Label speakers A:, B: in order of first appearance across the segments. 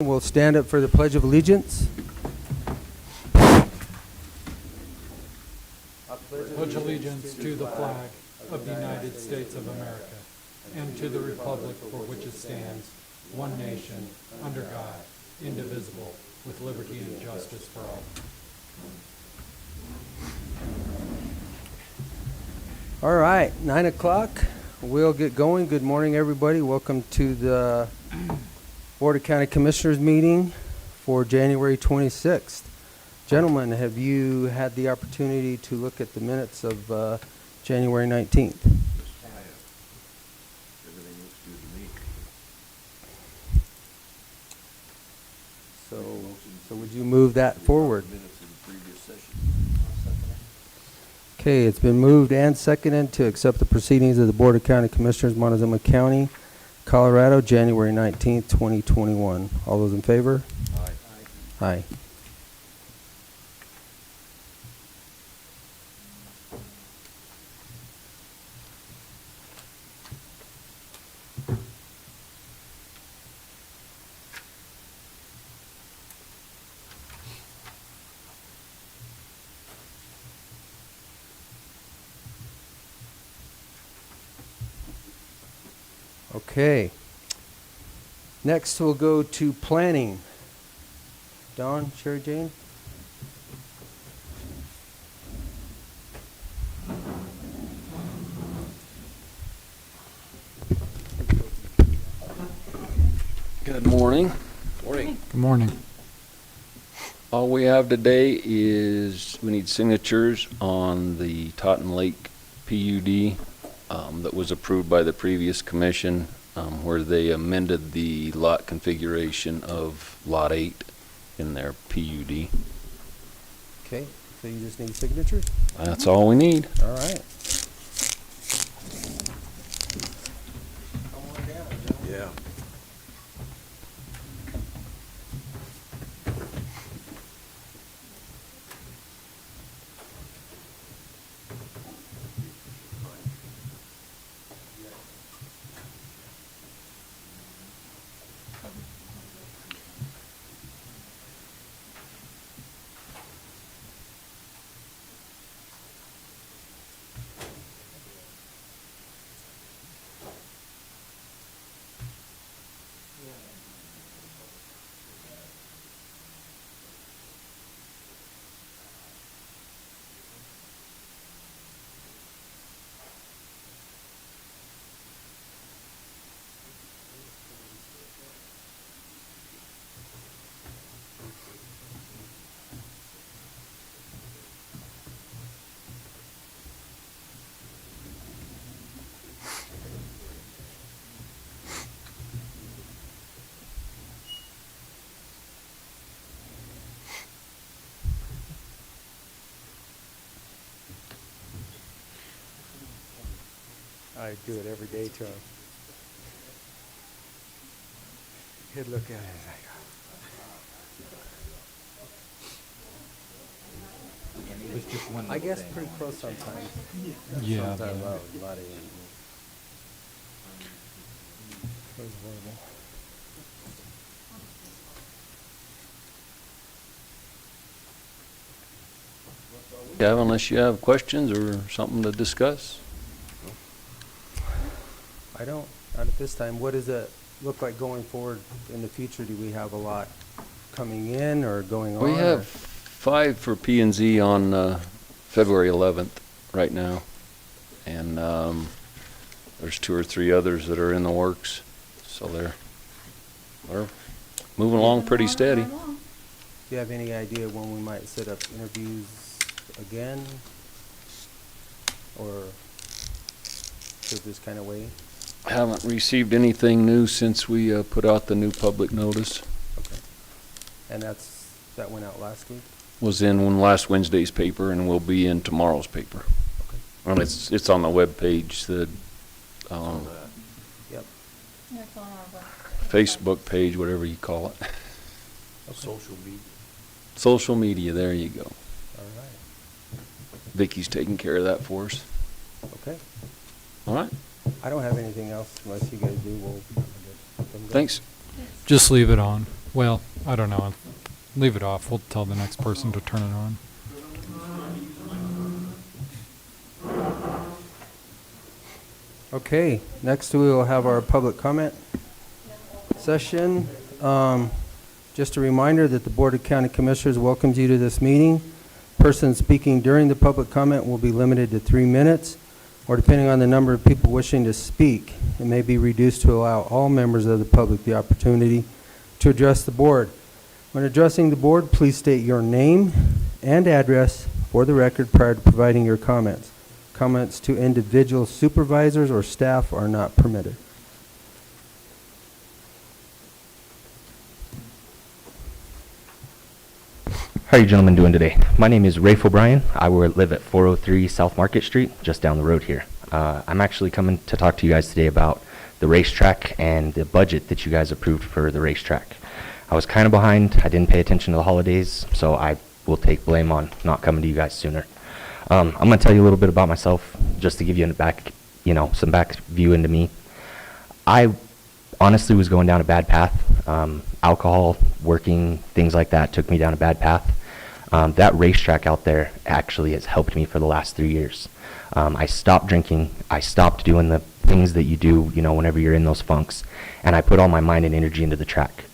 A: We'll stand up for the Pledge of Allegiance.
B: Pledge allegiance to the flag of the United States of America and to the republic for which it stands, one nation, under God, indivisible, with liberty and justice for all.
A: All right, 9 o'clock. We'll get going. Good morning, everybody. Welcome to the Board of County Commissioners meeting for January 26th. Gentlemen, have you had the opportunity to look at the minutes of January 19th?
C: Everything looks good to me.
A: So would you move that forward?
C: Minutes of the previous session.
A: Okay, it's been moved and seconded to accept the proceedings of the Board of County Commissioners, Montezuma County, Colorado, January 19th, 2021. All those in favor?
C: Aye.
A: Aye. Okay. Next, we'll go to planning. Dawn, Sherry Jane?
C: Good morning. Morning.
B: Good morning.
C: All we have today is we need signatures on the Totten Lake PUD that was approved by the previous commission, where they amended the lot configuration of Lot 8 in their PUD.
A: Okay, so you just need signatures?
C: That's all we need.
A: All right.
C: Yeah.
A: I do it every day to him. He'd look at it like,
D: It was just one
A: I
D: little
A: guess
D: thing.
A: pretty close sometimes.
B: Yeah.
A: Sometimes a lot of it was horrible.
C: Yeah, unless you have questions or something to discuss.
A: I don't, not at this time. What does it look like going forward in the future? Do we have a lot coming in or going on?
C: We
A: or-
C: have 5 for P and Z on February 11th right now, and there's 2 or 3 others that are in the works, so they're moving along pretty steady.
A: Do you have any idea when we might set up interviews again? Or should this kind of wait?
C: Haven't received anything new since we put out the new public notice.
A: Okay. And that went out last week?
C: Was in last Wednesday's paper and will be in tomorrow's paper.
A: Okay.
C: Well, it's on the web page, the
A: Yep.
C: Facebook page, whatever you call it.
A: Okay.
C: Social media. Social media, there you go.
A: All right.
C: Vicky's taking care of that for us.
A: Okay.
C: All right,
A: I don't have anything else unless you guys do. We'll.
C: thanks.
B: Just leave it on. Well, I don't know. Leave it off. We'll tell the next person to turn it on.
A: Okay, next we will have our public comment session. Just a reminder that the Board of County Commissioners welcomes you to this meeting. Person speaking during the public comment will be limited to 3 minutes, or depending on the number of people wishing to speak, it may be reduced to allow all members of the public the opportunity to address the board. When addressing the board, please state your name and address for the record prior to providing your comments. Comments to individual supervisors or staff are not permitted.
E: How are you gentlemen doing today? My name is Rafe O'Brien. I live at 403 South Market Street, just down the road here. I'm actually coming to talk to you guys today about the racetrack and the budget that you guys approved for the racetrack. I was kind of behind. I didn't pay attention to the holidays, so I will take blame on not coming to you guys sooner. I'm going to tell you a little bit about myself, just to give you some back view into me. I honestly was going down a bad path. Alcohol, working, things like that took me down a bad path. That racetrack out there actually has helped me for the last 3 years. I stopped drinking. I stopped doing the things that you do, whenever you're in those funks, and I put all my mind and energy into the track.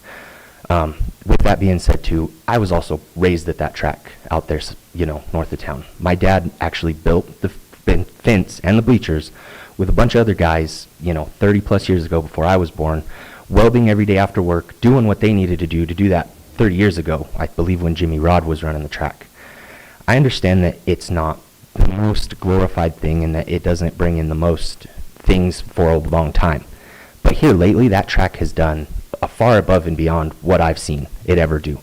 E: With that being said, too, I was also raised at that track out there, north of town. My dad actually built the fence and the bleachers with a bunch of other guys, 30 plus years ago before I was born, welding every day after work, doing what they needed to do that 30 years ago, I believe, when Jimmy Rod was running the track. I understand that it's not the most glorified thing and that it doesn't bring in the most things for a long time. But here lately, that track has done a far above and beyond what I've seen it ever do.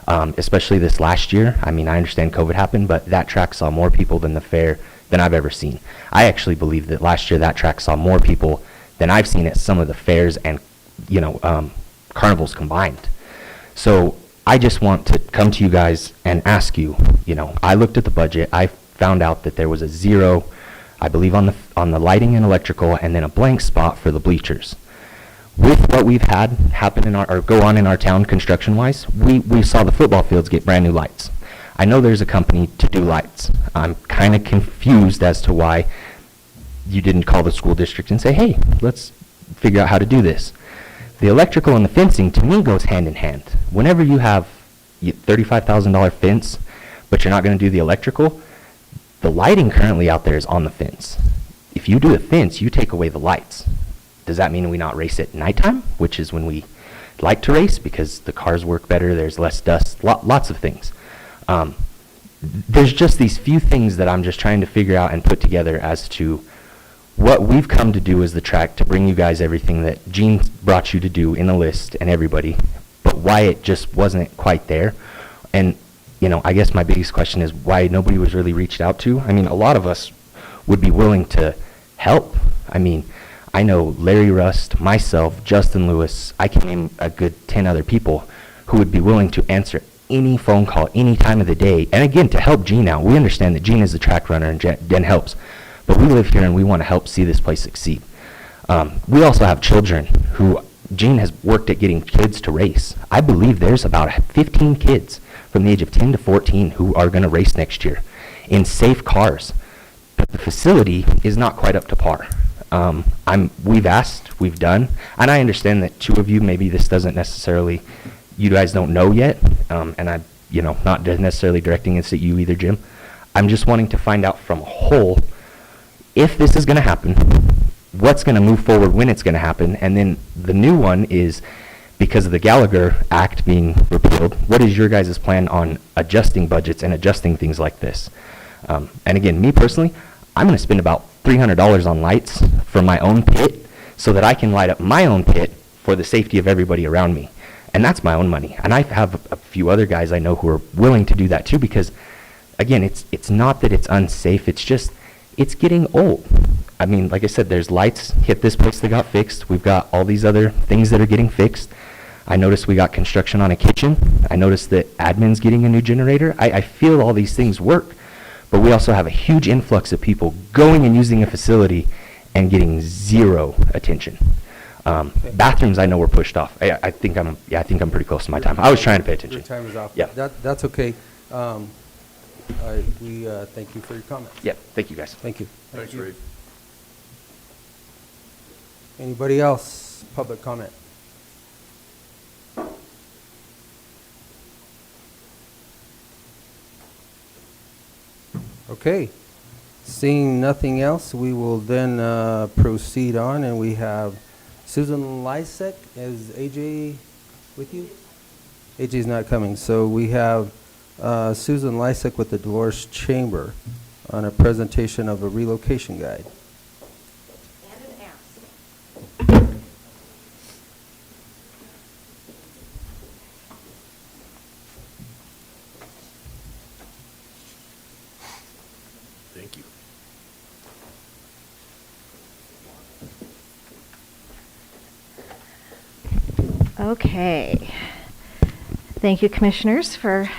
E: Especially this last year. I mean, I understand COVID happened, but that track saw more people than the fair than I've ever seen. I actually believe that last year that track saw more people than I've seen at some of the fairs and carnivals combined. So I just want to come to you guys and ask you, I looked at the budget. I found out that there was a 0, I believe, on the lighting and electrical, and then a blank spot for the bleachers. With what we've had happen go on in our town construction-wise, we saw the football fields get brand new lights. I know there's a company to do lights. I'm kind of confused as to why you didn't call the school district and say, hey, let's figure out how to do this. The electrical and the fencing, to me, goes hand in hand. Whenever you have $35,000 fence, but you're not going to do the electrical, the lighting currently out there is on the fence. If you do the fence, you take away the lights. Does that mean we not race at nighttime, which is when we like to race because the cars work better, there's less dust, lots of things. There's just these few things that I'm just trying to figure out and put together as to what we've come to do as the track to bring you guys everything that Gene brought you to do in the list and everybody, but why it just wasn't quite there. And, I guess my biggest question is why nobody was really reached out to. I mean, a lot of us would be willing to help. I mean, I know Larry Rust, myself, Justin Lewis, I can name a good 10 other people who would be willing to answer any phone call any time of the day. And again, to help Gene out. We understand that Gene is the track runner and Den helps. But we live here and we want to help see this place succeed. We also have children who Gene has worked at getting kids to race. I believe there's about 15 kids from the age of 10 to 14 who are going to race next year in safe cars. But the facility is not quite up to par. We've asked, we've done, and I understand that 2 of you, maybe this doesn't necessarily, you guys don't know yet, and I'm, not necessarily directing this at you either, Jim. I'm just wanting to find out from a whole, if this is going to happen, what's going to move forward when it's going to happen, and then the new one is, because of the Gallagher Act being repealed, what is your guys' plan on adjusting budgets and adjusting things like this? And again, me personally, I'm going to spend about $300 on lights for my own pit so that I can light up my own pit for the safety of everybody around me. And that's my own money. And I have a few other guys I know who are willing to do that too because, again, it's not that it's unsafe. It's just, it's getting old. I mean, like I said, there's lights hit this place that got fixed. We've got all these other things that are getting fixed. I noticed we got construction on a kitchen. I noticed that admin's getting a new generator. I feel all these things work. But we also have a huge influx of people going and using a facility and getting 0 attention. Bathrooms, I know were pushed off. I think I'm pretty close to my time. I was trying to pay attention.
A: Your time is off.
E: Yeah.
A: That's okay. We thank you for your comments.
E: Yeah, thank you guys.
A: Thank you.
F: Thanks, Reeve.
A: Anybody else? Public comment? Okay. Seeing nothing else, we will then proceed on, and we have Susan Lysek. Is AJ with you? AJ's not coming, so we have Susan Lysek with the Dolores Chamber on a presentation of a relocation guide.
G: And an ask.
F: Thank you.
G: Okay. Thank you, Commissioners, for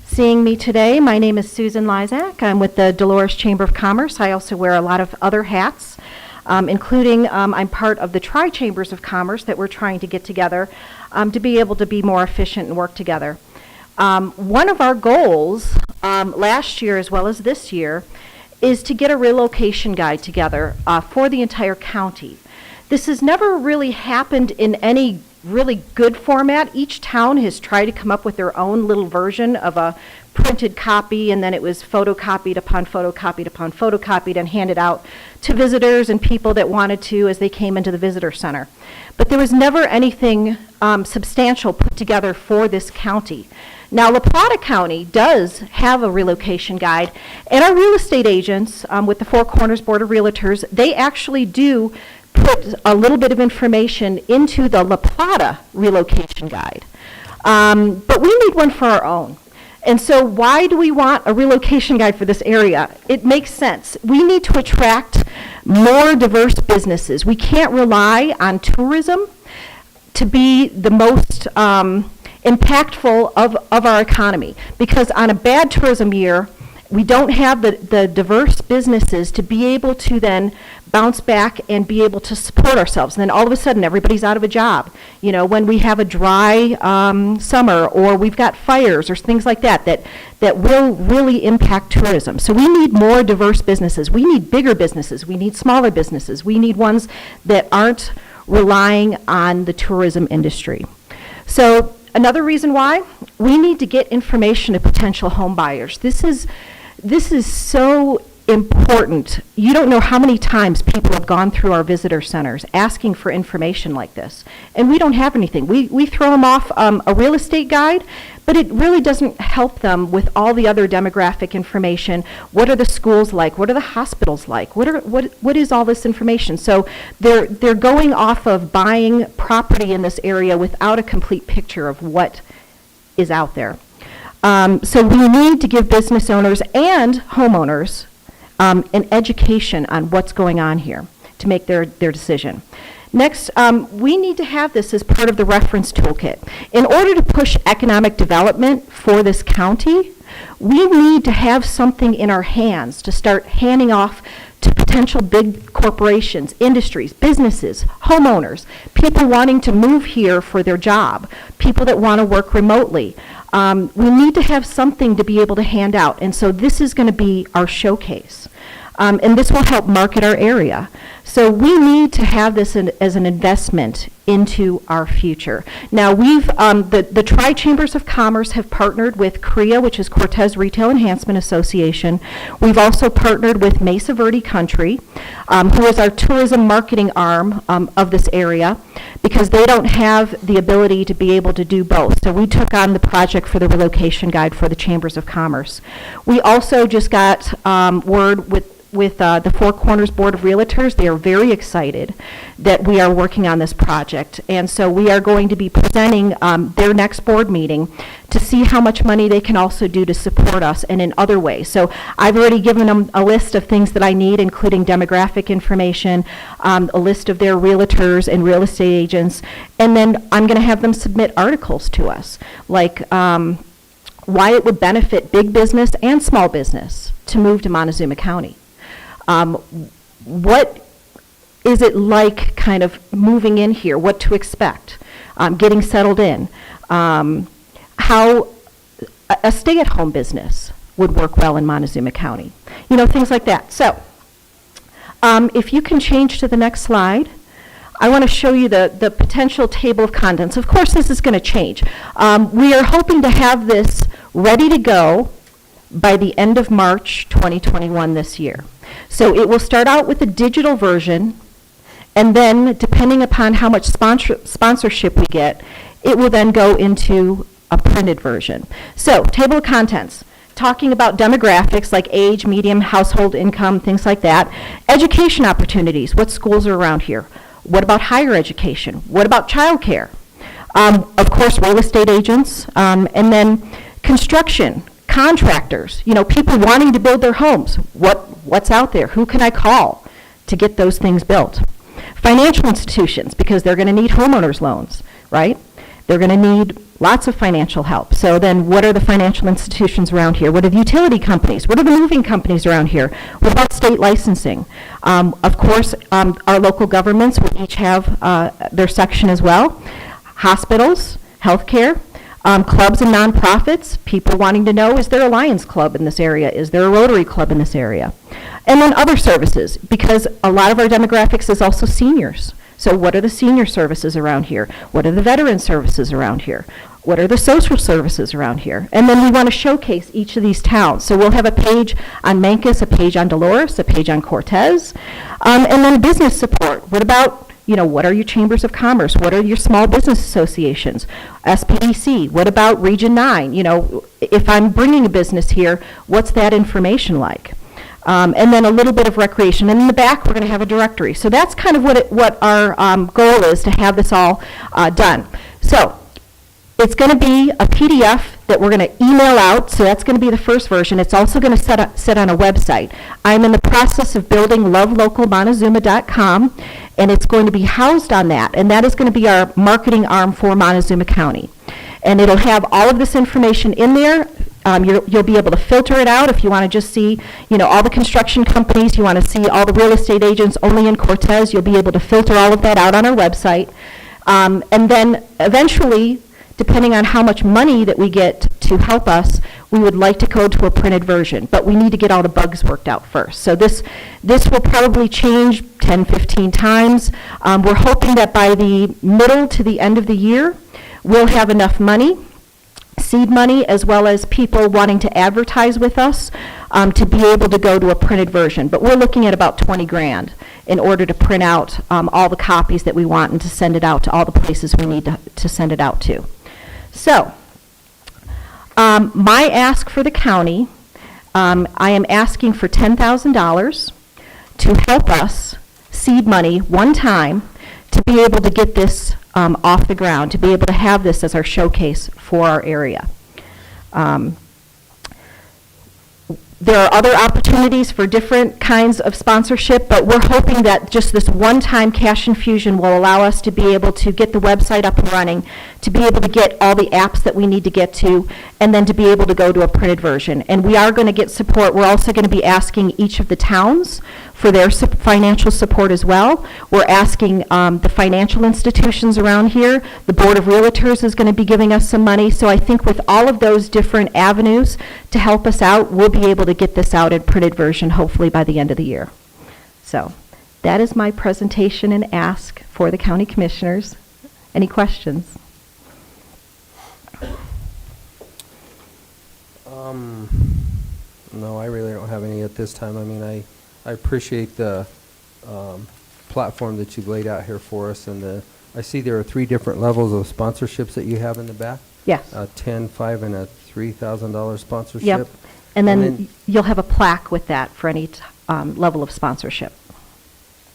G: seeing me today. My name is Susan Lizak. I'm with the Dolores Chamber of Commerce. I also wear a lot of other hats, including I'm part of the Tri-Chambers of Commerce that we're trying to get together to be able to be more efficient and work together. One of our goals last year as well as this year is to get a relocation guide together for the entire county. This has never really happened in any really good format. Each town has tried to come up with their own little version of a printed copy, and then it was photocopied upon photocopied upon photocopied and handed out to visitors and people that wanted to as they came into the visitor center. But there was never anything substantial put together for this county. Now, La Plata County does have a relocation guide, and our real estate agents with the Four Corners Board of Realtors, they actually do put a little bit of information into the La Plata relocation guide. But we need one for our own. And so why do we want a relocation guide for this area? It makes sense. We need to attract more diverse businesses. We can't rely on tourism to be the most impactful of our economy, because on a bad tourism year, we don't have the diverse businesses to be able to then bounce back and be able to support ourselves. And then all of a sudden, everybody's out of a job. You know, when we have a dry summer, or we've got fires or things like that will really impact tourism. So we need more diverse businesses. We need bigger businesses. We need smaller businesses. We need ones that aren't relying on the tourism industry. So another reason why, we need to get information to potential home buyers. This is so important. You don't know how many times people have gone through our visitor centers asking for information like this, and we don't have anything. We throw them off a real estate guide, but it really doesn't help them with all the other demographic information. What are the schools like? What are the hospitals like? What is all this information? So they're going off of buying property in this area without a complete picture of what is out there. So we need to give business owners and homeowners an education on what's going on here to make their decision. Next, we need to have this as part of the reference toolkit. In order to push economic development for this county, we need to have something in our hands to start handing off to potential big corporations, industries, businesses, homeowners, people wanting to move here for their job, people that want to work remotely. We need to have something to be able to hand out, and so this is going to be our showcase. And this will help market our area. So we need to have this as an investment into our future. Now, we've the Tri-Chambers of Commerce have partnered with CREA, which is Cortez Retail Enhancement Association. We've also partnered with Mesa Verde Country, who is our tourism marketing arm of this area, because they don't have the ability to be able to do both. So we took on the project for the relocation guide for the Chambers of Commerce. We also just got word with the Four Corners Board of Realtors. They are very excited that we are working on this project. And so we are going to be presenting their next board meeting to see how much money they can also do to support us and in other ways. So I've already given them a list of things that I need, including demographic information, a list of their realtors and real estate agents, and then I'm going to have them submit articles to us, like why it would benefit big business and small business to move to Montezuma County. What is it like kind of moving in here, what to expect, getting settled in, how a stay-at-home business would work well in Montezuma County, things like that. So if you can change to the next slide, I want to show you the potential table of contents. Of course, this is going to change. We are hoping to have this ready to go by the end of March 2021 this year. So it will start out with a digital version, and then depending upon how much sponsorship we get, it will then go into a printed version. So table of contents, talking about demographics like age, medium, household income, things like that. Education opportunities, what schools are around here? What about higher education? What about childcare? Of course, real estate agents, and then construction, contractors, people wanting to build their homes. What's out there? Who can I call to get those things built? Financial institutions, because they're going to need homeowners loans, right? They're going to need lots of financial help. So then what are the financial institutions around here? What are the utility companies? What are the moving companies around here? What about state licensing? Of course, our local governments will each have their section as well. Hospitals, healthcare, clubs and nonprofits, people wanting to know, is there a Lions Club in this area? Is there a Rotary Club in this area? And then other services, because a lot of our demographics is also seniors. So what are the senior services around here? What are the veteran services around here? What are the social services around here? And then we want to showcase each of these towns. So we'll have a page on Mancos, a page on Dolores, a page on Cortez, and then business support. What about, what are your chambers of commerce? What are your small business associations? SPDC. What about Region 9? If I'm bringing a business here, what's that information like? And then a little bit of recreation. And in the back, we're going to have a directory. So that's kind of what our goal is, to have this all done. So it's going to be a PDF that we're going to email out. So that's going to be the first version. It's also going to sit on a website. I'm in the process of building lovelocalmontezuma.com, and it's going to be housed on that. And that is going to be our marketing arm for Montezuma County. And it'll have all of this information in there. You'll be able to filter it out if you want to just see, all the construction companies, you want to see all the real estate agents only in Cortez, you'll be able to filter all of that out on our website. And then eventually, depending on how much money that we get to help us, we would like to go to a printed version, but we need to get all the bugs worked out first. So this will probably change 10, 15 times. We're hoping that by the middle to the end of the year, we'll have enough money, seed money, as well as people wanting to advertise with us to be able to go to a printed version. But we're looking at about 20 grand in order to print out all the copies that we want and to send it out to all the places we need to send it out to. So my ask for the county, I am asking for $10,000 to help us seed money one time to be able to get this off the ground, to be able to have this as our showcase for our area. There are other opportunities for different kinds of sponsorship, but we're hoping that just this one-time cash infusion will allow us to be able to get the website up and running, to be able to get all the apps that we need to get to, and then to be able to go to a printed version. And we are going to get support. We're also going to be asking each of the towns for their financial support as well. We're asking the financial institutions around here. The Board of Realtors is going to be giving us some money. So I think with all of those different avenues to help us out, we'll be able to get this out in printed version hopefully by the end of the year. So that is my presentation and ask for the county commissioners. Any questions?
A: No, I really don't have any at this time. I mean, I appreciate the platform that you've laid out here for us, and I see there are 3 different levels of sponsorships that you have in the back.
G: Yes.
A: $10,000, $5,000, and a $3,000 sponsorship.
G: Yep. And then you'll have a plaque with that for any level of sponsorship.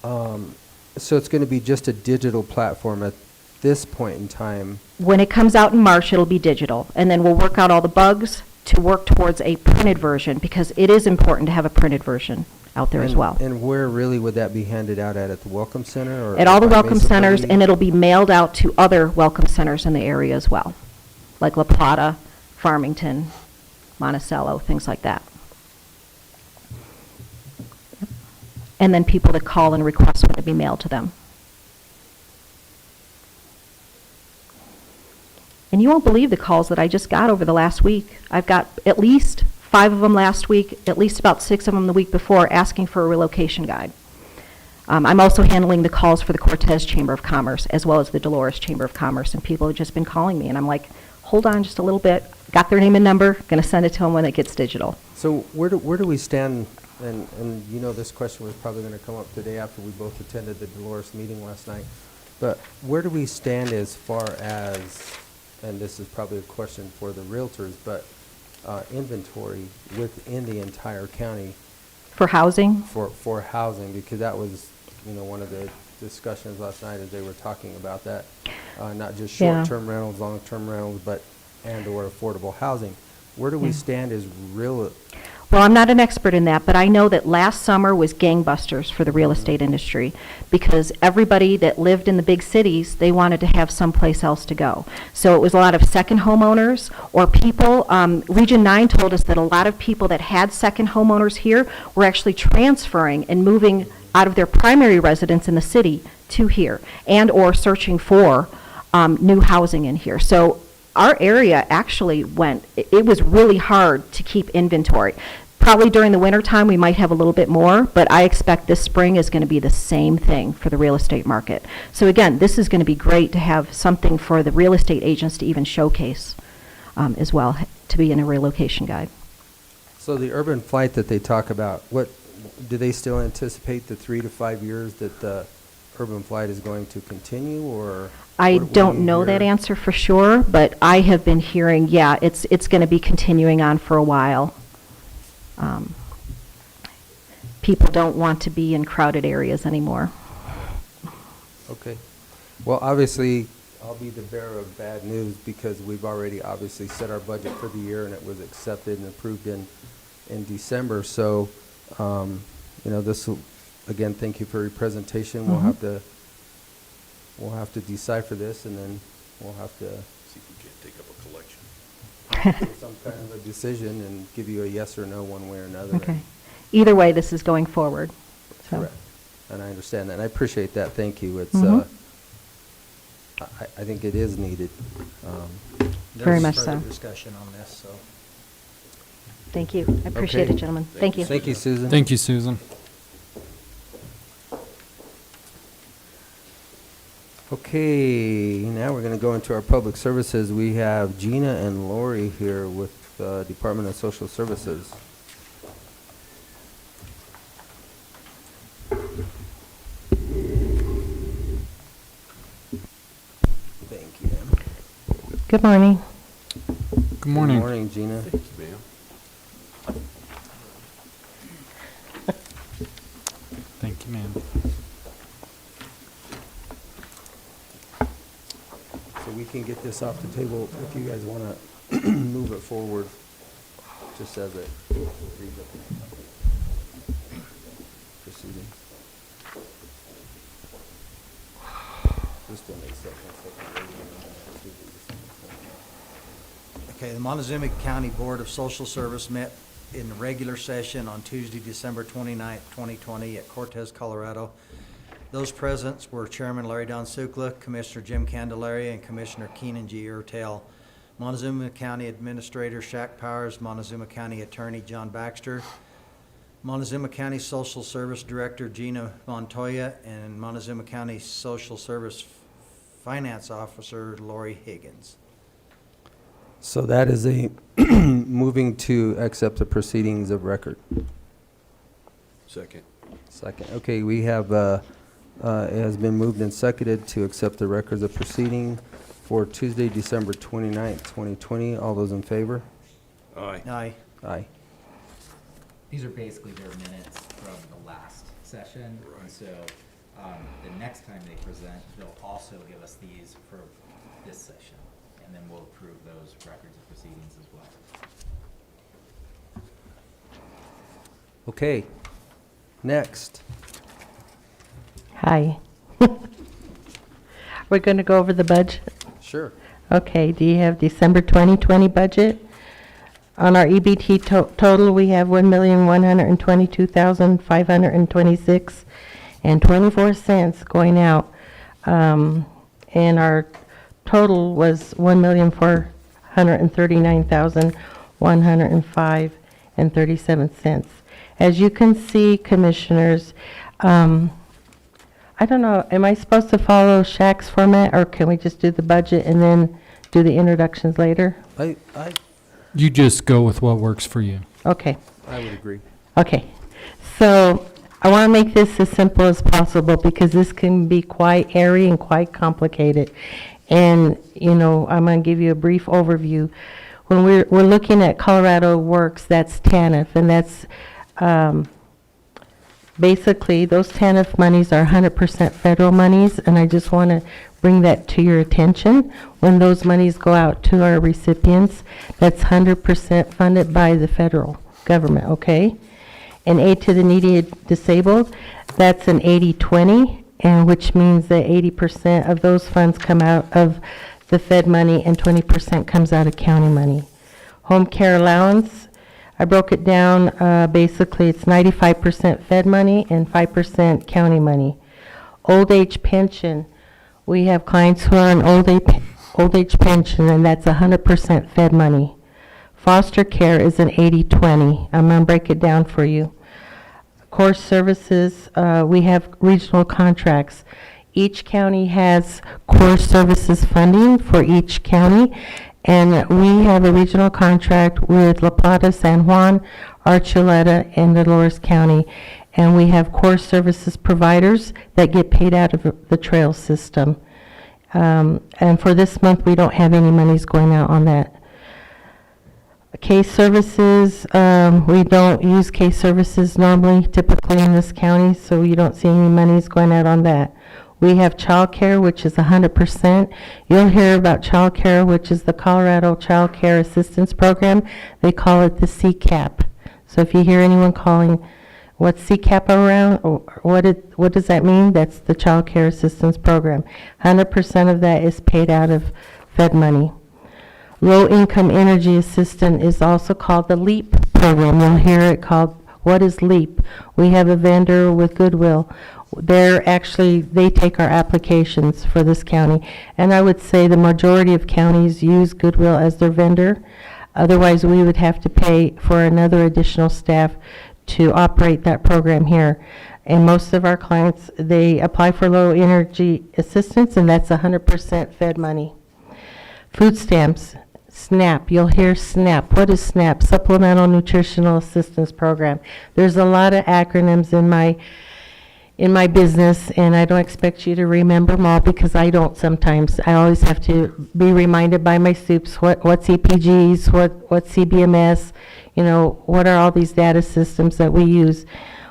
A: So it's going to be just a digital platform at this point in time.
G: When it comes out in March, it'll be digital, and then we'll work out all the bugs to work towards a printed version, because it is important to have a printed version out there as well.
A: And where really would that be handed out at the Welcome Center? Or
G: at all the
A: by
G: Welcome
A: Mesa
G: Centers,
A: Verde?
G: and it'll be mailed out to other Welcome Centers in the area as well, like La Plata, Farmington, Monticello, things like that. and then people that call and request when it be mailed to them. And you won't believe the calls that I just got over the last week. I've got at least 5 of them last week, at least about 6 of them the week before, asking for a relocation guide. I'm also handling the calls for the Cortez Chamber of Commerce, as well as the Dolores Chamber of Commerce, and people have just been calling me, and I'm like, hold on just a little bit, got their name and number, going to send it to them when it gets digital.
A: So where do we stand, and you know this question was probably going to come up today after we both attended the Dolores meeting last night, but where do we stand as far as, and this is probably a question for the realtors, but inventory within the entire county
G: For housing?
A: for housing, because that was, you know, one of the discussions last night as they were talking about that, not just
G: Yeah.
A: short-term rentals, long-term rentals, but and/or affordable housing. Where do we stand as real?
G: Well, I'm not an expert in that, but I know that last summer was gangbusters for the real estate industry because everybody that lived in the big cities, they wanted to have someplace else to go. So it was a lot of second homeowners or people. Region 9 told us that a lot of people that had second homeowners here were actually transferring and moving out of their primary residence in the city to here and or searching for new housing in here. So our area actually it was really hard to keep inventory. Probably during the winter time, we might have a little bit more, but I expect this spring is going to be the same thing for the real estate market. So again, this is going to be great to have something for the real estate agents to even showcase as well, to be in a relocation guide.
A: So the urban flight that they talk about, what do they still anticipate the 3 to 5 years that the urban flight is going to continue, or?
G: I
A: what do
G: don't
A: you
G: know that
A: hear?
G: answer for sure, but I have been hearing, yeah, it's going to be continuing on for a while. People don't want to be in crowded areas anymore.
A: Okay. Well, obviously, I'll be the bearer of bad news because we've already obviously set our budget for the year and it was accepted and approved in December. So, you know, this will, again, thank you for your presentation. We'll have to decipher this, and then we'll have to
F: See if we can't take up a collection.
A: make some kind of a decision and give you a yes or no one way or another.
G: Okay. Either way, this is going forward. So.
A: Correct. And I understand that. And I appreciate that. Thank you. It's,
G: Mhm.
A: I think it is needed.
G: Very much
H: There's
G: so.
H: further discussion on this, so.
G: Thank you. I appreciate
A: Okay.
G: it, gentlemen. Thank you.
A: Thank you, Susan.
B: Thank you, Susan.
A: Okay, now we're going to go into our public services. We have Gina and Lori here with Department of Social Services. Thank you, ma'am.
G: Good morning.
B: Good morning.
A: Good morning, Gina.
F: Thank you, ma'am.
B: Thank you, ma'am.
A: So we can get this off the table if you guys want to move it forward, just as it reads up. Proceeding. Just don't accept one second.
H: Okay, the Montezuma County Board of Social Service met in regular session on Tuesday, December 29th, 2020 at Cortez, Colorado. Those present were Chairman Larry Don Sukla, Commissioner Jim Candelaria, and Commissioner Keenan G. Urtel. Montezuma County Administrator Shaq Powers, Montezuma County Attorney John Baxter, Montezuma County Social Service Director Gina Montoya, and Montezuma County Social Service Finance Officer Lori Higgins.
A: So that is a moving to accept the proceedings of record.
F: Second.
A: Second. Okay, we have, it has been moved and seconded to accept the records of proceeding for Tuesday, December 29th, 2020. All those in favor?
F: Aye.
H: Aye.
A: Aye.
D: These are basically their minutes from the last session. And so the next time they present, they'll also give us these for this session. And then we'll approve those records of proceedings as well.
A: Okay. Next.
I: Hi. We're going to go over the budget.
A: Sure.
I: Okay, do you have December 2020 budget? On our EBT total, we have 1,122,526 and 24 cents going out. And our total was 1,439,105 and 37 cents. As you can see, Commissioners, I don't know, am I supposed to follow Shaq's format, or can we just do the budget and then do the introductions later?
B: You just go with what works for you.
I: Okay.
A: I would agree.
I: Okay, so I want to make this as simple as possible because this can be quite airy and quite complicated. And, you know, I'm going to give you a brief overview. When we're looking at Colorado Works, that's TANF, and that's basically those TANF monies are 100% federal monies, and I just want to bring that to your attention. When those monies go out to our recipients, that's 100% funded by the federal government, okay? And aid to the needy and disabled, that's an 80-20, and which means that 80% of those funds come out of the Fed money and 20% comes out of county money. Home care allowance, I broke it down, basically it's 95% Fed money and 5% county money. Old age pension, we have clients who are on old age pension, and that's 100% Fed money. Foster care is an 80-20. I'm going to break it down for you. Core services, we have regional contracts. Each county has core services funding for each county, and we have a regional contract with La Plata, San Juan, Archuleta, and Dolores County. And we have core services providers that get paid out of the trail system. And for this month, we don't have any monies going out on that. Case services, we don't use case services normally, typically in this county, so you don't see any monies going out on that. We have child care, which is 100%. You'll hear about child care, which is the Colorado Child Care Assistance Program. They call it the CCAP. So if you hear anyone calling, what's CCAP around, or what does that mean? That's the Child Care Assistance Program. 100% of that is paid out of Fed money. Low Income Energy Assistance is also called the LEAP program. You'll hear it called, what is LEAP? We have a vendor with Goodwill. They take our applications for this county. And I would say the majority of counties use Goodwill as their vendor. Otherwise, we would have to pay for another additional staff to operate that program here. And most of our clients, they apply for low energy assistance, and that's 100% Fed money. Food stamps, SNAP, you'll hear SNAP. What is SNAP? Supplemental Nutritional Assistance Program. There's a lot of acronyms in my business, and I don't expect you to remember them all because I don't sometimes. I always have to be reminded by my soups what's EPGs, what's CBMS, you know, what are all these data systems that we use.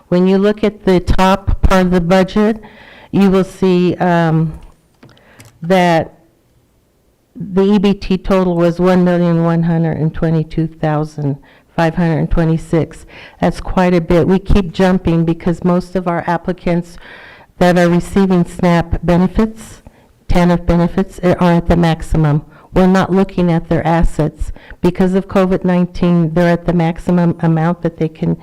I: When you look at the top part of the budget, you will see that the EBT total was 1,122,526. That's quite a bit. We keep jumping because most of our applicants that are receiving SNAP benefits, TANF benefits, are at the maximum. We're not looking at their assets. Because of COVID-19, they're at the maximum amount that they can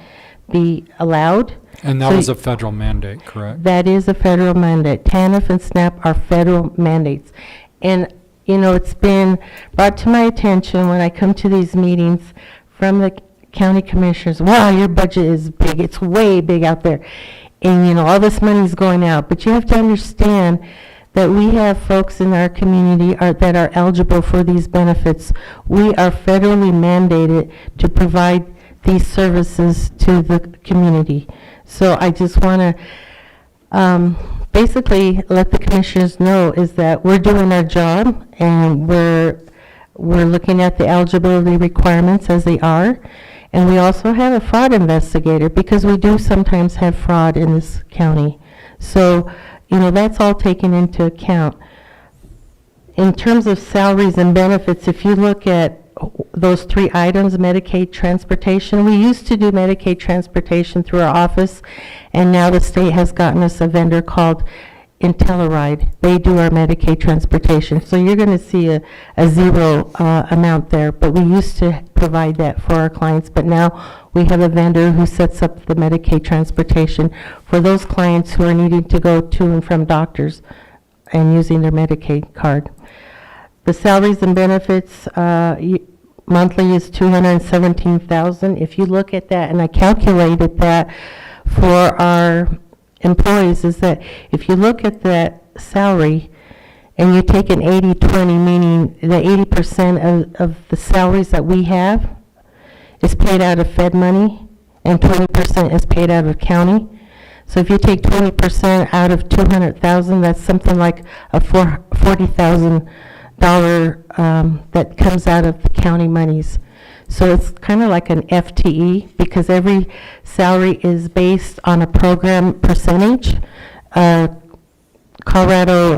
I: be allowed.
B: And that was a federal mandate, correct?
I: That is a federal mandate. TANF and SNAP are federal mandates. And you know, it's been brought to my attention when I come to these meetings from the county commissioners, wow, your budget is big, it's way big out there. And, you know, all this money's going out. But you have to understand that we have folks in our community that are eligible for these benefits. We are federally mandated to provide these services to the community. So I just want to basically let the commissioners know is that we're doing our job, and we're looking at the eligibility requirements as they are. And we also have a fraud investigator because we do sometimes have fraud in this county. So, you know, that's all taken into account. In terms of salaries and benefits, if you look at those three items, Medicaid transportation, we used to do Medicaid transportation through our office, and now the state has gotten us a vendor called in Telluride. They do our Medicaid transportation. So you're going to see a zero amount there. But we used to provide that for our clients. But now we have a vendor who sets up the Medicaid transportation for those clients who are needing to go to and from doctors and using their Medicaid card. The salaries and benefits monthly is $217,000. If you look at that, and I calculated that for our employees, is that if you look at that salary and you take an 80-20, meaning the 80% of the salaries that we have is paid out of Fed money and 20% is paid out of county. So if you take 20% out of $200,000, that's something like a $40,000 that comes out of the county monies. So it's kind of like an FTE because every salary is based on a program percentage. Colorado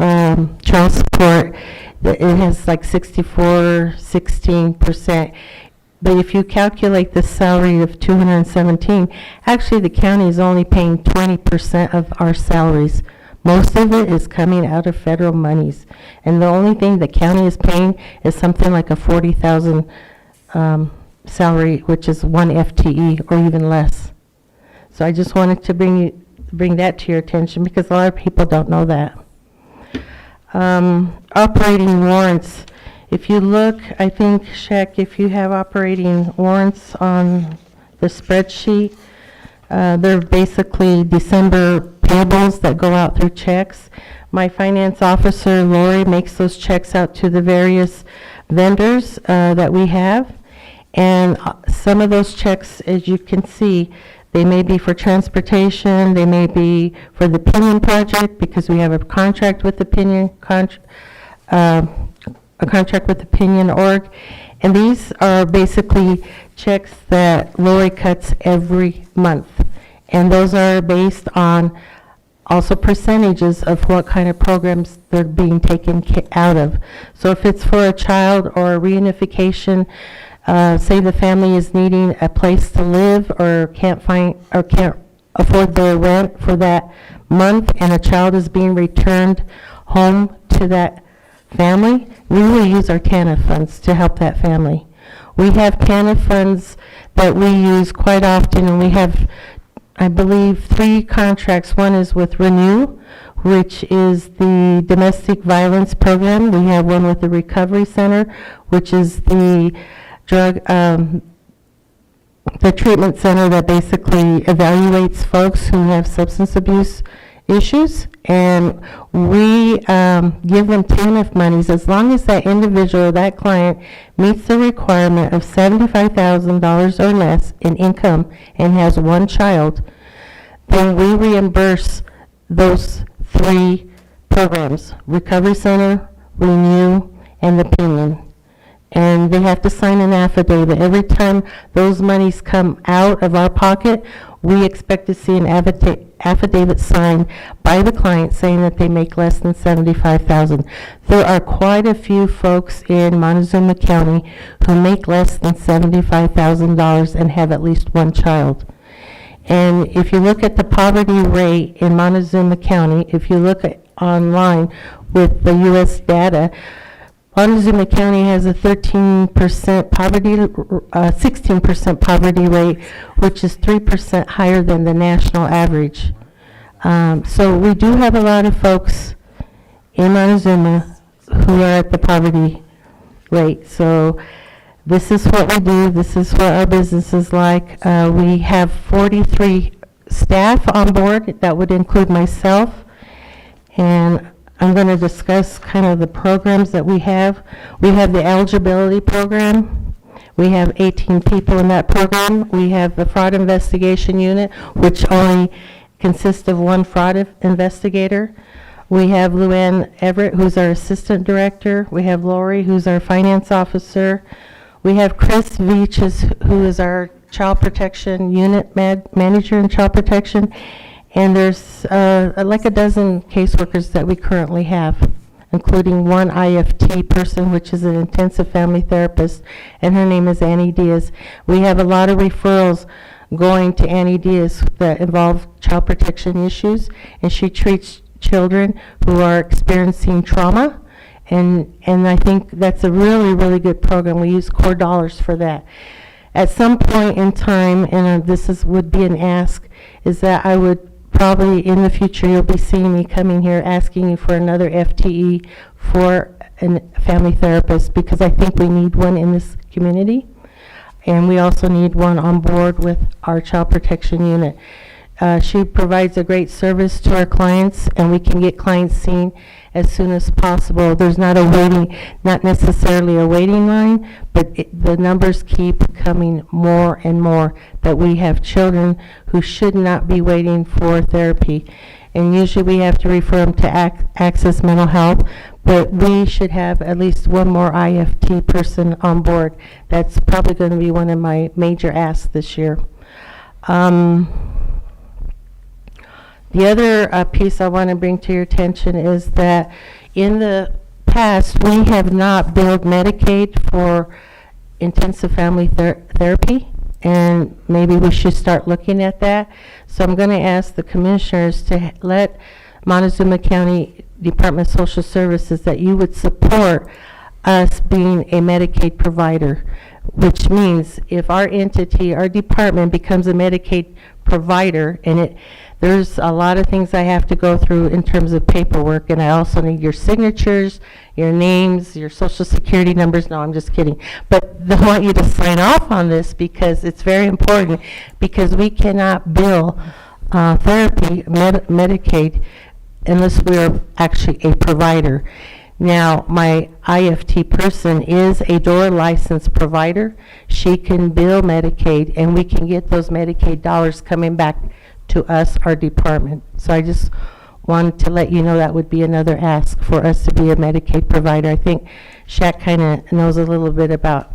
I: child support, it has like 16%. But if you calculate the salary of 217, actually the county is only paying 20% of our salaries. Most of it is coming out of federal monies. And the only thing the county is paying is something like a $40,000 salary, which is one FTE or even less. So I just wanted to bring that to your attention because a lot of people don't know that. Operating warrants. If you look, I think, Shaq, if you have operating warrants on the spreadsheet, they're basically December payables that go out through checks. My finance officer, Lori, makes those checks out to the various vendors that we have. And some of those checks, as you can see, they may be for transportation, they may be for the Pinion project because we have a contract with the Pinion org. And these are basically checks that Lori cuts every month. And those are based on also percentages of what kind of programs they're being taken out of. So if it's for a child or a reunification, say the family is needing a place to live or can't afford their rent for that month and a child is being returned home to that family, we will use our TANF funds to help that family. We have TANF funds that we use quite often, and we have, I believe, 3 contracts. One is with Renew, which is the domestic violence program. We have one with the Recovery Center, which is the the treatment center that basically evaluates folks who have substance abuse issues, and we give them TANF monies as long as that individual, that client, meets the requirement of $75,000 or less in income and has 1 child, then we reimburse those 3 programs, Recovery Center, Renew, and the Pinion. And they have to sign an affidavit. Every time those monies come out of our pocket, we expect to see an affidavit signed by the client saying that they make less than $75,000. There are quite a few folks in Montezuma County who make less than $75,000 and have at least 1 child. And if you look at the poverty rate in Montezuma County, if you look at online with the U.S. data, Montezuma County has a 16% poverty rate, which is 3% higher than the national average. So we do have a lot of folks in Montezuma who are at the poverty rate. So this is what we do. This is what our business is like. We have 43 staff on board. That would include myself. And I'm going to discuss kind of the programs that we have. We have the eligibility program. We have 18 people in that program. We have the fraud investigation unit, which only consists of 1 fraud investigator. We have Luann Everett, who's our assistant director. We have Lori, who's our finance officer. We have Chris Veach, who is our child protection unit manager in child protection. And there's like a dozen caseworkers that we currently have, including 1 IFT person, which is an intensive family therapist, and her name is Annie Diaz. We have a lot of referrals going to Annie Diaz that involve child protection issues, and she treats children who are experiencing trauma. And I think that's a really, really good program. We use core dollars for that. At some point in time, and would be an ask, is that I would probably in the future, you'll be seeing me coming here asking you for another FTE for a family therapist, because I think we need one in this community. And we also need one on board with our child protection unit. She provides a great service to our clients, and we can get clients seen as soon as possible. There's not necessarily a waiting line, but the numbers keep coming more and more, that we have children who should not be waiting for therapy. And usually we have to refer them to Access Mental Health, but we should have at least one more IFT person on board. That's probably going to be one of my major asks this year. The other piece I want to bring to your attention is that in the past, we have not billed Medicaid for intensive family therapy, and maybe we should start looking at that. So I'm going to ask the commissioners to let Montezuma County Department of Social Services that you would support us being a Medicaid provider, which means if our entity, our department becomes a Medicaid provider, and there's a lot of things I have to go through in terms of paperwork, and I also need your signatures, your names, your social security numbers. No, I'm just kidding. But I want you to sign off on this because it's very important, because we cannot bill therapy, Medicaid, unless we are actually a provider. Now, my IFT person is a DORA licensed provider. She can bill Medicaid, and we can get those Medicaid dollars coming back to us, our department. So I just wanted to let you know that would be another ask for us to be a Medicaid provider. I think Shaq kind of knows a little bit about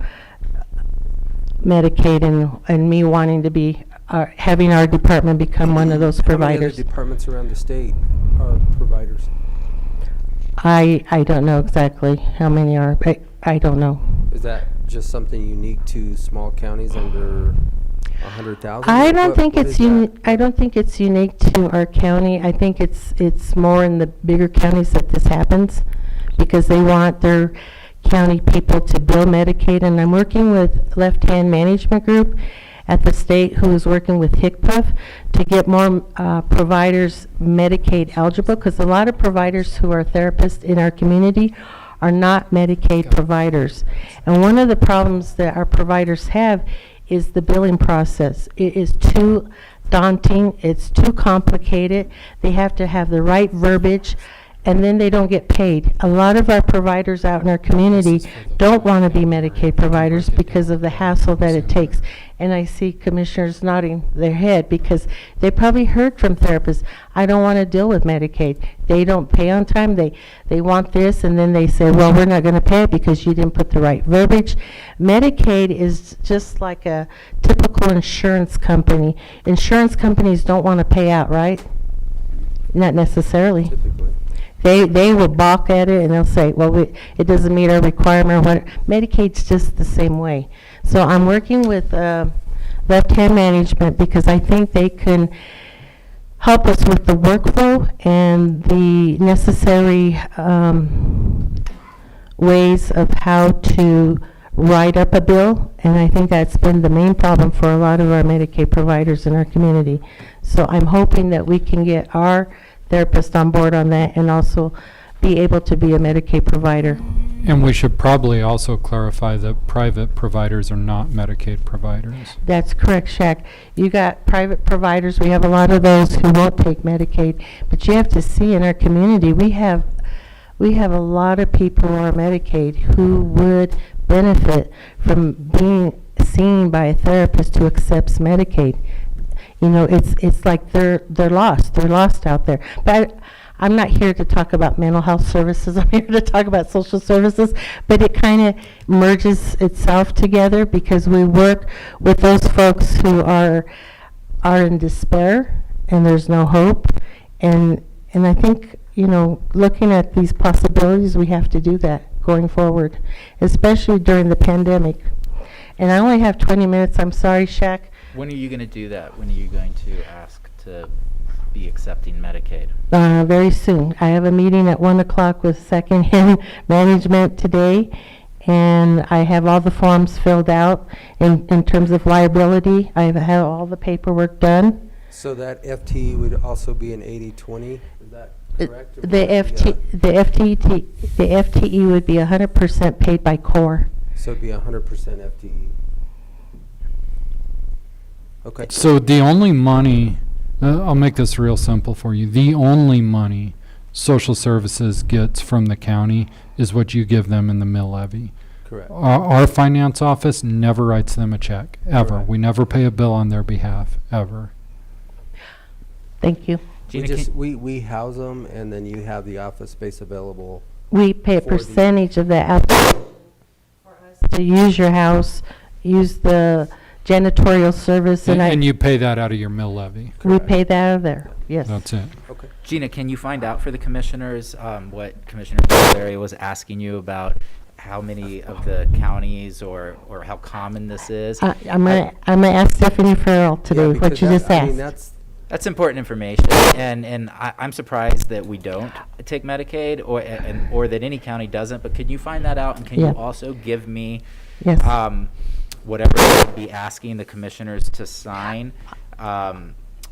I: Medicaid, and me wanting to be, having our department become one of those
A: How many
I: providers.
A: other departments around the state are providers?
I: I don't know exactly how many are, but I don't know.
A: Is that just something unique to small counties under 100,000?
I: I
A: Or
I: don't
A: what-
I: think
A: what
I: it's
A: is that?
I: I don't think it's unique to our county. I think it's more in the bigger counties that this happens, because they want their county people to bill Medicaid. And I'm working with Left Hand Management Group at the state, who is working with HICPUF to get more providers Medicaid eligible, because a lot of providers who are therapists in our community are not Medicaid providers. And one of the problems that our providers have is the billing process. It is too daunting, it's too complicated. They have to have the right verbiage, and then they don't get paid. A lot of our providers out in our community don't want to be Medicaid providers because of the hassle that it takes. And I see commissioners nodding their head, because they probably heard from therapists, I don't want to deal with Medicaid. They don't pay on time, they want this, and then they say, well, we're not going to pay it because you didn't put the right verbiage. Medicaid is just like a typical insurance company. Insurance companies don't want to pay out, right? Not necessarily.
A: Typically.
I: They will balk at it, and they'll say, well, it doesn't meet our requirement. Medicaid's just the same way. So I'm working with Left Hand Management, because I think they can help us with the workflow and the necessary ways of how to write up a bill. And I think that's been the main problem for a lot of our Medicaid providers in our community. So I'm hoping that we can get our therapist on board on that, and also be able to be a Medicaid provider.
B: And we should probably also clarify that private providers are not Medicaid providers.
I: That's correct, Shaq. You got private providers. We have a lot of those who won't take Medicaid, but you have to see in our community, we have a lot of people who are Medicaid who would benefit from being seen by a therapist who accepts Medicaid. You know, it's like they're lost. They're lost out there. But I'm not here to talk about mental health services. I'm here to talk about social services. But it kind of merges itself together, because we work with those folks who are in despair and there's no hope. And I think, you know, looking at these possibilities, we have to do that going forward, especially during the pandemic. And I only have 20 minutes. I'm sorry, Shaq.
D: When are you going to do that? When are you going to ask to be accepting Medicaid?
I: Very soon. I have a meeting at 1 o'clock with secondhand management today, and I have all the forms filled out in terms of liability. I have all the paperwork done.
A: So that FTE would also be an 80/20, is that correct? Or would
I: The FTE would be 100% paid by core.
A: So it'd be 100% FTE. Okay.
B: So the only money, I'll make this real simple for you. The only money social services gets from the county is what you give them in the mill levy.
A: Correct.
B: Our finance office never writes them a check, ever.
A: Correct.
B: We never pay a bill on their behalf, ever.
I: Thank you.
D: Gina,
A: We house them, and then you have the office space available.
I: We pay a
A: For the-
I: percentage of that out for us to use your house, use the janitorial service,
B: And
I: and
B: you pay that out of your mill levy.
I: we pay that out of there, yes.
B: That's it.
A: Okay.
D: Gina, can you find out for the commissioners what Commissioner Larry was asking you about how many of the counties or how common this is?
I: I'm gonna ask Stephanie Farrell today,
A: Yeah,
I: what
A: because
I: you
A: that-
I: just
A: I mean,
I: asked.
D: That's important information, and I'm surprised that we don't take Medicaid or that any county doesn't, but can you find that out, and can
I: Yeah.
D: you also give me
I: Yes.
D: whatever you would be asking the commissioners to sign,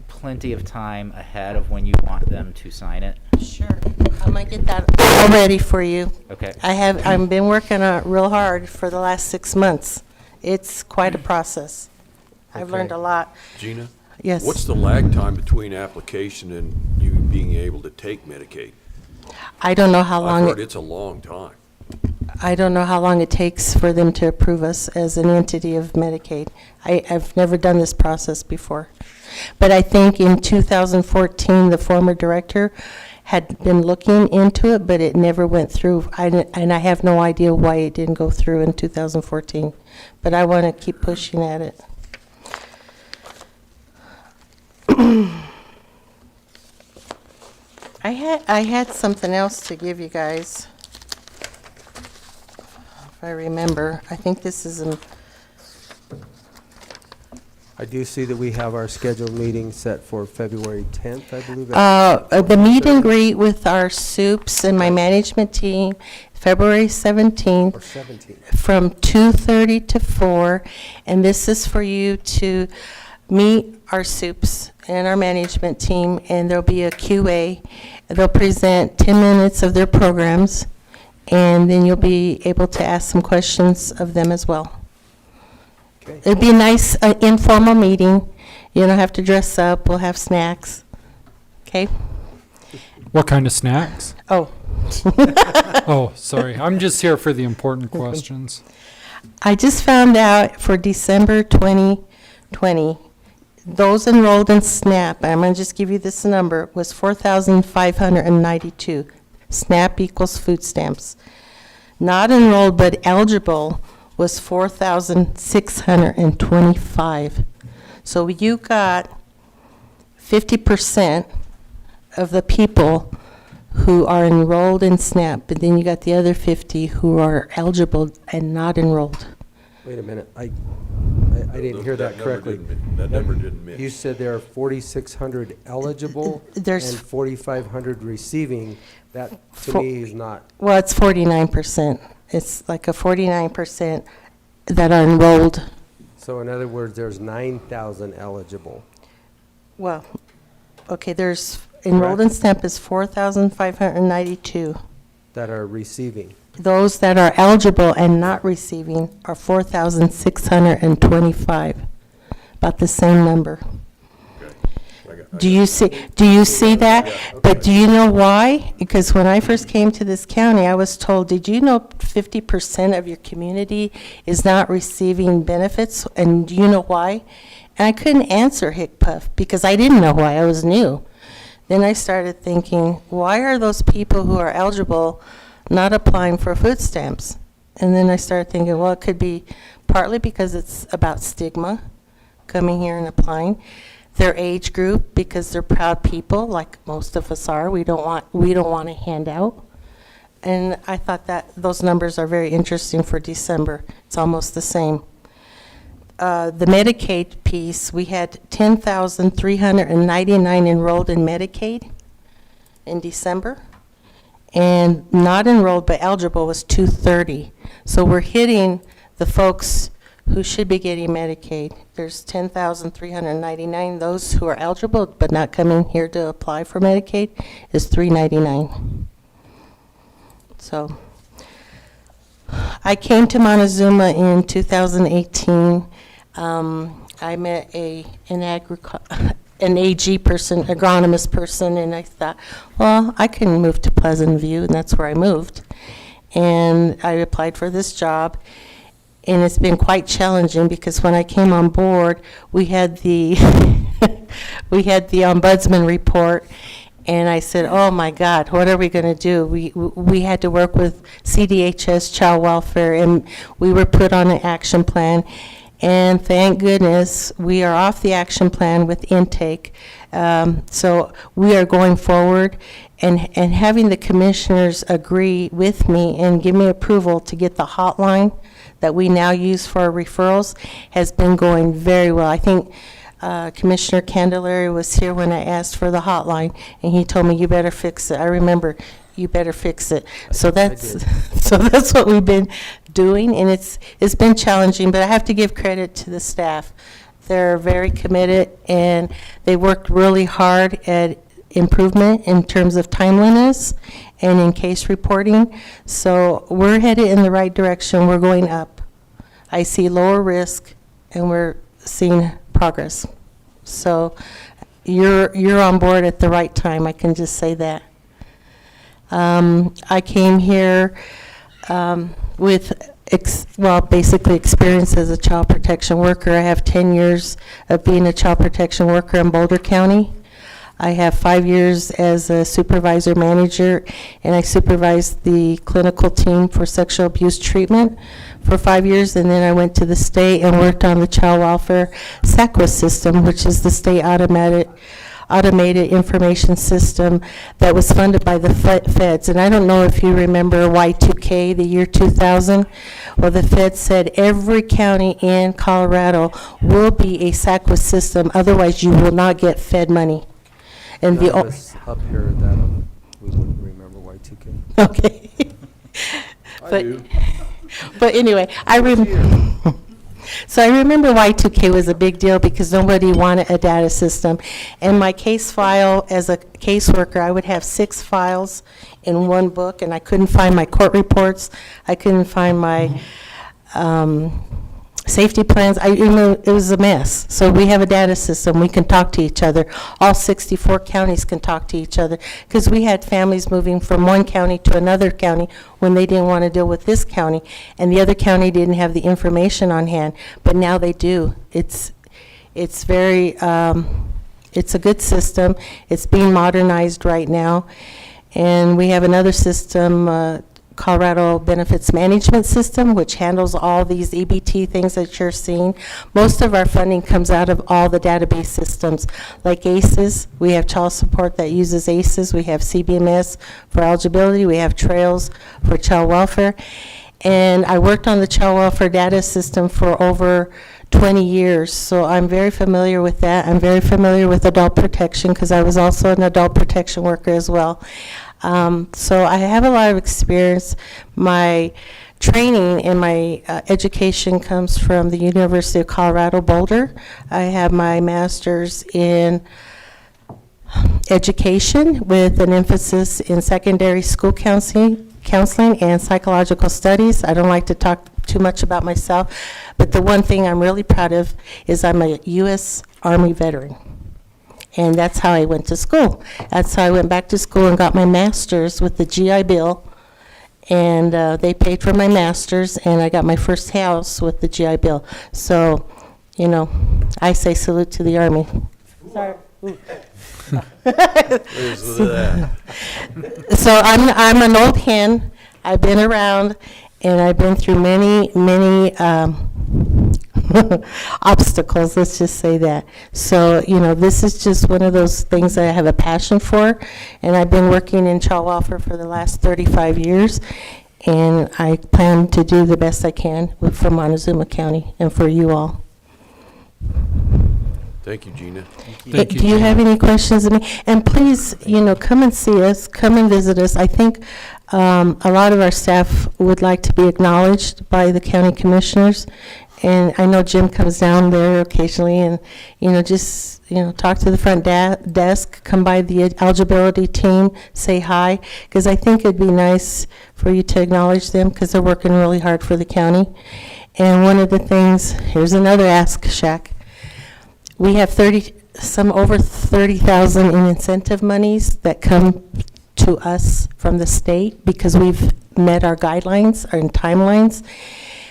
D: plenty of time ahead of when you want them to sign it?
I: Sure. I'm gonna get that all ready for you.
D: Okay.
I: I've been working on it real hard for the last 6 months. It's quite a process. I've
A: Okay.
I: learned a lot.
F: Gina?
I: Yes.
F: What's the lag time between application and you being able to take Medicaid?
I: I don't know how
F: I've
I: long
F: heard
I: it,
F: it's a long time.
I: I don't know how long it takes for them to approve us as an entity of Medicaid. I've never done this process before. But I think in 2014, the former director had been looking into it, but it never went through. And I have no idea why it didn't go through in 2014. But I want to keep pushing at it. I had something else to give you guys. If I remember, I think this is
A: I do see that we have our scheduled meeting set for February 10th, I believe. at
I: the meet and
A: 6:30
I: greet with our soups and my management team, February 17th.
A: Or 17th.
I: From 2:30 to 4, and this is for you to meet our soups and our management team, and there'll be a QA. They'll present 10 minutes of their programs, and then you'll be able to ask some questions of them as well.
A: Okay.
I: It'd be a nice informal meeting. You don't have to dress up. We'll have snacks. Okay?
B: What kind of snacks?
I: Oh.
B: Oh, sorry. I'm just here for the important questions.
I: I just found out for December 2020, those enrolled in SNAP, I'm going to just give you this number, was 4,592. SNAP equals food stamps. Not enrolled but eligible was 4,625. So you got 50% of the people who are enrolled in SNAP, but then you got the other 50 who are eligible and not enrolled.
A: Wait a minute, I didn't hear that correctly.
F: That number didn't mix.
A: You said there are 4,600 eligible and
I: There's-
A: 4,500 receiving. That, to
I: For-
A: me, is not,
I: Well, it's 49%. It's like a 49% that are enrolled.
A: so in other words, there's 9,000 eligible.
I: Well, okay, there's, enrolled in SNAP is 4,592.
A: That are receiving.
I: Those that are eligible and not receiving are 4,625, about the same number. Do you see that? But do you know why? Because when I first came to this county, I was told, did you know 50% of your community is not receiving benefits? And do you know why? And I couldn't answer Hick Puff because I didn't know why. I was new. Then I started thinking, why are those people who are eligible not applying for food stamps? And then I started thinking, well, it could be partly because it's about stigma, coming here and applying. Their age group, because they're proud people, like most of us are. We don't want a handout. And I thought that those numbers are very interesting for December. It's almost the same. the Medicaid piece, we had 10,399 enrolled in Medicaid in December. And not enrolled but eligible was 230. So we're hitting the folks who should be getting Medicaid. There's 10,399. Those who are eligible but not coming here to apply for Medicaid is 399. So I came to Montezuma in 2018. I met an AG person, agronomist person, and I thought, well, I can move to Pleasant View, and that's where I moved. And I applied for this job, and it's been quite challenging because when I came on board, we had the we had the ombudsman report, and I said, oh my God, what are we going to do? We had to work with CDHS, child welfare, and we were put on an action plan. And thank goodness, we are off the action plan with intake. So we are going forward, and having the commissioners agree with me and give me approval to get the hotline that we now use for our referrals has been going very well. I think Commissioner Candelaria was here when I asked for the hotline, and he told me, you better fix it. I remember, you better fix it. So that's what we've been doing, and it's been challenging, but I have to give credit to the staff. They're very committed, and they worked really hard at improvement in terms of timeliness and in case reporting. So we're headed in the right direction. We're going up. I see lower risk, and we're seeing progress. So you're on board at the right time. I can just say that. I came here with basically experience as a child protection worker. I have 10 years of being a child protection worker in Boulder County. I have 5 years as a supervisor manager, and I supervised the clinical team for sexual abuse treatment for 5 years, and then I went to the state and worked on the child welfare SACWA system, which is the state automated information system that was funded by the feds. And I don't know if you remember Y2K, the year 2000. Well, the feds said every county in Colorado will be a SACWA system, otherwise you will not get fed money. And
A: None of us up here that we wouldn't remember Y2K.
I: Okay. But anyway, so I remember Y2K was a big deal because nobody wanted a data system. And my case file, as a caseworker, I would have 6 files in one book, and I couldn't find my court reports. I couldn't find my safety plans. It was a mess. So we have a data system. We can talk to each other. All 64 counties can talk to each other, because we had families moving from one county to another county when they didn't want to deal with this county, and the other county didn't have the information on hand, but now they do. It's very, it's a good system. It's being modernized right now, and we have another system, Colorado Benefits Management System, which handles all these EBT things that you're seeing. Most of our funding comes out of all the database systems, like ACES. We have child support that uses ACES. We have CBMS for eligibility. We have Trails for child welfare. And I worked on the child welfare data system for over 20 years, so I'm very familiar with that. I'm very familiar with adult protection, because I was also an adult protection worker as well. So I have a lot of experience. My training and my education comes from the University of Colorado Boulder. I have my master's in education with an emphasis in secondary school counseling and psychological studies. I don't like to talk too much about myself, but the one thing I'm really proud of is I'm a U.S. Army veteran. And that's how I went to school. That's how I went back to school and got my master's with the GI Bill. And they paid for my master's, and I got my first house with the GI Bill. So, you know, I say salute to the Army. Sorry. So I'm an old hen. I've been around, and I've been through many obstacles, let's just say that. So, you know, this is just one of those things that I have a passion for, and I've been working in child welfare for the last 35 years, and I plan to do the best I can for Montezuma County and for you all.
F: Thank you, Gina.
B: Thank you,
I: Do you
B: Gina.
I: have any questions of me? And please, come and see us, come and visit us. I think a lot of our staff would like to be acknowledged by the county commissioners. And I know Jim comes down there occasionally and, just, talk to the front desk, come by the eligibility team, say hi, because I think it'd be nice for you to acknowledge them because they're working really hard for the county. And one of the things, here's another ask, Shaq. We have over 30,000 in incentive monies that come to us from the state because we've met our guidelines and timelines.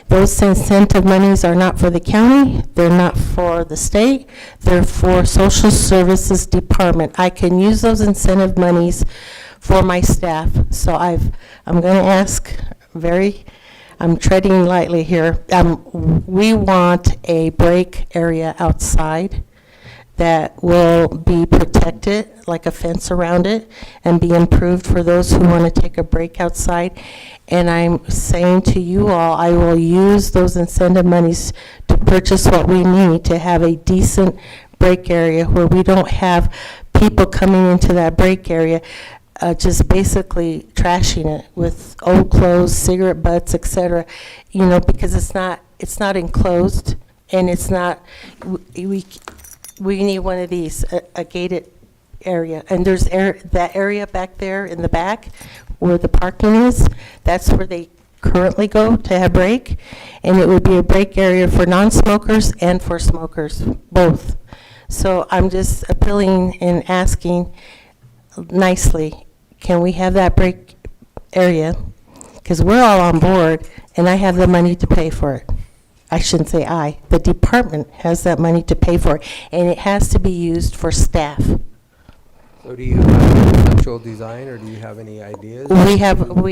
I: Those incentive monies are not for the county, they're not for the state, they're for Social Services Department. I can use those incentive monies for my staff. So I'm going to ask I'm treading lightly here. We want a break area outside that will be protected, like a fence around it, and be improved for those who want to take a break outside. And I'm saying to you all, I will use those incentive monies to purchase what we need to have a decent break area where we don't have people coming into that break area just basically trashing it with old clothes, cigarette butts, etc. Because it's not enclosed, and it's not. We need one of these, a gated area, and there's that area back there in the back where the parking is. That's where they currently go to have break, and it would be a break area for non-smokers and for smokers, both. So I'm just appealing and asking nicely, can we have that break area? Because we're all on board, and I have the money to pay for it. I shouldn't say I. The department has that money to pay for it, and it has to be used for staff.
A: So do you have a conceptual design, or do you have any ideas?
I: We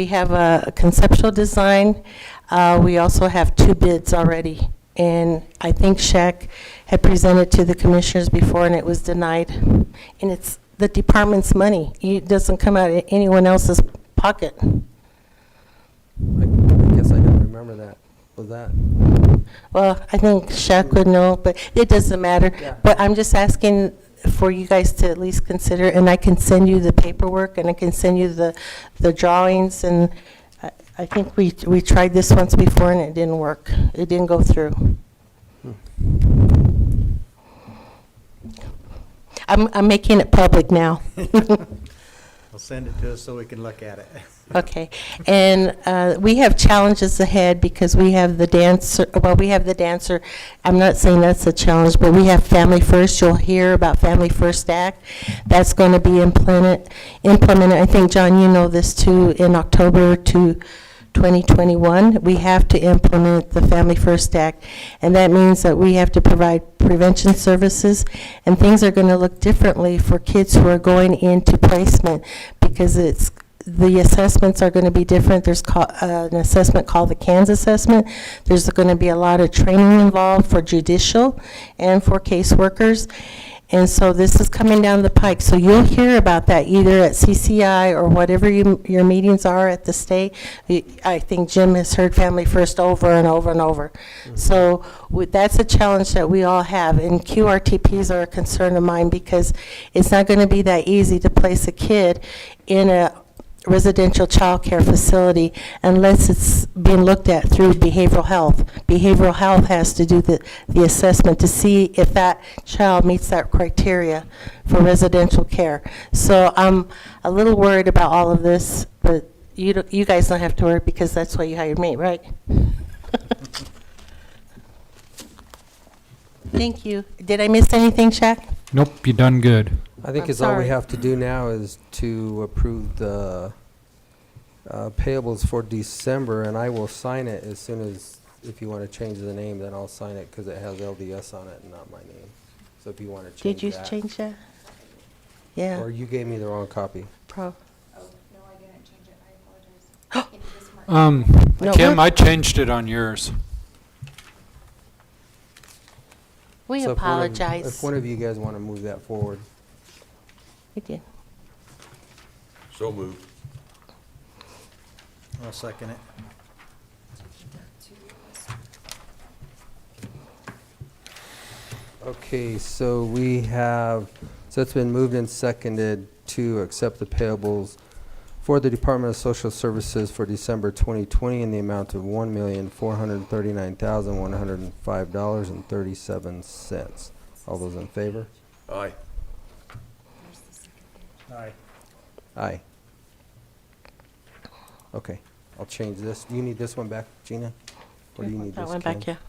I: have a conceptual design. We also have 2 bids already, and I think Shaq had presented to the commissioners before, and it was denied. And it's the department's money. It doesn't come out of anyone else's pocket.
A: I guess I don't remember that. Was that?
I: Well, I think Shaq would know, but it doesn't matter.
A: Yeah.
I: But I'm just asking for you guys to at least consider, and I can send you the paperwork, and I can send you the drawings, and I think we tried this once before, and it didn't work. It didn't go through. I'm making it public now.
H: Well, send it to us so we can look at it.
I: Okay, and we have challenges ahead because we have the dancer, I'm not saying that's a challenge, but we have Family First. You'll hear about Family First Act. That's going to be implemented. I think, John, you know this too, in October 2021. We have to implement the Family First Act, and that means that we have to provide prevention services, and things are going to look differently for kids who are going into placement because the assessments are going to be different. There's an assessment called the CANS assessment. There's going to be a lot of training involved for judicial and for caseworkers. And so this is coming down the pike. So you'll hear about that either at CCI or whatever your meetings are at the state. I think Jim has heard Family First over and over and over. Mm-hmm. So that's a challenge that we all have. And QRTPs are a concern of mine because it's not going to be that easy to place a kid in a residential child care facility unless it's being looked at through behavioral health. Behavioral health has to do the assessment to see if that child meets that criteria for residential care. So I'm a little worried about all of this, but you guys don't have to worry because that's why you hired me, right? Thank you. Did I miss anything, Shaq?
B: Nope, you done good.
A: I think
I: I'm
A: it's all we
I: sorry.
A: have to do now is to approve the payables for December, and I will sign it as soon as, if you want to change the name, then I'll sign it because it has LDS on it and not my name. So if you want to change
I: Did you
A: that.
I: change that? Yeah.
A: Or you gave me the wrong copy.
G: Oh, no, I didn't change it. I apologize. Can you just mark
I: No,
B: Kim,
I: we're-
B: I changed it on yours.
I: We
A: So if one of-
I: apologize.
A: If one of you guys want to move that forward.
I: We did.
F: So moved.
H: I'll second it.
A: Okay, so we have, so it's been moved and seconded to accept the payables for the Department of Social Services for December 2020 in the amount of $1,439,105.37. All those in favor?
F: Aye.
A: Aye. Okay, I'll change this. Do you need this one back, Gina? Or do you need
I: That
A: this,
I: one back,
A: Kim?
I: yeah.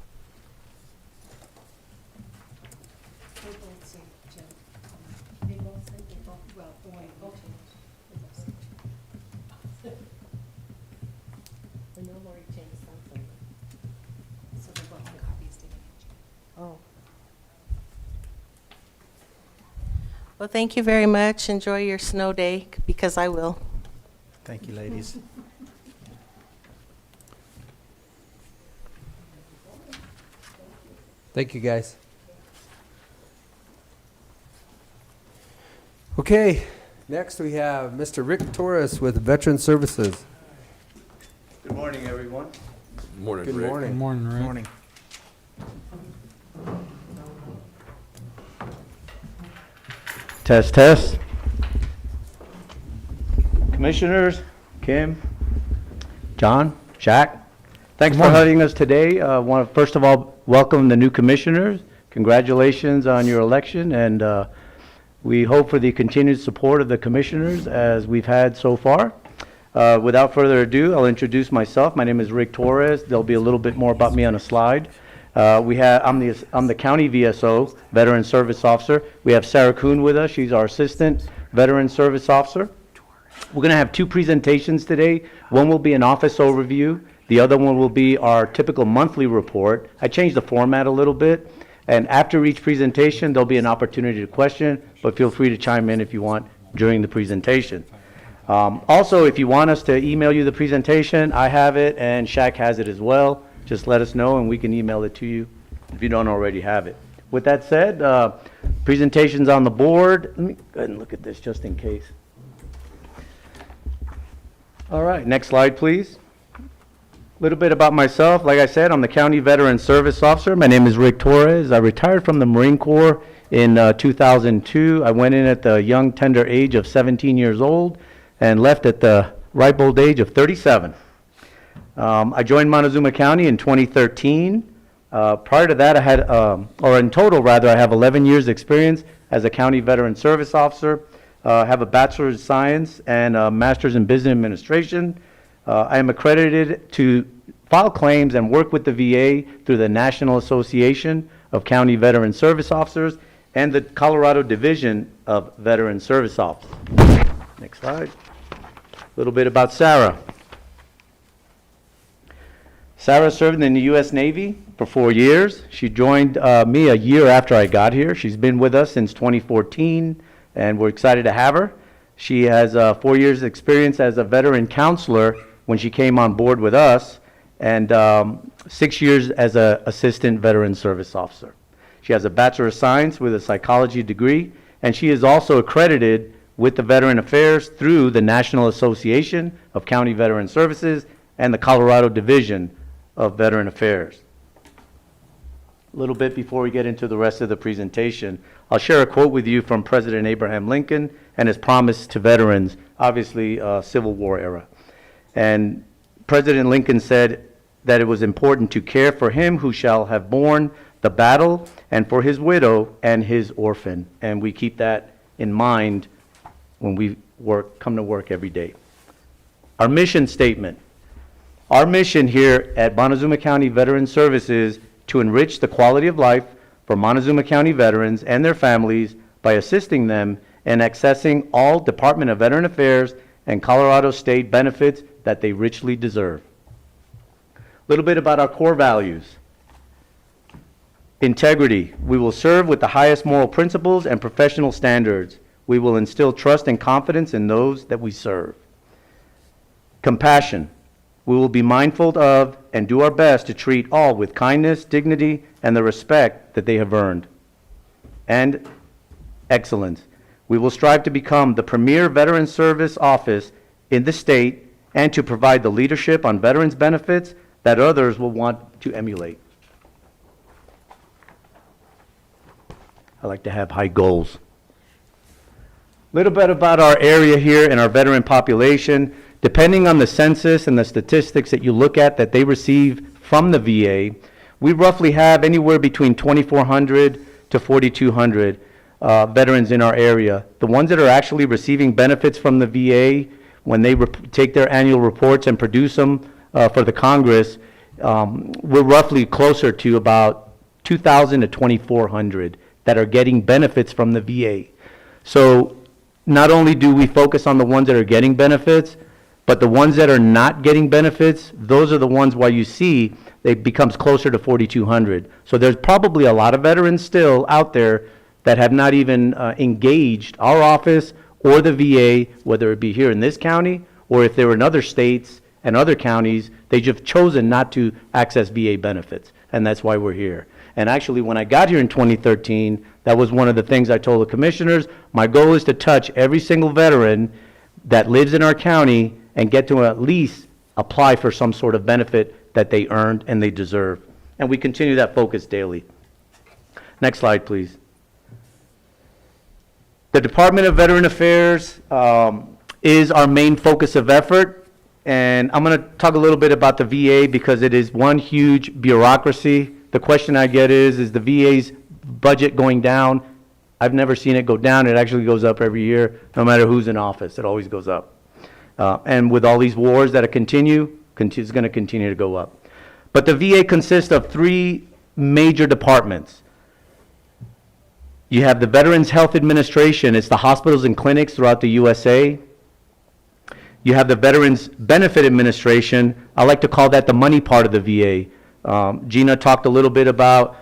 I: Oh. Well, thank you very much. Enjoy your snow day, because I will.
H: Thank you, ladies.
A: Thank you, guys. Okay, next we have Mr. Rick Torres with Veteran Services.
J: Good morning, everyone.
F: Morning,
A: Good
F: Rick.
B: Good
A: morning.
B: morning, Rick.
H: Morning.
J: Test, test. Commissioners, Kim, John, Shaq, thanks for having us today. Want to first of all welcome the new commissioners. Congratulations on your election, and we hope for the continued support of the commissioners as we've had so far. Without further ado, I'll introduce myself. My name is Rick Torres. There'll be a little bit more about me on a slide. I'm the county VSO, Veteran Service Officer. We have Sarah Kuhn with us. She's our Assistant Veteran Service Officer. We're going to have two presentations today. One will be an office overview. The other one will be our typical monthly report. I changed the format a little bit. And after each presentation, there'll be an opportunity to question, but feel free to chime in if you want during the presentation. Also, if you want us to email you the presentation, I have it and Shaq has it as well. Just let us know and we can email it to you if you don't already have it. With that said, presentations on the board. Let me go ahead and look at this just in case. All right, next slide, please. A little bit about myself. Like I said, I'm the County Veteran Service Officer. My name is Rick Torres. I retired from the Marine Corps in 2002. I went in at the young, tender age of 17 years old and left at the ripe old age of 37. I joined Montezuma County in 2013. Prior to that, I had, or in total rather, I have 11 years experience as a County Veteran Service Officer. I have a Bachelor's of Science and a Master's in Business Administration. I am accredited to file claims and work with the VA through the National Association of County Veteran Service Officers and the Colorado Division of Veteran Service Officers. Next slide. A little bit about Sarah. Sarah served in the U.S. Navy for 4 years. She joined me a year after I got here. She's been with us since 2014, and we're excited to have her. She has 4 years experience as a veteran counselor when she came on board with us, and 6 years as an assistant veteran service officer. She has a Bachelor of Science with a psychology degree, and she is also accredited with the Veteran Affairs through the National Association of County Veteran Services and the Colorado Division of Veteran Affairs. A little bit before we get into the rest of the presentation, I'll share a quote with you from President Abraham Lincoln and his promise to veterans, obviously Civil War era. And President Lincoln said that it was important to care for him who shall have borne the battle and for his widow and his orphan. And we keep that in mind when we come to work every day. Our mission statement. Our mission here at Montezuma County Veteran Services to enrich the quality of life for Montezuma County veterans and their families by assisting them in accessing all Department of Veteran Affairs and Colorado State benefits that they richly deserve. A little bit about our core values. Integrity. We will serve with the highest moral principles and professional standards. We will instill trust and confidence in those that we serve. Compassion. We will be mindful of and do our best to treat all with kindness, dignity, and the respect that they have earned. And excellence. We will strive to become the premier veteran service office in the state and to provide the leadership on veterans benefits that others will want to emulate. I like to have high goals. Little bit about our area here and our veteran population. Depending on the census and the statistics that you look at that they receive from the VA, we roughly have anywhere between 2,400 to 4,200 veterans in our area. The ones that are actually receiving benefits from the VA, when they take their annual reports and produce them for the Congress, we're roughly closer to about 2,000 to 2,400 that are getting benefits from the VA. So not only do we focus on the ones that are getting benefits, but the ones that are not getting benefits, those are the ones why you see it becomes closer to 4,200. So there's probably a lot of veterans still out there that have not even engaged our office or the VA, whether it be here in this county or if they were in other states and other counties, they just chosen not to access VA benefits, and that's why we're here. And actually, when I got here in 2013, that was one of the things I told the commissioners. My goal is to touch every single veteran that lives in our county and get to at least apply for some sort of benefit that they earned and they deserve. And we continue that focus daily. Next slide, please. The Department of Veteran Affairs is our main focus of effort. And I'm going to talk a little bit about the VA because it is one huge bureaucracy. The question I get is the VA's budget going down? I've never seen it go down. It actually goes up every year, no matter who's in office. It always goes up. And with all these wars that continue, it's going to continue to go up. But the VA consists of three major departments. You have the Veterans Health Administration. It's the hospitals and clinics throughout the USA. You have the Veterans Benefit Administration. I like to call that the money part of the VA. Gina talked a little bit about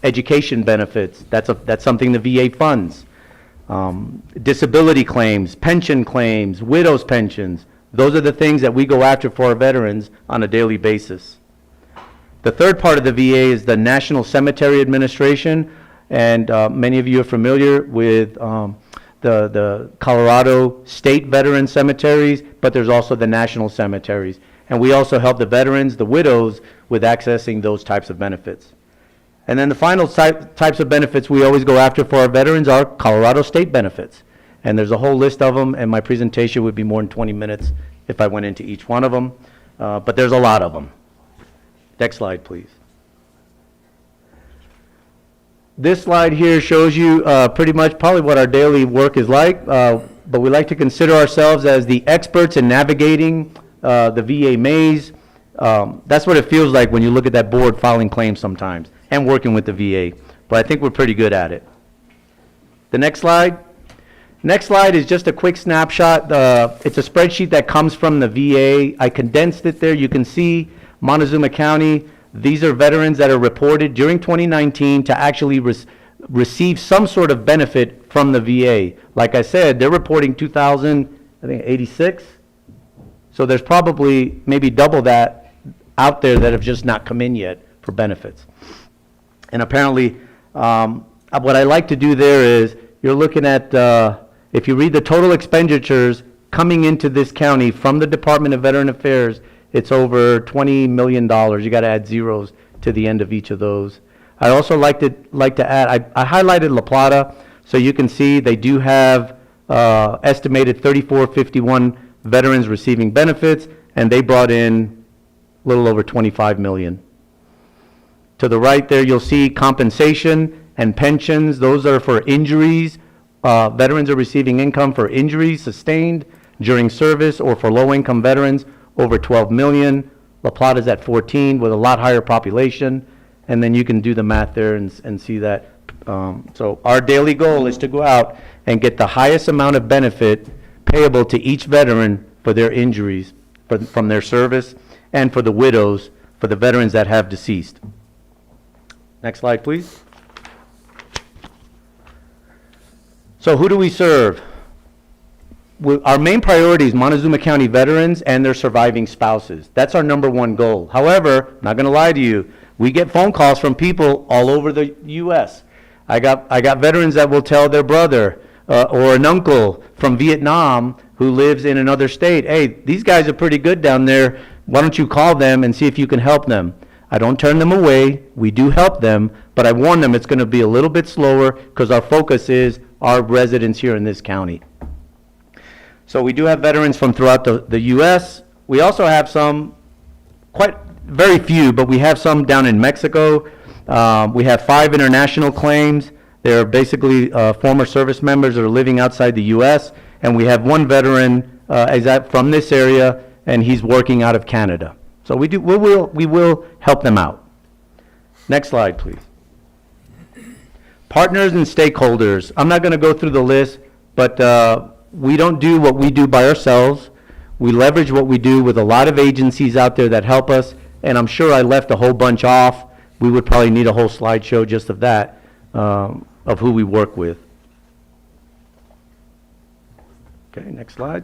J: education benefits. That's something the VA funds. Disability claims, pension claims, widows' pensions. Those are the things that we go after for our veterans on a daily basis. The third part of the VA is the National Cemetery Administration, and many of you are familiar with the Colorado state veteran cemeteries, but there's also the national cemeteries. And we also help the veterans, the widows, with accessing those types of benefits. And then the final types of benefits we always go after for our veterans are Colorado state benefits. And there's a whole list of them, and my presentation would be more than 20 minutes if I went into each one of them. But there's a lot of them. Next slide, please. This slide here shows you pretty much probably what our daily work is like, but we like to consider ourselves as the experts in navigating the VA maze. That's what it feels like when you look at that board filing claims sometimes and working with the VA, but I think we're pretty good at it. The next slide. Next slide is just a quick snapshot. It's a spreadsheet that comes from the VA. I condensed it there. You can see Montezuma County. These are veterans that are reported during 2019 to actually receive some sort of benefit from the VA. Like I said, they're reporting 2,086. So there's probably maybe double that out there that have just not come in yet for benefits. And apparently, what I like to do there is, you're looking at, if you read the total expenditures coming into this county from the Department of Veteran Affairs, it's over $20 million. You got to add zeros to the end of each of those. I also like to add, I highlighted La Plata, so you can see they do have estimated 3,451 veterans receiving benefits, and they brought in a little over 25 million. To the right there, you'll see compensation and pensions. Those are for injuries. Veterans are receiving income for injuries sustained during service, or for low-income veterans, over 12 million. La Plata's at 14 with a lot higher population, and then you can do the math there and see that. So our daily goal is to go out and get the highest amount of benefit payable to each veteran for their injuries from their service, and for the widows, for the veterans that have deceased. Next slide, please. So who do we serve? Our main priority is Montezuma County veterans and their surviving spouses. That's our number one goal. However, not going to lie to you, we get phone calls from people all over the U.S. I got veterans that will tell their brother or an uncle from Vietnam who lives in another state, hey, these guys are pretty good down there. Why don't you call them and see if you can help them? I don't turn them away. We do help them, but I warn them it's going to be a little bit slower because our focus is our residents here in this county. So we do have veterans from throughout the U.S. We also have some, very few, but we have some down in Mexico. We have 5 international claims. They're basically former service members that are living outside the U.S. And we have one veteran from this area, and he's working out of Canada. So we will help them out. Next slide, please. Partners and stakeholders. I'm not going to go through the list, but we don't do what we do by ourselves. We leverage what we do with a lot of agencies out there that help us, and I'm sure I left a whole bunch off. We would probably need a whole slideshow just of that, of who we work with. Okay, next slide.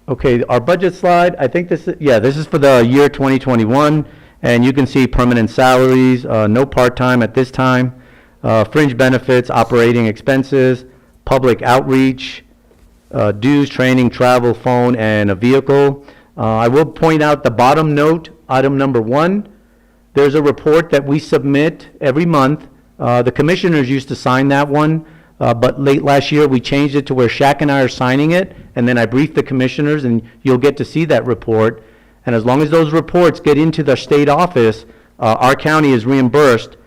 J: Okay, our budget slide, I think this is for the year 2021, and you can see permanent salaries, no part-time at this time, fringe benefits, operating expenses, public outreach, dues, training, travel, phone, and a vehicle. I will point out the bottom note, item number 1. There's a report that we submit every month. The commissioners used to sign that one, but late last year we changed it to where Shaq and I are signing it, and then I brief the commissioners, and you'll get to see that report. And as long as those reports get into the state office, our county is reimbursed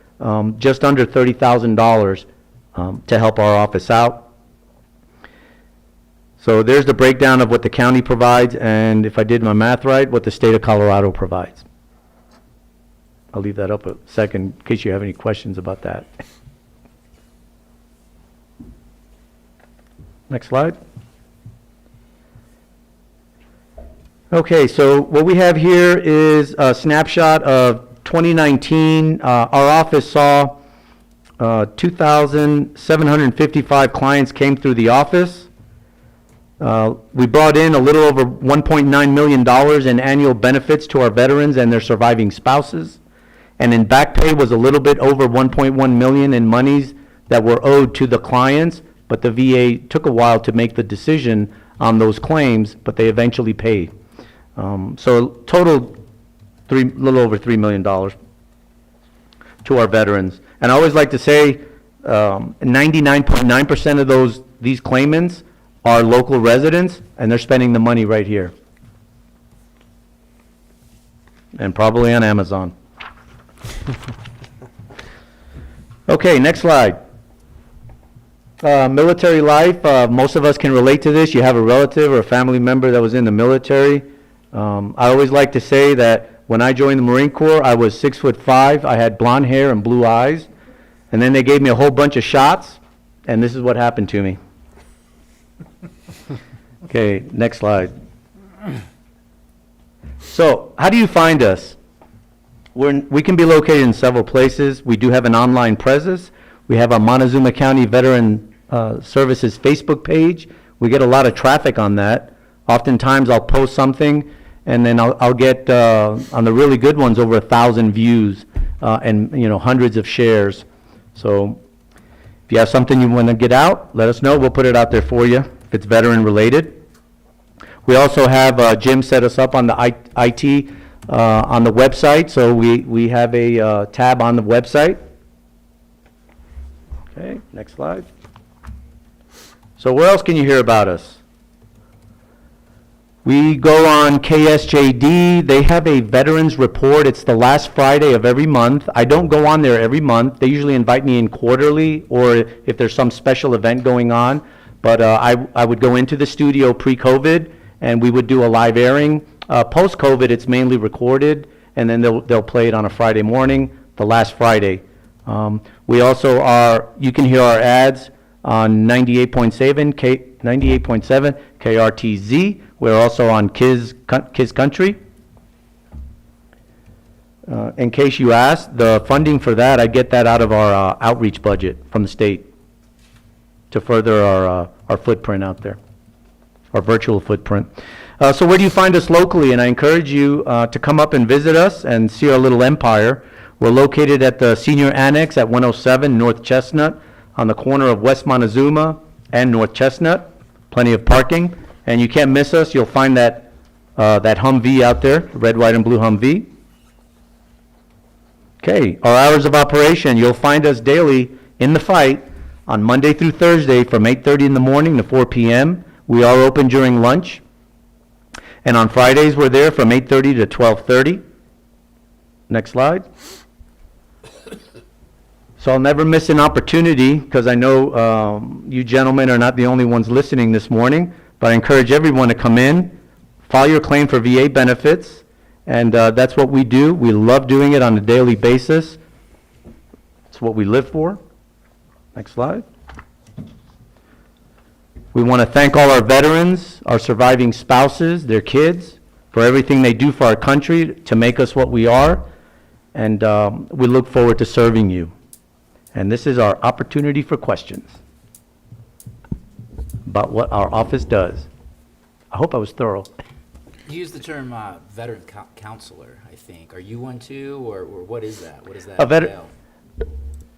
J: just under $30,000 to help our office out. So there's the breakdown of what the county provides, and if I did my math right, what the state of Colorado provides. I'll leave that up a second in case you have any questions about that. Next slide. Okay, so what we have here is a snapshot of 2019. Our office saw 2,755 clients came through the office. We brought in a little over $1.9 million in annual benefits to our veterans and their surviving spouses. And in back pay was a little bit over $1.1 million in monies that were owed to the clients, but the VA took a while to make the decision on those claims, but they eventually paid. So total, little over $3 million to our veterans. And I always like to say 99.9% of these claimants are local residents, and they're spending the money right here. And probably on Amazon. Okay, next slide. Military life, most of us can relate to this. You have a relative or a family member that was in the military. I always like to say that when I joined the Marine Corps, I was 6'5". I had blonde hair and blue eyes. And then they gave me a whole bunch of shots, and this is what happened to me. Okay, next slide. So, how do you find us? We can be located in several places. We do have an online presence. We have a Montezuma County Veteran Services Facebook page. We get a lot of traffic on that. Oftentimes I'll post something, and then I'll get, on the really good ones, over 1,000 views and hundreds of shares. So if you have something you want to get out, let us know. We'll put it out there for you if it's veteran related. We also have Jim set us up on the IT on the website, so we have a tab on the website. Okay, next slide. So where else can you hear about us? We go on KSJD. They have a veterans report. It's the last Friday of every month. I don't go on there every month. They usually invite me in quarterly, or if there's some special event going on. But I would go into the studio pre-COVID, and we would do a live airing. Post-COVID, it's mainly recorded, and then they'll play it on a Friday morning, the last Friday. We also you can hear our ads on 98.7 KRTZ. We're also on Kids Country. In case you asked, the funding for that, I get that out of our outreach budget from the state to further our footprint out there, our virtual footprint. So where do you find us locally? And I encourage you to come up and visit us and see our little empire. We're located at the Senior Annex at 107 North Chestnut on the corner of West Montezuma and North Chestnut. Plenty of parking. And you can't miss us. You'll find that Humvee out there, red, white, and blue Humvee. Okay, our hours of operation, you'll find us daily in the fight on Monday through Thursday from 8:30 in the morning to 4 p.m. We are open during lunch. And on Fridays, we're there from 8:30 to 12:30. Next slide. So I'll never miss an opportunity, because I know you gentlemen are not the only ones listening this morning, but I encourage everyone to come in, file your claim for VA benefits, and that's what we do. We love doing it on a daily basis. It's what we live for. Next slide. We want to thank all our veterans, our surviving spouses, their kids, for everything they do for our country to make us what we are, and we look forward to serving you. And this is our opportunity for questions about what our office does. I hope I was thorough.
K: You use the term veteran counselor, I think. Are you one too, or what is that? What does that entail?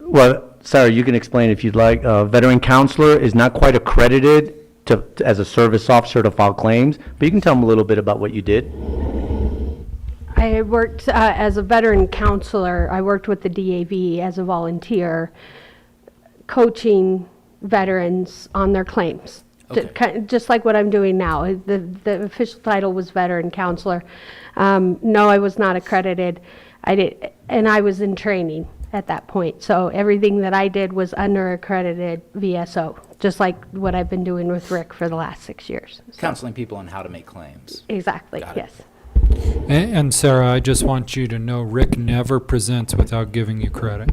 J: Well, Sarah, you can explain if you'd like. Veteran counselor is not quite accredited as a service officer to file claims, but you can tell them a little bit about what you did.
L: I worked as a veteran counselor. I worked with the DAV as a volunteer, coaching veterans on their claims.
K: Okay.
L: Just like what I'm doing now. The official title was veteran counselor. No, I was not accredited. And I was in training at that point. So everything that I did was under accredited VSO, just like what I've been doing with Rick for the last 6 years. So.
K: Counseling people on how to make claims.
L: Exactly,
K: Got it.
L: yes.
B: And Sarah, I just want you to know Rick never presents without giving you credit.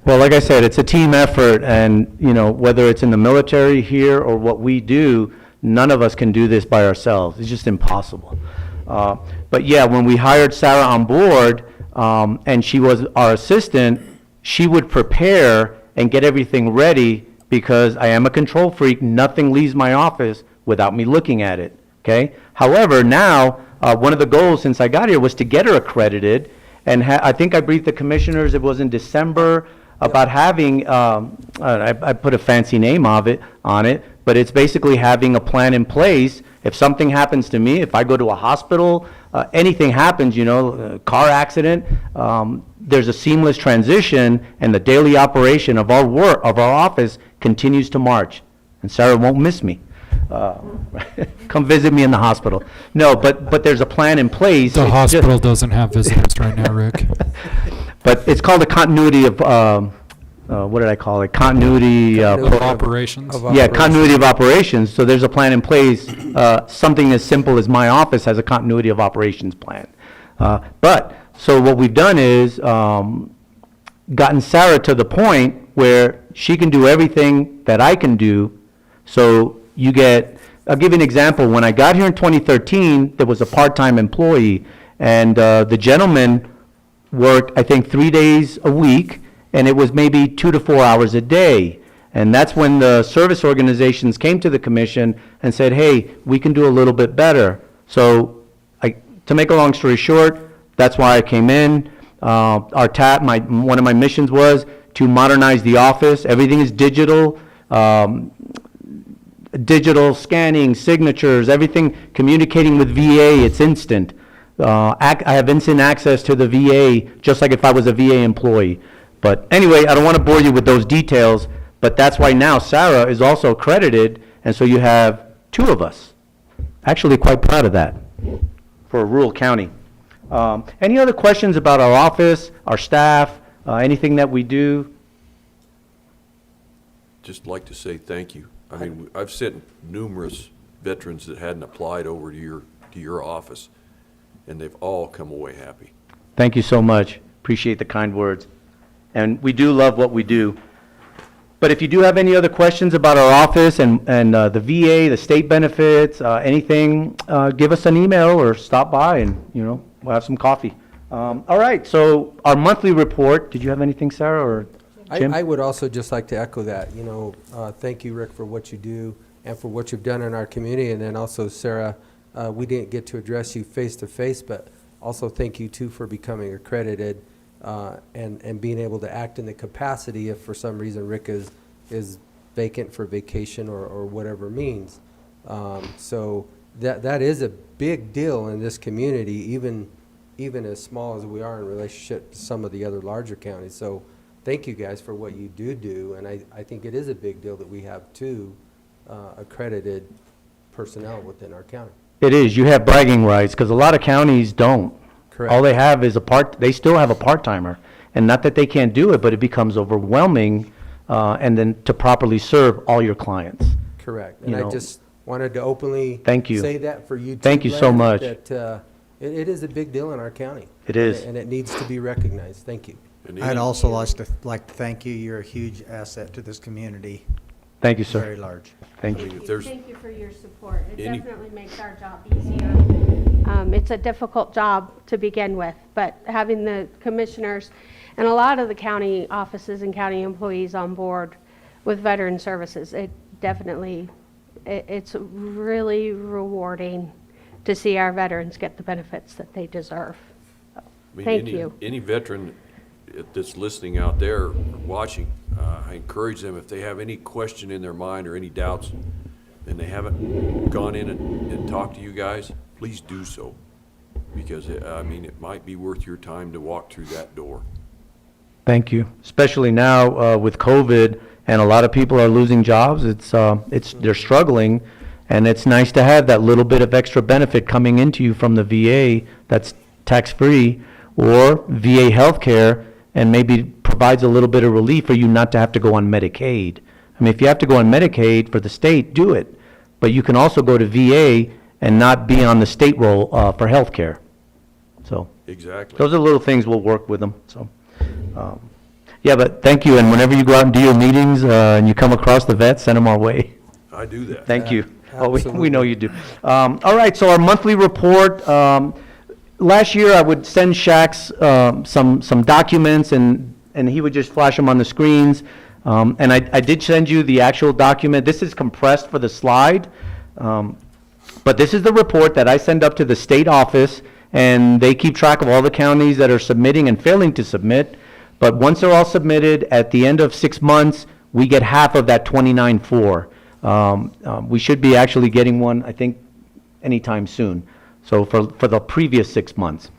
J: Well, like I said, it's a team effort, and whether it's in the military here or what we do, none of us can do this by ourselves. It's just impossible. But yeah, when we hired Sarah on board, and she was our assistant, she would prepare and get everything ready, because I am a control freak. Nothing leaves my office without me looking at it. Okay. However, now one of the goals since I got here was to get her accredited, and I think I briefed the commissioners. It was in December about having. I put a fancy name on it, but it's basically having a plan in place. If something happens to me, if I go to a hospital, anything happens, a car accident, there's a seamless transition, and the daily operation of our work, of our office, continues to march, and Sarah won't miss me. Come visit me in the hospital. No, but there's a plan in place.
B: The hospital doesn't have visitors right now, Rick.
J: But it's called a continuity of, what did I call it? Continuity
B: of operations.
J: Yeah, continuity of operations. So there's a plan in place. Something as simple as my office has a continuity of operations plan. So what we've done is gotten Sarah to the point where she can do everything that I can do. So I'll give you an example. When I got here in 2013, there was a part-time employee, and the gentleman worked, I think, 3 days a week, and it was maybe 2 to 4 hours a day. And that's when the service organizations came to the commission and said, hey, we can do a little bit better. So to make a long story short, that's why I came in. One of my missions was to modernize the office. Everything is digital. Digital scanning, signatures, everything communicating with VA, it's instant. I have instant access to the VA, just like if I was a VA employee. But anyway, I don't want to bore you with those details, but that's why now Sarah is also accredited, and so you have 2 of us. Actually quite proud of that for a rural county. Any other questions about our office, our staff, anything that we do?
F: Just like to say thank you. I mean, I've sent numerous veterans that hadn't applied over to your office, and they've all come away happy.
J: Thank you so much. Appreciate the kind words. And we do love what we do. But if you do have any other questions about our office and the VA, the state benefits, anything, give us an email or stop by, and we'll have some coffee. All right, so our monthly report. Did you have anything, Sarah, or Jim?
A: I would also just like to echo that. Thank you, Rick, for what you do and for what you've done in our community. And then also, Sarah, we didn't get to address you face to face, but also thank you too for becoming accredited and being able to act in the capacity if for some reason Rick is vacant for vacation or whatever means. So that is a big deal in this community, even even as small as we are in relationship to some of the other larger counties. So thank you guys for what you do, and I think it is a big deal that we have two accredited personnel within our county.
J: It is. You have bragging rights, because a lot of counties don't.
A: Correct.
J: All they have is they still have a part-timer. And not that they can't do it, but it becomes overwhelming, and then to properly serve all your clients.
A: Correct.
J: You
A: And I
J: know.
A: just wanted to openly
J: Thank you.
A: say that for you.
J: Thank you so much.
A: That it is a big deal in our county.
J: It is.
A: And it needs to be recognized. Thank you.
F: And
H: I'd
F: any-
H: also like to thank you. You're a huge asset to this community,
J: Thank you,
H: very
J: sir.
H: large.
J: Thank you.
F: If there's
L: Thank you for your support. It
F: any-
L: definitely makes our job easier. It's a difficult job to begin with, but having the commissioners and a lot of the county offices and county employees on board with veteran services, it definitely, it's really rewarding to see our veterans get the benefits that they deserve.
F: I mean,
L: Thank
F: any-
L: you.
F: Any veteran that's listening out there or watching, I encourage them, if they have any question in their mind or any doubts, and they haven't gone in and talked to you guys, please do so. Because, I mean, it might be worth your time to walk through that door.
J: Thank you. Especially now with COVID, and a lot of people are losing jobs. They're struggling, and it's nice to have that little bit of extra benefit coming into you from the VA that's tax-free, or VA healthcare, and maybe provides a little bit of relief for you not to have to go on Medicaid. I mean, if you have to go on Medicaid for the state, do it. But you can also go to VA and not be on the state roll for healthcare. So
F: Exactly.
J: those are little things we'll work with them, so. Yeah, but thank you, and whenever you go out and do your meetings and you come across the vets, send them our way.
F: I do that.
J: Thank you. Oh, we
A: Absolutely.
J: know you do. All right, so our monthly report, last year I would send Shax some documents, and he would just flash them on the screens. And I did send you the actual document. This is compressed for the slide. But this is the report that I send up to the state office, and they keep track of all the counties that are submitting and failing to submit. But once they're all submitted, at the end of 6 months, we get half of that 29.4. We should be actually getting one, I think, anytime soon. So for the previous 6 months.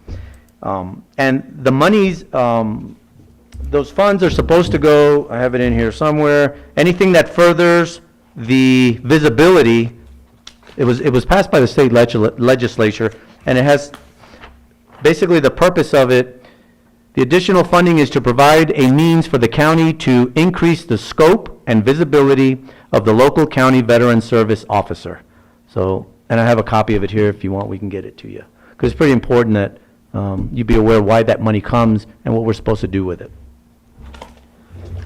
J: And the monies, those funds are supposed to go, I have it in here somewhere, anything that furthers the visibility. It was passed by the state legislature, and it has, basically the purpose of it, the additional funding is to provide a means for the county to increase the scope and visibility of the local county veteran service officer. So, and I have a copy of it here if you want, we can get it to you. Because it's pretty important that you be aware why that money comes and what we're supposed to do with it.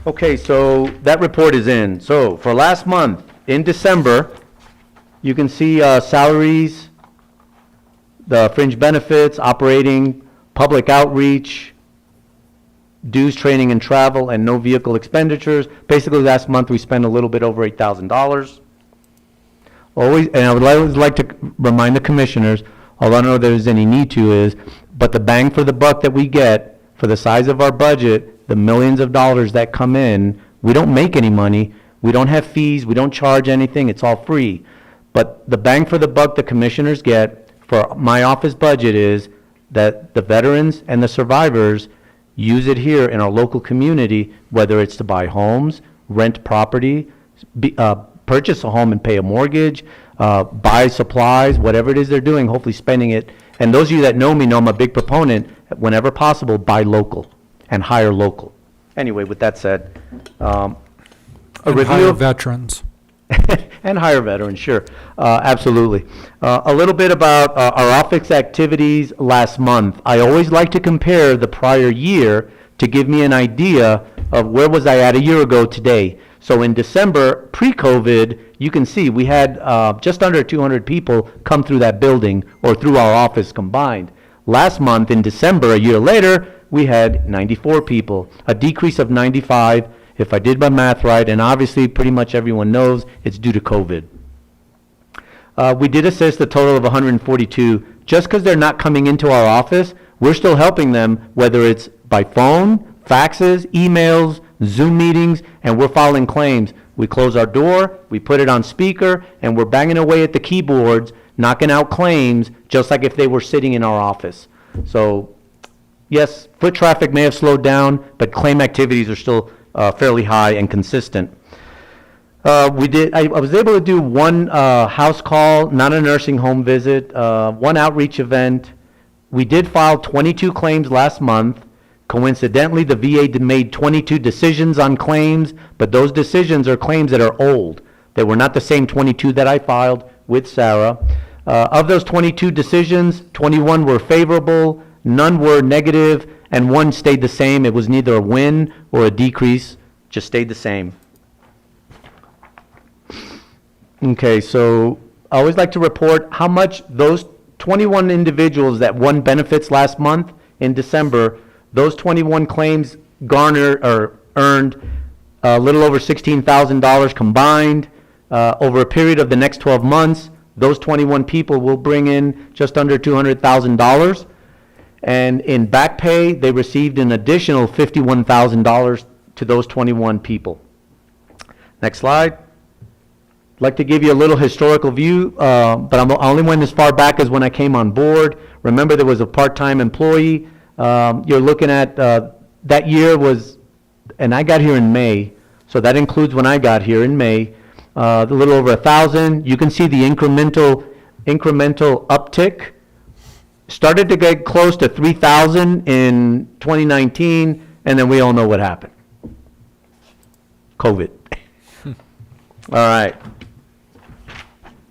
J: Okay, so that report is in. So for last month, in December, you can see salaries, the fringe benefits, operating, public outreach, dues, training, and travel, and no vehicle expenditures. Basically, last month, we spent a little bit over $8,000. Always, and I would always like to remind the commissioners, although I don't know if there's any need to, is, but the bang for the buck that we get for the size of our budget, the millions of dollars that come in, we don't make any money, we don't have fees, we don't charge anything, it's all free. But the bang for the buck the commissioners get for my office budget is that the veterans and the survivors use it here in our local community, whether it's to buy homes, rent property, purchase a home and pay a mortgage, buy supplies, whatever it is they're doing, hopefully spending it. And those of you that know me know I'm a big proponent, whenever possible, buy local and hire local. Anyway, with that said, a
B: And
J: review
B: hire
J: of-
B: veterans.
J: and hire veterans, sure, absolutely. A little bit about our office activities last month. I always like to compare the prior year to give me an idea of where was I at a year ago today. So in December, pre-COVID, you can see we had just under 200 people come through that building or through our office combined. Last month, in December, a year later, we had 94 people, a decrease of 95, if I did my math right, and obviously pretty much everyone knows it's due to COVID. We did assist a total of 142. Just because they're not coming into our office, we're still helping them, whether it's by phone, faxes, emails, Zoom meetings, and we're filing claims. We close our door, we put it on speaker, and we're banging away at the keyboards, knocking out claims, just like if they were sitting in our office. So, yes, foot traffic may have slowed down, but claim activities are still fairly high and consistent. I was able to do one house call, not a nursing home visit, one outreach event. We did file 22 claims last month. Coincidentally, the VA made 22 decisions on claims, but those decisions are claims that are old. They were not the same 22 that I filed with Sarah. Of those 22 decisions, 21 were favorable, none were negative, and one stayed the same. It was neither a win or a decrease, just stayed the same. Okay, so I always like to report how much those 21 individuals that won benefits last month in December, those 21 claims garnered or earned a little over $16,000 combined. Over a period of the next 12 months, those 21 people will bring in just under $200,000. And in back pay, they received an additional $51,000 to those 21 people. Next slide. I'd like to give you a little historical view, but I only went as far back as when I came on board. Remember, there was a part-time employee. You're looking at that year was, and I got here in May, so that includes when I got here in May, a little over 1,000. You can see the incremental uptick. Started to get close to 3,000 in 2019, and then we all know what happened. COVID. All right.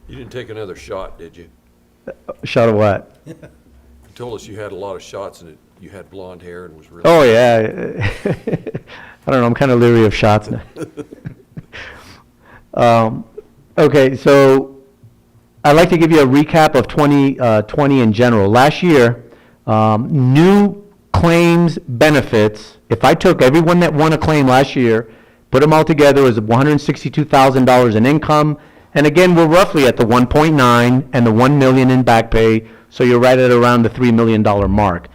F: You didn't take another shot, did you?
J: Shot of what?
F: You told us you had a lot of shots and you had blonde hair and was really...
J: Oh, yeah. I don't know. I'm kind of leery of shots now. Okay, so I'd like to give you a recap of 2020 in general. Last year, new claims benefits, if I took everyone that won a claim last year, put them all together, it was $162,000 in income. And again, we're roughly at the 1.9 and the 1 million in back pay, so you're right at around the $3 million mark.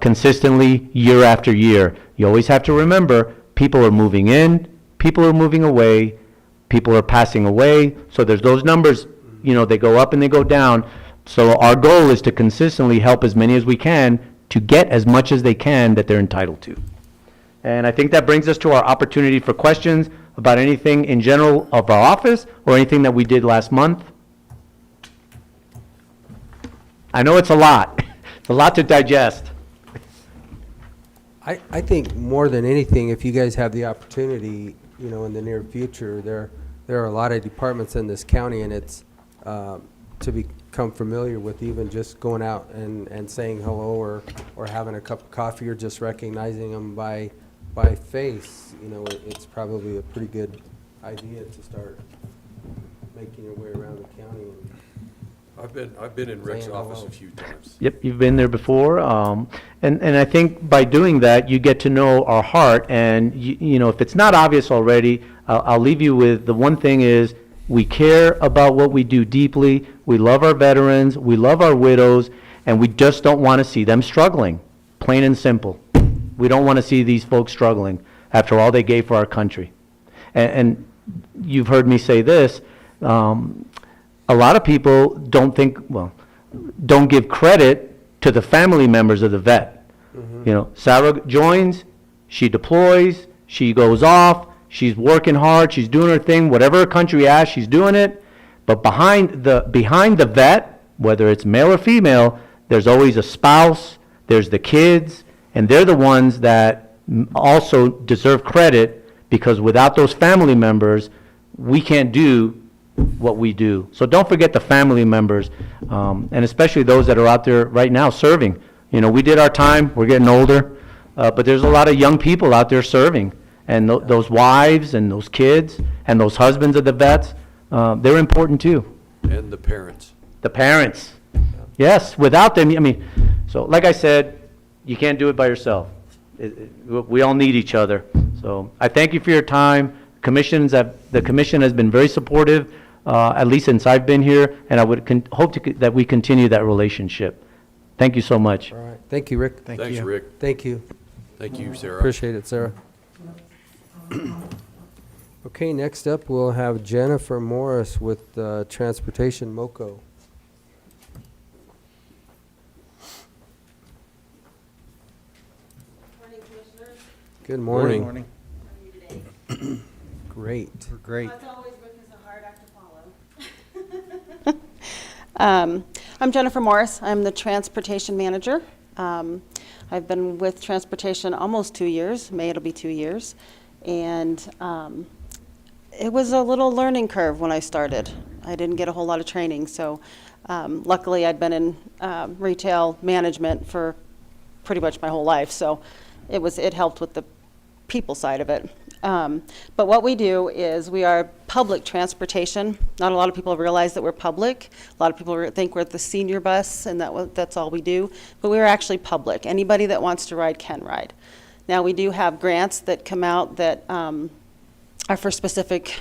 J: Consistently, year after year. You always have to remember, people are moving in, people are moving away, people are passing away, so there's those numbers, you know, they go up and they go down. So our goal is to consistently help as many as we can to get as much as they can that they're entitled to. And I think that brings us to our opportunity for questions about anything in general of our office or anything that we did last month. I know it's a lot. It's a lot to digest.
A: I think more than anything, if you guys have the opportunity, you know, in the near future, there are a lot of departments in this county, and it's to become familiar with even just going out and saying hello or having a cup of coffee or just recognizing them by face. You know, it's probably a pretty good idea to start making your way around the county.
F: I've been in Rick's office a few times.
J: Yep, you've been there before, and I think by doing that, you get to know our heart, and you know, if it's not obvious already, I'll leave you with the one thing is, we care about what we do deeply, we love our veterans, we love our widows, and we just don't want to see them struggling, plain and simple. We don't want to see these folks struggling after all they gave for our country. And you've heard me say this, a lot of people don't give credit to the family members of the vet. Mm-hmm. You know, Sarah joins, she deploys, she goes off, she's working hard, she's doing her thing, whatever her country asks, she's doing it. But behind the vet, whether it's male or female, there's always a spouse, there's the kids, and they're the ones that also deserve credit, because without those family members, we can't do what we do. So don't forget the family members, and especially those that are out there right now serving. You know, we did our time, we're getting older, but there's a lot of young people out there serving, and those wives and those kids and those husbands of the vets, they're important too.
F: And the parents.
J: The parents. Yes, without them, I mean, so like I said, you can't do it by yourself. We all need each other. So I thank you for your time. The commission has been very supportive, at least since I've been here, and I would hope that we continue that relationship. Thank you so much.
A: All right. Thank you, Rick.
F: Thanks, Rick.
A: Thank you.
F: Thank you, Sarah.
A: Appreciate it, Sarah. Okay, next up we'll have Jennifer Morris with Transportation MoCo. Good morning.
F: Morning.
A: Great.
H: We're great.
M: Always, Rick is a hard act to follow. I'm Jennifer Morris. I'm the transportation manager. I've been with transportation almost 2 years. May it'll be 2 years. And it was a little learning curve when I started. I didn't get a whole lot of training. So luckily I'd been in retail management for pretty much my whole life. So it helped with the people side of it. But what we do is we are public transportation. Not a lot of people realize that we're public. A lot of people think we're the senior bus and that's all we do. But we're actually public. Anybody that wants to ride can ride. Now we do have grants that come out that are for specific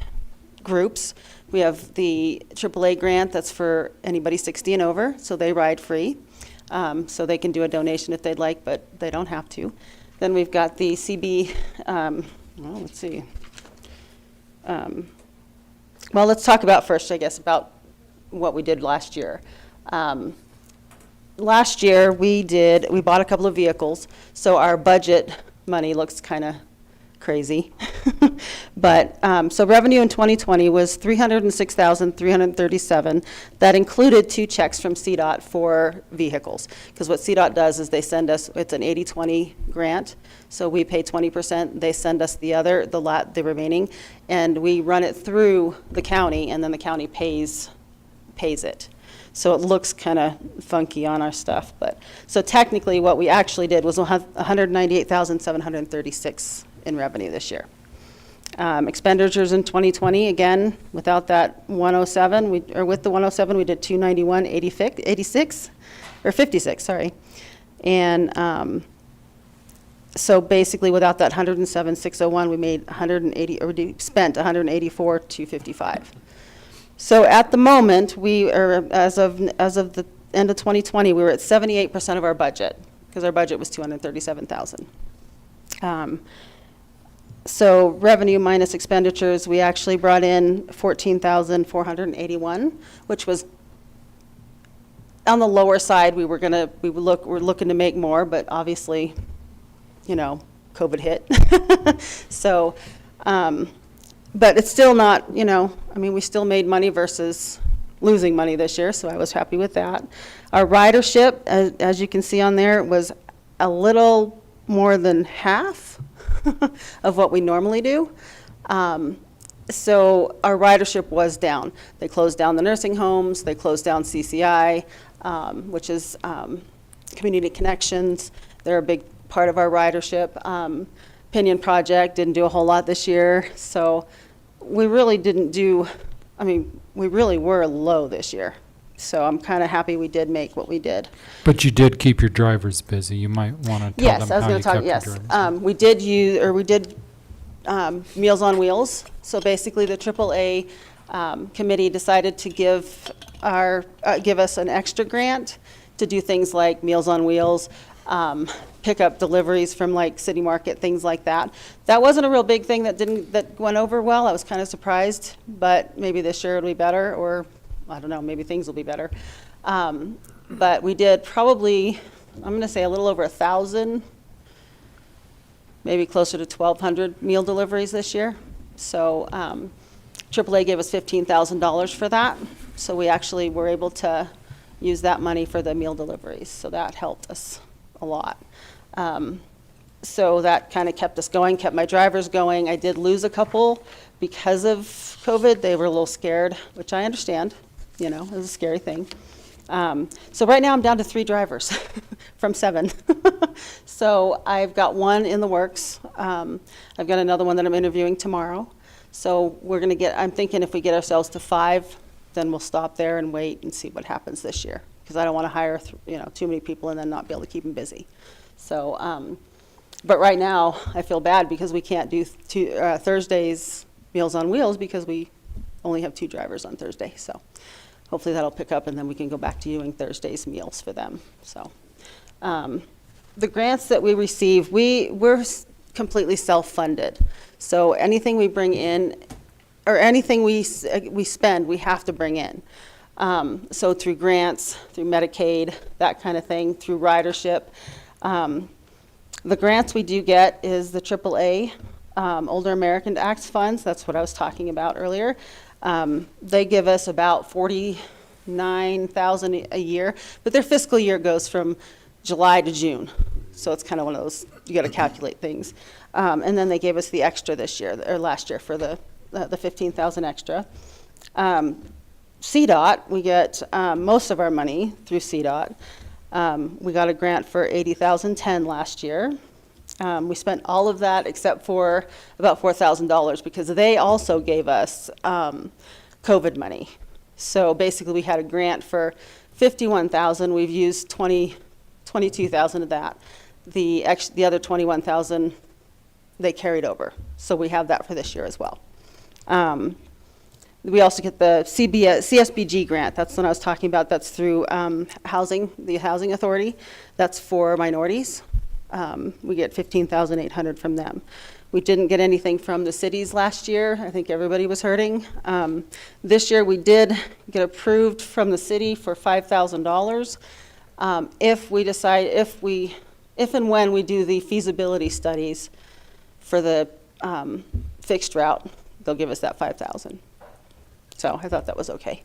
M: groups. We have the AAA grant that's for anybody 60 and over, so they ride free. So they can do a donation if they'd like, but they don't have to. Then we've got the CB, well, let's see. Well, let's talk about first, I guess, about what we did last year. Last year, we bought a couple of vehicles, so our budget money looks kind of crazy. But, so revenue in 2020 was $306,337. That included 2 checks from CDOT for vehicles. Because what CDOT does is they send us, it's an 80-20 grant. So we pay 20%, they send us the remaining, and we run it through the county, and then the county pays it. So it looks kind of funky on our stuff. But so technically what we actually did was $198,736 in revenue this year. Expenditures in 2020, again, without that 107, with the 107, we did 291.86, or 56, sorry. And so basically without that 107,601, we made 180, or we spent 184,255. So at the moment, we are, as of the end of 2020, we were at 78% of our budget, because our budget was 237,000. So revenue minus expenditures, we actually brought in 14,481, which was on the lower side. We're looking to make more, but obviously, COVID hit. So, but it's still not, we still made money versus losing money this year, so I was happy with that. Our ridership, as you can see on there, was a little more than half of what we normally do. So our ridership was down. They closed down the nursing homes, they closed down CCI, which is Community Connections. They're a big part of our ridership. Pinion Project didn't do a whole lot this year, so we really didn't do, we really were low this year. So I'm kind of happy we did make what we did.
B: But you did keep your drivers busy. You might want to tell them how you kept your drivers.
M: We did Meals on Wheels. So basically the AAA committee decided to give us an extra grant to do things like Meals on Wheels, pick up deliveries from like City Market, things like that. That wasn't a real big thing that went over well. I was kind of surprised, but maybe this year it'll be better, or I don't know, maybe things will be better. But we did probably, I'm going to say a little over 1,000, maybe closer to 1,200 meal deliveries this year. So AAA gave us $15,000 for that. So we actually were able to use that money for the meal deliveries. So that helped us a lot. So that kind of kept us going, kept my drivers going. I did lose a couple because of COVID. They were a little scared, which I understand. It was a scary thing. So right now I'm down to 3 drivers from 7. So I've got 1 in the works. I've got another one that I'm interviewing tomorrow. So I'm thinking if we get ourselves to 5, then we'll stop there and wait and see what happens this year. Because I don't want to hire too many people and then not be able to keep them busy. So, but right now I feel bad because we can't do Thursdays Meals on Wheels because we only have 2 drivers on Thursday. So hopefully that'll pick up and then we can go back to doing Thursdays meals for them. So the grants that we receive, we're completely self-funded. So anything we bring in or anything we spend, we have to bring in. So through grants, through Medicaid, that kind of thing, through ridership. The grants we do get is the AAA, Older American Act funds. That's what I was talking about earlier. They give us about $49,000 a year, but their fiscal year goes from July to June. So it's kind of one of those, you got to calculate things. And then they gave us the extra this year, or last year, for the 15,000 extra. CDOT, we get most of our money through CDOT. We got a grant for $80,010 last year. We spent all of that except for about $4,000 because they also gave us COVID money. So basically, we had a grant for $51,000. We've used $22,000 of that. The other $21,000 they carried over. So we have that for this year as well. We also get the CSBG grant. That's the one I was talking about. That's through the Housing Authority. That's for minorities. We get $15,800 from them. We didn't get anything from the cities last year. I think everybody was hurting. This year we did get approved from the city for $5,000. If and when we do the feasibility studies for the fixed route, they'll give us that $5,000. So I thought that was okay.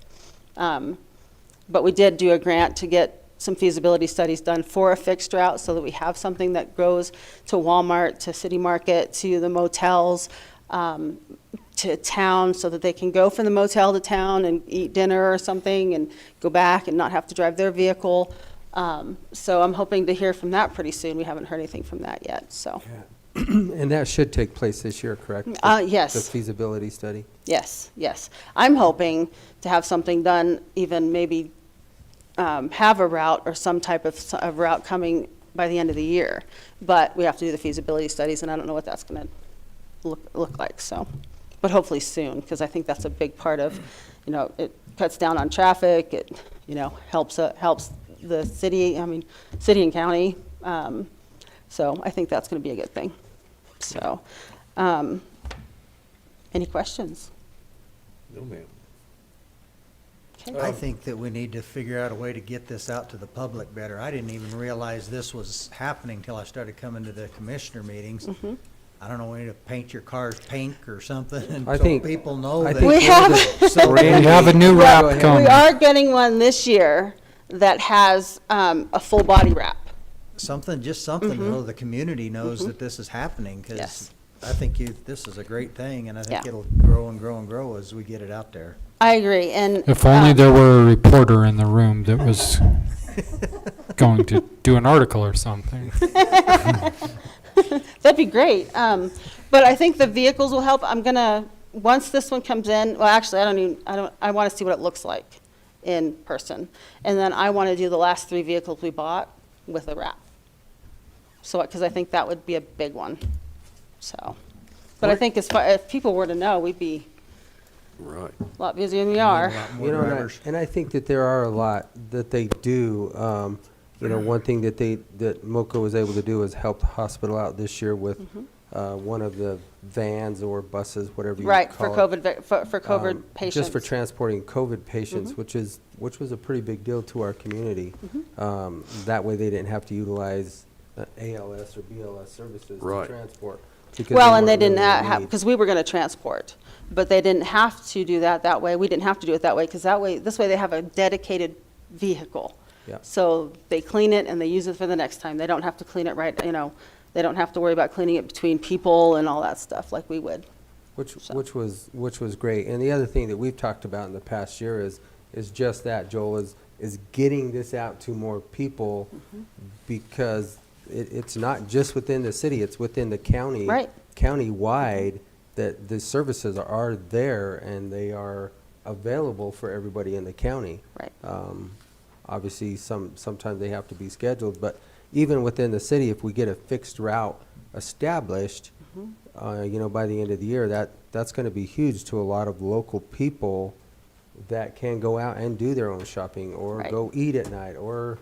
M: But we did do a grant to get some feasibility studies done for a fixed route so that we have something that goes to Walmart, to City Market, to the motels, to town, so that they can go from the motel to town and eat dinner or something and go back and not have to drive their vehicle. So I'm hoping to hear from that pretty soon. We haven't heard anything from that yet, so.
A: And that should take place this year, correct?
M: Yes.
A: The feasibility study?
M: Yes, yes. I'm hoping to have something done, even maybe have a route or some type of route coming by the end of the year. But we have to do the feasibility studies, and I don't know what that's going to look like. So, but hopefully soon, because I think that's a big part of, it cuts down on traffic. It, helps the city. City and county. So I think that's going to be a good thing. So, any questions?
F: No, ma'am.
M: Okay.
H: I think that we need to figure out a way to get this out to the public better. I didn't even realize this was happening till I started coming to the commissioner meetings.
M: Mm-hmm.
H: I don't know, we need to paint your cars pink or something, and
A: I
H: so
A: think-
H: people know
A: I
H: that.
A: think
M: We have,
B: We have a new wrap
A: ahead.
B: coming.
M: we are getting one this year that has a full body wrap.
H: Something, just something, so the community knows that this is happening, because
M: Yes.
H: I think this is a great thing, and I think
M: Yeah.
H: it'll grow and grow and grow as we get it out there.
M: I agree, and
B: If only there were a reporter in the room that was going to do an article or something.
M: that'd be great. But I think the vehicles will help. I'm gonna, once this one comes in, well, actually, I want to see what it looks like in person. And then I want to do the last 3 vehicles we bought with a wrap. So, because I think that would be a big one. So, but I think if people were to know, we'd be
F: Right.
M: a lot busier than we
H: A
M: are.
H: lot more
A: And
H: drivers.
A: I think that there are a lot that they do. One thing that MOCA was able to do is help the hospital out this year with one of the vans or buses, whatever you
M: Right,
A: call
M: for
A: it.
M: COVID, for COVID patients.
A: Just for transporting COVID patients, which was a pretty big deal to our community. That way they didn't have to utilize ALS or BLS services
F: Right.
A: to transport. because
M: Well, and they
A: weren't
M: didn't
A: really in
M: have,
A: need.
M: because we were going to transport, but they didn't have to do that way. We didn't have to do it that way, because this way they have a dedicated vehicle.
A: Yeah.
M: So they clean it and they use it for the next time. They don't have to clean it they don't have to worry about cleaning it between people and all that stuff like we would.
A: Which
M: So.
A: which was great. And the other thing that we've talked about in the past year is just that, Joel, is getting this out to more people, because it's not just within the city, it's within the county.
M: Right.
A: County-wide, that the services are there and they are available for everybody in the county.
M: Right.
A: Obviously, sometimes they have to be scheduled, but even within the city, if we get a fixed route established, by the end of the year, that's going to be huge to a lot of local people that can go out and do their own shopping, or
M: Right.
A: go eat at night, or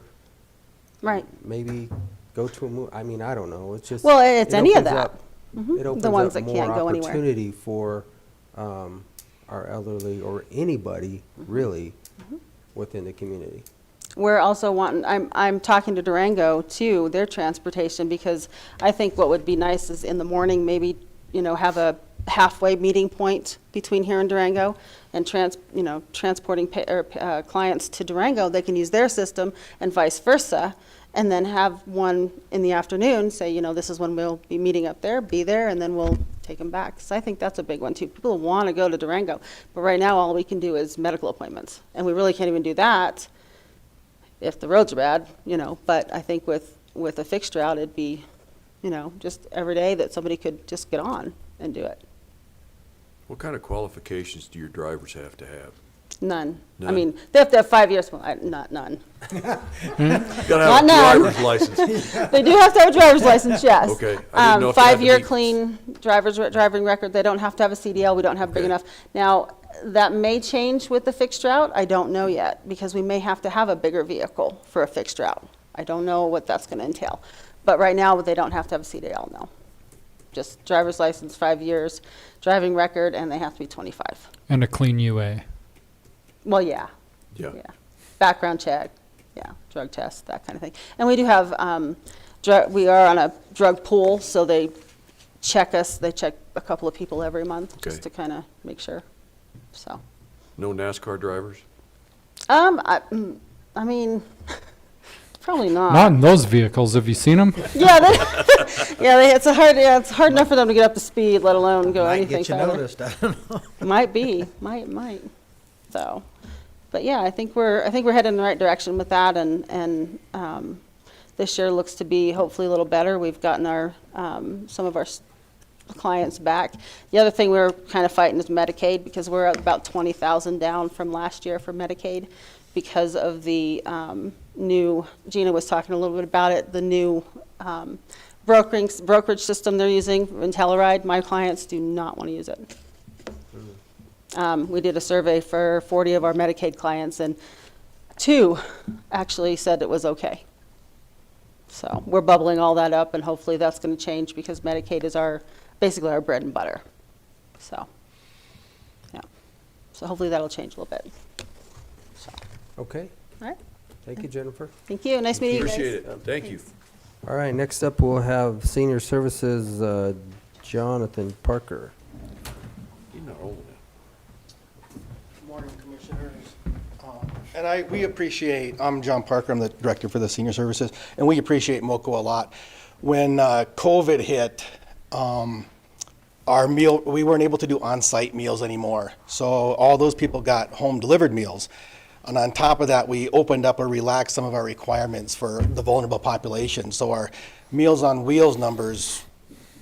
M: Right.
A: maybe go to a movie. I mean, I don't know. It's just.
M: Well, it's
A: it
M: any of
A: opens
M: that.
A: up- It opens
M: The ones
A: up
M: that
A: more
M: can't go anywhere.
A: opportunity for our elderly or anybody really within the community.
M: We're also wanting, I'm talking to Durango too, their transportation, because I think what would be nice is in the morning, maybe, have a halfway meeting point between here and Durango, and transporting clients to Durango, they can use their system and vice versa, and then have one in the afternoon, say, this is when we'll be meeting up there, be there, and then we'll take them back. So I think that's a big one too. People want to go to Durango, but right now all we can do is medical appointments, and we really can't even do that if the roads are bad, but I think with a fixed route, it'd be, just every day that somebody could just get on and do it.
F: What kind of qualifications do your drivers have to have?
M: None. I
F: None?
M: mean, they have to have 5 years, well, not none.
F: Gotta
M: Not
F: have a
M: none.
F: driver's license.
M: They do have to have a driver's license, yes.
F: Okay. I didn't know if they had to
M: 5-year
F: be-
M: clean driving record. They don't have to have a CDL. We don't have big
F: Okay.
M: enough. Now, that may change with the fixed route. I don't know yet, because we may have to have a bigger vehicle for a fixed route. I don't know what that's going to entail. But right now, they don't have to have a CDL, no. Just driver's license, 5 years, driving record, and they have to be 25.
B: And a clean UA.
M: Well, yeah.
F: Yeah.
M: Background check, yeah, drug test, that kind of thing. And we do have, we are on a drug pool, so they check us. They check a couple of people every month just
F: Okay.
M: to kind of make sure. So,
F: No NASCAR drivers?
M: I mean, probably not.
B: Not in those vehicles. Have you seen them?
M: Yeah, it's hard enough for them to get up to speed, let alone go
H: Might
M: anything
H: get you
M: farther.
H: noticed, I don't know.
M: Might be, might. So, but yeah, I think we're headed in the right direction with that, and this year looks to be hopefully a little better. We've gotten our some of our clients back. The other thing we're kind of fighting is Medicaid, because we're at about 20,000 down from last year for Medicaid because of the new. Gina was talking a little bit about it. The new brokerage system they're using in Telluride. My clients do not want to use it. We did a survey for 40 of our Medicaid clients, and 2 actually said it was okay. So we're bubbling all that up, and hopefully that's going to change, because Medicaid is basically our bread and butter. So, yeah. So hopefully that'll change a little bit. So,
A: Okay,
M: all right.
A: thank you, Jennifer.
M: Thank you. Nice meeting you guys.
F: Appreciate it. Thank you.
A: All right, next up, we'll have Senior Services, Jonathan Parker.
F: You know.
N: Good morning, Commissioners. I'm John Parker, I'm the Director for the Senior Services, and we appreciate MOCO a lot. When COVID hit, we weren't able to do on-site meals anymore, so all those people got home-delivered meals. And on top of that, we opened up or relaxed some of our requirements for the vulnerable population, so our Meals on Wheels numbers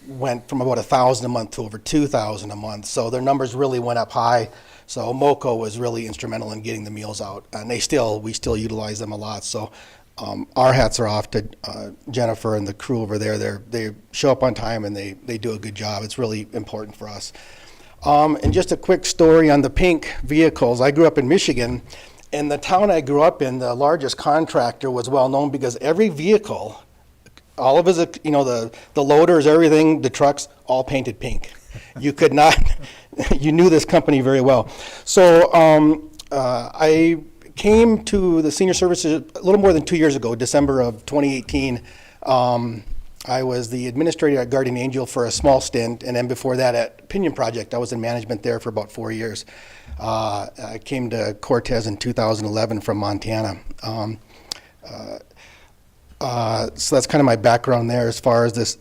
N: went from about 1,000 a month to over 2,000 a month, so their numbers really went up high. So MOCO was really instrumental in getting the meals out, and we still utilize them a lot. So our hats are off to Jennifer and the crew over there. They show up on time, and they do a good job. It's really important for us. And just a quick story on the pink vehicles. I grew up in Michigan, and the town I grew up in, the largest contractor was well known because every vehicle, all of his, the loaders, everything, the trucks, all painted pink. You could not, you knew this company very well. So I came to the Senior Services a little more than 2 years ago, December of 2018. I was the administrator at Guardian Angel for a small stint, and then before that at N.M.P Project, I was in management there for about 4 years. I came to Cortez in 2011 from Montana. So that's kind of my background there as far as this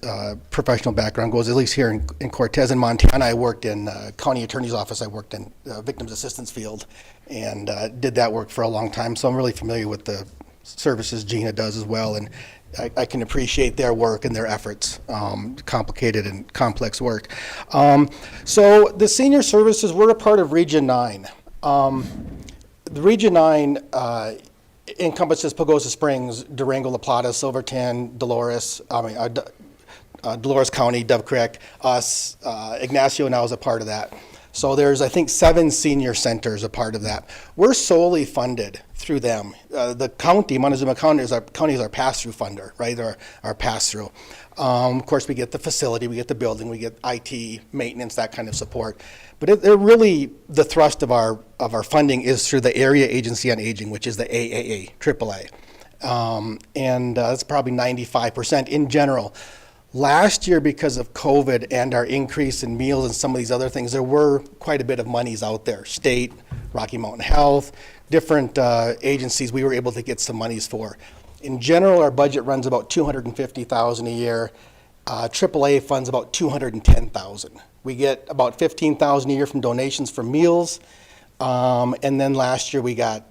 N: professional background goes, at least here in Cortez. In Montana, I worked in county attorney's office. I worked in victims assistance field and did that work for a long time. So I'm really familiar with the services Gina does as well, and I can appreciate their work and their efforts, complicated and complex work. So the senior services, we're a part of Region 9. The Region 9 encompasses Pagosa Springs, Durango, La Plata, Silverton, Dolores County, Dove Creek, us, Ignacio now is a part of that. So there's, I think, 7 senior centers a part of that. We're solely funded through them. The county, Montezuma County is our pass-through funder, right? Our pass-through. Of course, we get the facility, we get the building, we get IT, maintenance, that kind of support. But they're really, the thrust of our funding is through the Area Agency on Aging, which is the AAA, AAA. And that's probably 95% in general. Last year, because of COVID and our increase in meals and some of these other things, there were quite a bit of monies out there. State, Rocky Mountain Health, different agencies we were able to get some monies for. In general, our budget runs about $250,000 a year. AAA funds about $210,000. We get about $15,000 a year from donations for meals. And then last year we got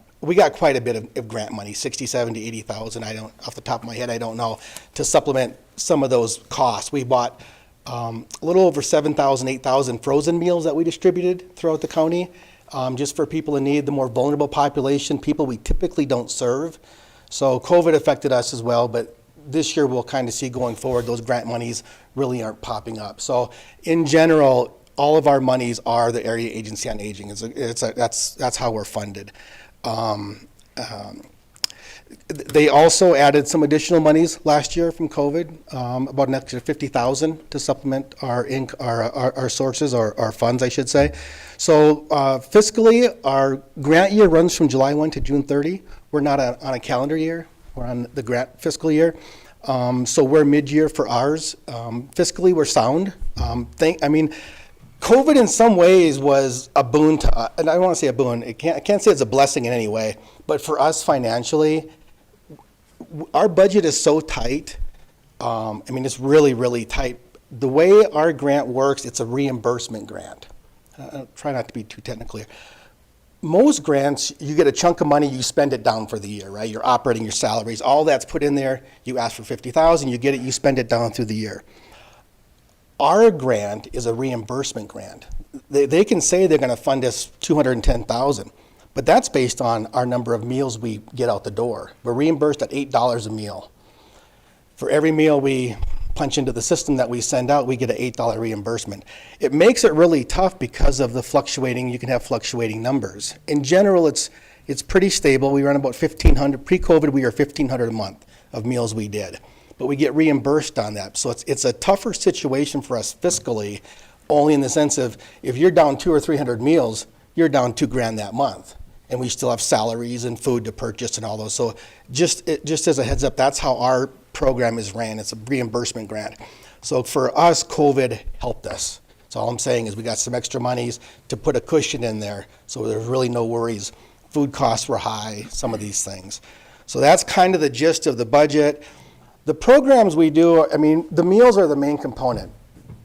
N: quite a bit of grant money, $67,000 to $80,000. I don't, off the top of my head, I don't know, to supplement some of those costs. We bought a little over 7,000, 8,000 frozen meals that we distributed throughout the county, just for people in need, the more vulnerable population, people we typically don't serve. So COVID affected us as well, but this year we'll kind of see going forward, those grant monies really aren't popping up. So in general, all of our monies are the Area Agency on Aging. That's how we're funded. They also added some additional monies last year from COVID, about an extra $50,000 to supplement our sources, or our funds, I should say. So fiscally, our grant year runs from July 1 to June 30. We're not on a calendar year. We're on the grant fiscal year. So we're mid-year for ours. Fiscally, we're sound. COVID in some ways was a boon to us, and I don't want to say a boon, I can't say it's a blessing in any way, but for us financially, our budget is so tight. It's really, really tight. The way our grant works, it's a reimbursement grant. I'll try not to be too technical here. Most grants, you get a chunk of money, you spend it down for the year, right? You're operating your salaries, all that's put in there, you ask for $50,000, you get it, you spend it down through the year. Our grant is a reimbursement grant. They can say they're going to fund us $210,000, but that's based on our number of meals we get out the door. We're reimbursed at $8 a meal. For every meal we punch into the system that we send out, we get an $8 reimbursement. It makes it really tough because of the fluctuating, you can have fluctuating numbers. In general, it's pretty stable. We run about 1,500, pre-COVID we were 1,500 a month of meals we did. But we get reimbursed on that. So it's a tougher situation for us fiscally, only in the sense of if you're down 200 or 300 meals, you're down $2,000 that month. And we still have salaries and food to purchase and all those. So just as a heads up, that's how our program is ran. It's a reimbursement grant. So for us, COVID helped us. So all I'm saying is we got some extra monies to put a cushion in there. So there's really no worries. Food costs were high, some of these things. So that's kind of the gist of the budget. The programs we do, the meals are the main component.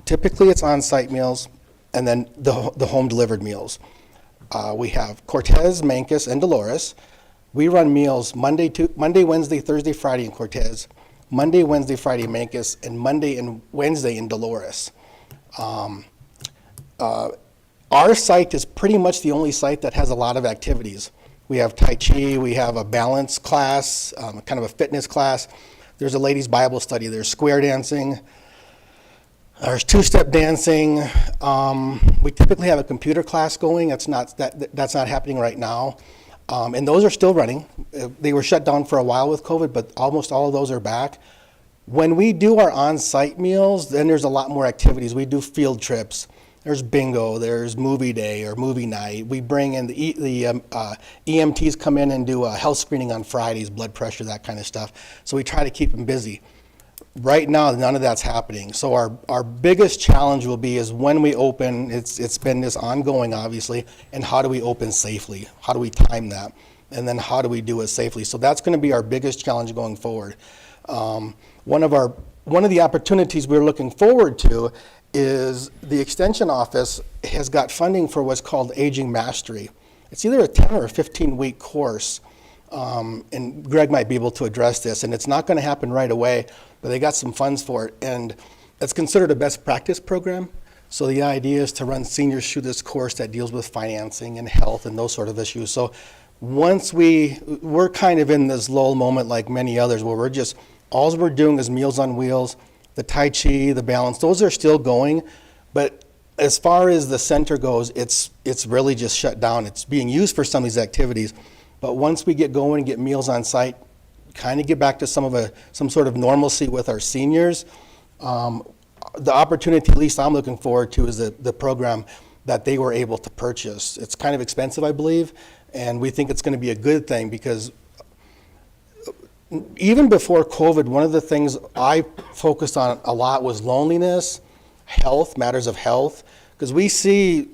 N: Typically it's on-site meals and then the home-delivered meals. We have Cortez, Mancos, and Dolores. We run meals Monday, Wednesday, Thursday, Friday in Cortez, Monday, Wednesday, Friday in Mancos, and Monday and Wednesday in Dolores. Our site is pretty much the only site that has a lot of activities. We have Tai Chi, we have a balance class, kind of a fitness class. There's a ladies' Bible study. There's square dancing. There's two-step dancing. We typically have a computer class going. That's not happening right now. And those are still running. They were shut down for a while with COVID, but almost all of those are back. When we do our on-site meals, then there's a lot more activities. We do field trips. There's bingo. There's movie day or movie night. We bring in the EMTs come in and do a health screening on Fridays, blood pressure, that kind of stuff. So we try to keep them busy. Right now, none of that's happening. So our biggest challenge will be is when we open, it's been this ongoing, obviously, and how do we open safely? How do we time that? And then how do we do it safely? So that's going to be our biggest challenge going forward. One of the opportunities we're looking forward to is the Extension Office has got funding for what's called Aging Mastery. It's either a 10 or a 15-week course, and Greg might be able to address this, and it's not going to happen right away, but they got some funds for it, and it's considered a best practice program. So the idea is to run seniors through this course that deals with financing and health and those sort of issues. So once we're kind of in this lull moment like many others where all we're doing is Meals on Wheels, the Tai Chi, the balance, those are still going, but as far as the center goes, it's really just shut down. It's being used for some of these activities, but once we get going and get meals on site, kind of get back to some sort of normalcy with our seniors, the opportunity, at least I'm looking forward to, is the program that they were able to purchase. It's kind of expensive, I believe, and we think it's going to be a good thing, because even before COVID, one of the things I focused on a lot was loneliness, health, matters of health, because we see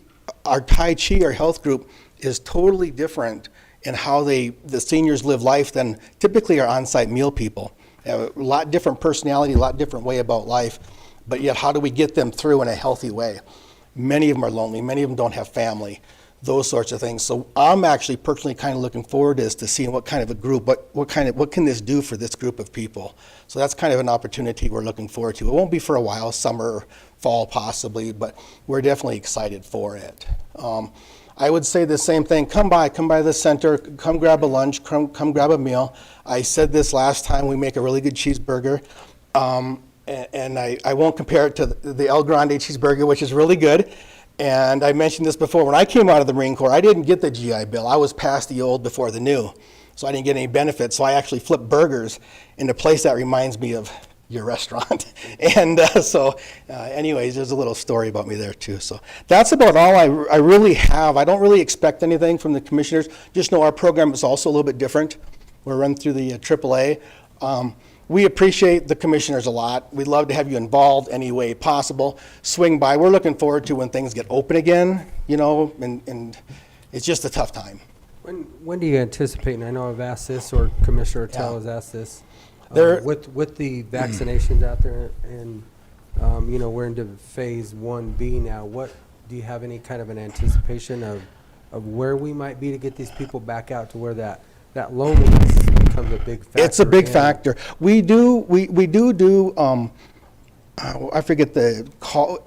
N: our Tai Chi, our health group, is totally different in how the seniors live life than typically our on-site meal people. They have a lot different personality, a lot different way about life, but yet how do we get them through in a healthy way? Many of them are lonely, many of them don't have family, those sorts of things. So I'm actually personally kind of looking forward to seeing what kind of a group, what can this do for this group of people? So that's kind of an opportunity we're looking forward to. It won't be for a while, summer, fall possibly, but we're definitely excited for it. I would say the same thing, come by the center, come grab a lunch, come grab a meal. I said this last time, we make a really good cheeseburger. And I won't compare it to the El Grande cheeseburger, which is really good. And I mentioned this before, when I came out of the Marine Corps, I didn't get the GI Bill. I was past the old before the new, so I didn't get any benefits. So I actually flipped burgers in a place that reminds me of your restaurant. And anyways, there's a little story about me there too. So that's about all I really have. I don't really expect anything from the commissioners. Just know our program is also a little bit different. We're run through the AAA. We appreciate the commissioners a lot. We'd love to have you involved any way possible. Swing by. We're looking forward to when things get open again, and it's just a tough time.
A: When do you anticipate, and I know I've asked this, or Commissioner Attell has asked this, with the vaccinations out there, and we're into phase 1B now, what do you have any kind of an anticipation of where we might be to get these people back out to where that loneliness becomes a big factor?
N: It's a big factor. We do I forget the call.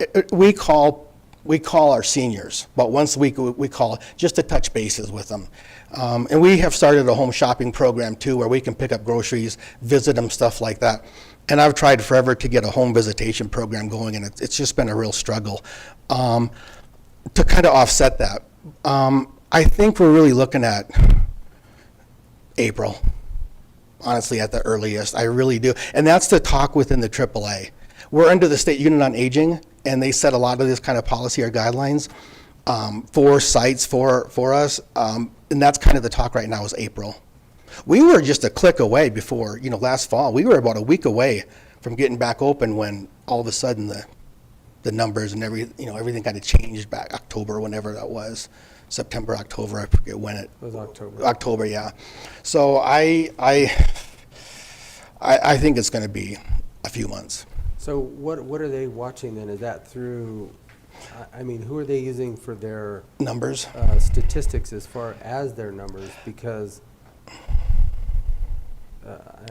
N: We call our seniors, but once a week we call just to touch bases with them. And we have started a home shopping program too, where we can pick up groceries, visit them, stuff like that. And I've tried forever to get a home visitation program going, and it's just been a real struggle to kind of offset that. I think we're really looking at April, honestly, at the earliest. I really do. And that's the talk within the AAA. We're under the State Unit on Aging, and they set a lot of this kind of policy or guidelines for sites for us. And that's kind of the talk right now is April. We were just a click away before, last fall. We were about a week away from getting back open when all of a sudden the numbers and everything kind of changed back October, whenever that was. September, October, I forget when it
A: was. October.
N: October, yeah. So I think it's going to be a few months.
A: So what are they watching then? Is that through, who are they using for their
N: numbers,
A: statistics as far as their numbers? Because, are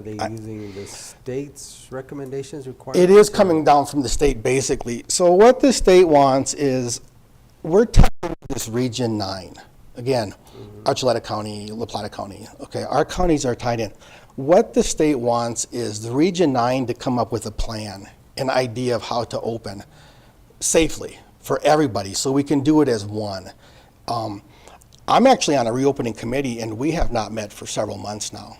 A: they using the state's recommendations, requirements?
N: It is coming down from the state, basically. So what the state wants is, we're telling this Region 9, again, Archuleta County, La Plata County, okay, our counties are tied in. What the state wants is the Region 9 to come up with a plan, an idea of how to open safely for everybody, so we can do it as one. I'm actually on a reopening committee, and we have not met for several months now,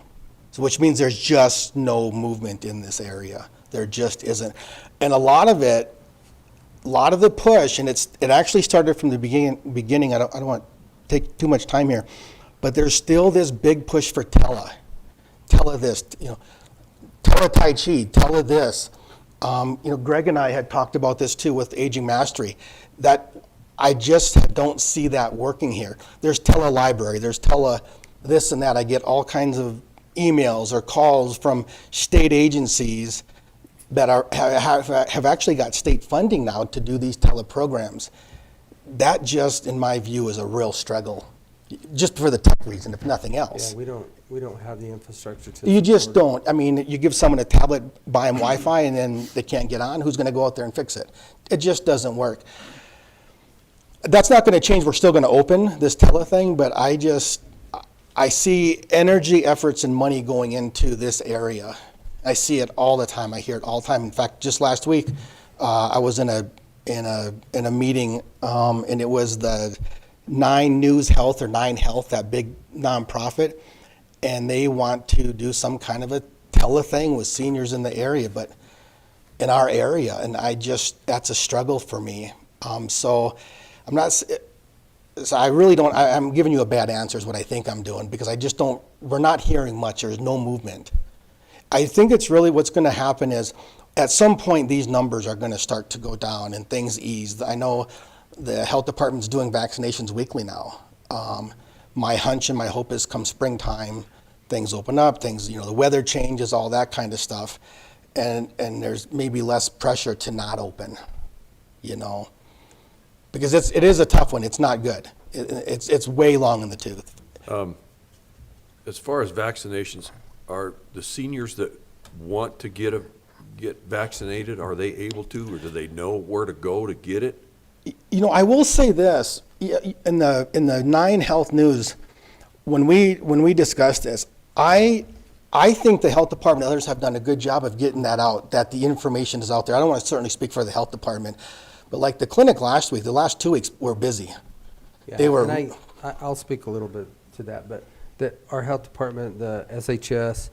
N: so which means there's just no movement in this area. There just isn't. And a lot of the push, and it actually started from the beginning. I don't want to take too much time here, but there's still this big push for tele this, tele Tai Chi, tele this. Greg and I had talked about this too with Aging Mastery, that I just don't see that working here. There's tele library, there's tele this and that. I get all kinds of emails or calls from state agencies that have actually got state funding now to do these teleprograms. That just, in my view, is a real struggle, just for the tech reason, if nothing else.
A: Yeah, we don't have the infrastructure to.
N: You just don't. You give someone a tablet, buy them Wi-Fi, and then they can't get on. Who's going to go out there and fix it? It just doesn't work. That's not going to change. We're still going to open this tele thing, but I see energy, efforts, and money going into this area. I see it all the time. I hear it all the time. In fact, just last week, I was in a in a meeting, and it was the 9 Health, that big nonprofit, and they want to do some kind of a tele-thing with seniors in the area, but in our area, and that's a struggle for me. So I really don't, I'm giving you a bad answer is what I think I'm doing, because we're not hearing much. There's no movement. I think it's really what's going to happen is at some point these numbers are going to start to go down and things ease. I know the health department's doing vaccinations weekly now. My hunch and my hope is come springtime, things open up, the weather changes, all that kind of stuff. And there's maybe less pressure to not open, because it is a tough one. It's not good. It's way long in the tooth.
F: As far as vaccinations, are the seniors that want to get vaccinated, are they able to, or do they know where to go to get it?
N: I will say this, in the 9 Health news, when we discussed this, I think the health department and others have done a good job of getting that out, that the information is out there. I don't want to certainly speak for the health department, but like the clinic last week, the last 2 weeks were busy.
A: Yeah,
N: They were.
A: and I'll speak a little bit to that, but our health department, the SHS,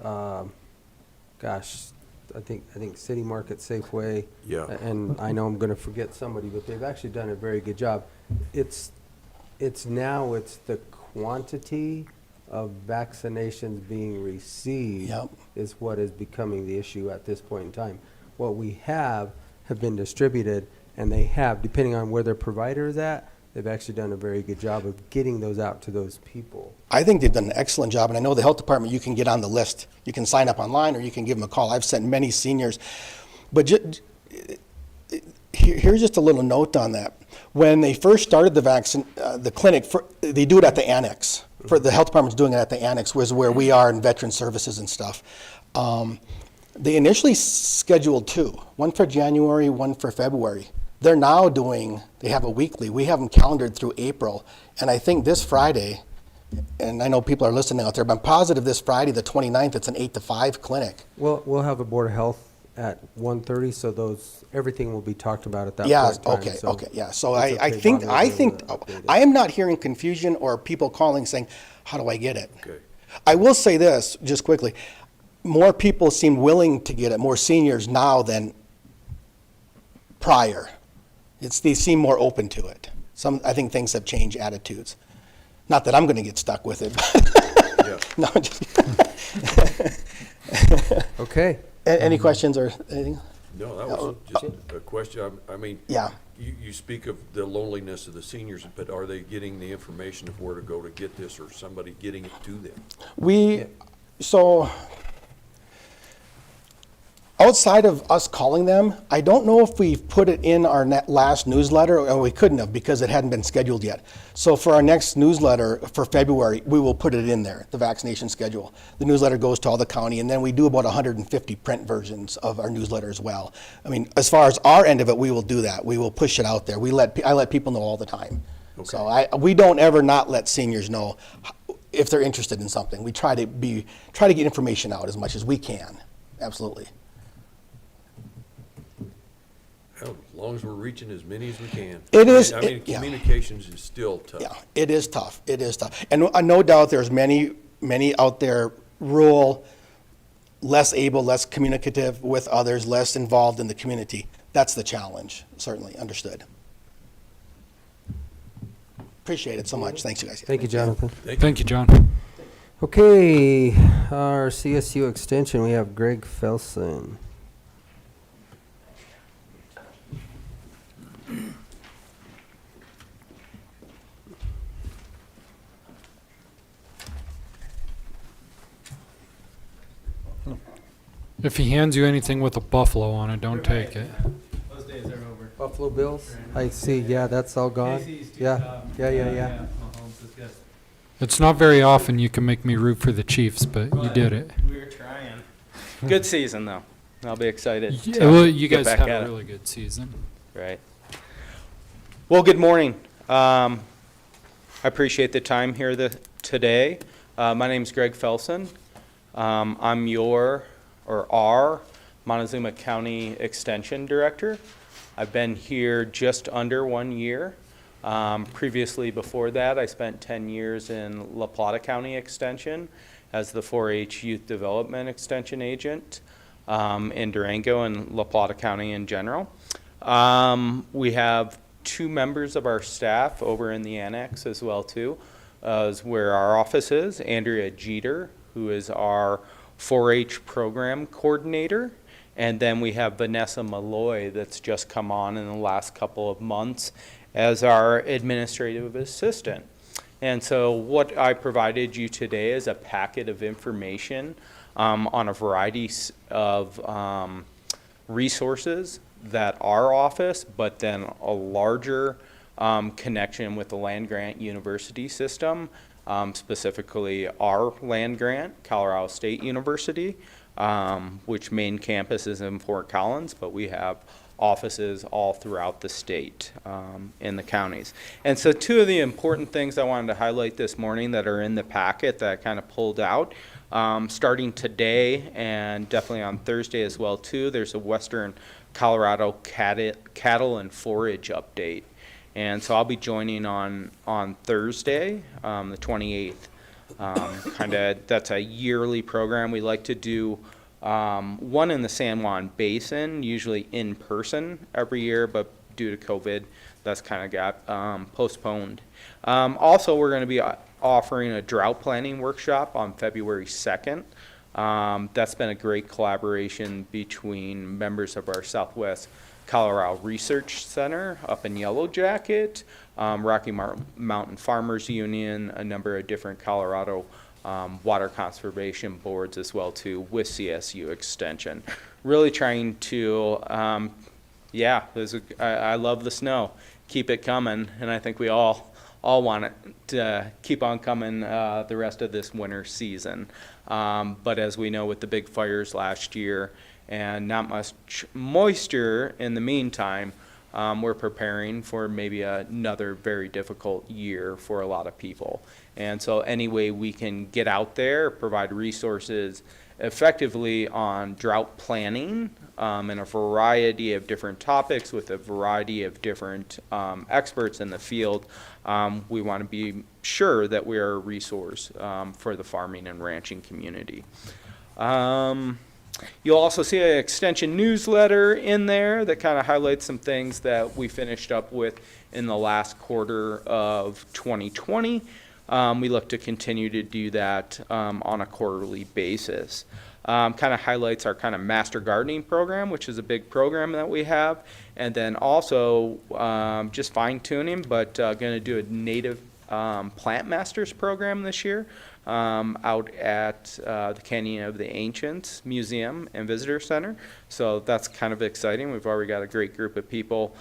A: I think City Market, Safeway.
F: Yeah.
A: And I know I'm going to forget somebody, but they've actually done a very good job. It's the quantity of vaccinations being received is what is becoming the issue at this point in time. What we have been distributed, and they have, depending on where their provider is at, they've actually done a very good job of getting those out to those people.
N: I think they've done an excellent job, and I know the health department, you can get on the list. You can sign up online, or you can give them a call. I've sent many seniors. But here's just a little note on that. When they first started the clinic, they do it at the annex. The health department's doing it at the annex, where we are in veteran services and stuff. They initially scheduled 2, one for January, one for February. They're now they have a weekly. We have them calendared through April. And I think this Friday, and I know people are listening out there, but I'm positive this Friday, the 29th, it's an 8 to 5 clinic.
A: We'll have a Board of Health at 1:30, so everything will be talked about at that
N: Yeah,
A: point in time.
N: okay, yeah. So
A: it's
N: I
A: okay,
N: think,
A: Bonnie,
N: I am not hearing confusion or people calling saying, how do I get it?
F: Okay.
N: I will say this, just quickly. More people seem willing to get it, more seniors now than prior. They seem more open to it. I think things have changed attitudes. Not that I'm going to get stuck with it.
F: Yeah.
N: No,
A: Okay.
N: Any questions or anything?
F: No, that was just a question. I mean,
N: Yeah.
F: you speak of the loneliness of the seniors, but are they getting the information of where to go to get this, or somebody getting it to them?
N: So outside of us calling them, I don't know if we've put it in our last newsletter, or we couldn't have because it hadn't been scheduled yet. So for our next newsletter for February, we will put it in there, the vaccination schedule. The newsletter goes to all the county, and then we do about 150 print versions of our newsletter as well. I mean, as far as our end of it, we will do that. We will push it out there. I let people know all the time.
F: Okay.
N: So we don't ever not let seniors know if they're interested in something. We try to get information out as much as we can. Absolutely.
F: Well, as long as we're reaching as many as we can.
N: It is.
F: I mean, communications is still tough.
N: Yeah, it is tough. It is tough. And no doubt there's many out there, rural, less able, less communicative with others, less involved in the community. That's the challenge, certainly, understood. Appreciate it so much. Thanks, you guys.
A: Thank you, Jonathan.
B: Thank you, John.
A: Okay, our CSU extension, we have Greg Felson.
B: If he hands you anything with a buffalo on it, don't take it.
O: Those days are over.
A: Buffalo Bills? I see, yeah, that's all gone. Yeah.
O: Mahomes is good.
B: It's not very often you can make me root for the Chiefs, but you did it.
O: We were trying. Good season, though. I'll be excited.
B: Yeah, well, you
O: get
B: guys
O: back
B: had
O: at
B: a
O: it.
B: really good season.
O: Right. Well, good morning. I appreciate the time here today. My name's Greg Felson. I'm our Montezuma County Extension Director. I've been here just under 1 year. Previously, before that, I spent 10 years in La Plata County Extension as the 4-H Youth Development Extension Agent in Durango and La Plata County in general. We have 2 members of our staff over in the annex as well too, is where our office is. Andrea Jeter, who is our 4-H program coordinator, and then we have Vanessa Malloy that's just come on in the last couple of months as our administrative assistant. And so what I provided you today is a packet of information on a variety of resources that our office, but then a larger connection with the land grant university system, specifically our land grant, Colorado State University, which main campus is in Fort Collins, but we have offices all throughout the state in the counties. And so 2 of the important things I wanted to highlight this morning that are in the packet that I kind of pulled out, starting today and definitely on Thursday as well too, there's a Western Colorado cattle and forage update. And so I'll be joining on Thursday, the 28th. That's a yearly program. We like to do one in the San Juan Basin, usually in person every year, but due to COVID, that's kind of got postponed. Also, we're going to be offering a drought planning workshop on February 2nd. That's been a great collaboration between members of our Southwest Colorado Research Center up in Yellow Jacket, Rocky Mountain Farmers Union, a number of different Colorado water conservation boards as well too, with CSU Extension. Really trying to, I love the snow. Keep it coming, and I think we all want it to keep on coming the rest of this winter season. But as we know with the big fires last year and not much moisture in the meantime, we're preparing for maybe another very difficult year for a lot of people. And so any way we can get out there, provide resources effectively on drought planning and a variety of different topics with a variety of different experts in the field, we want to be sure that we are a resource for the farming and ranching community. You'll also see an extension newsletter in there that kind of highlights some things that we finished up with in the last quarter of 2020. We look to continue to do that on a quarterly basis. Kind of highlights our kind of master gardening program, which is a big program that we have, and then also just fine tuning, but going to do a native plant masters program this year. Out at the Canyon of the Ancients Museum and Visitor Center. So that's kind of exciting. We've already got a great group of people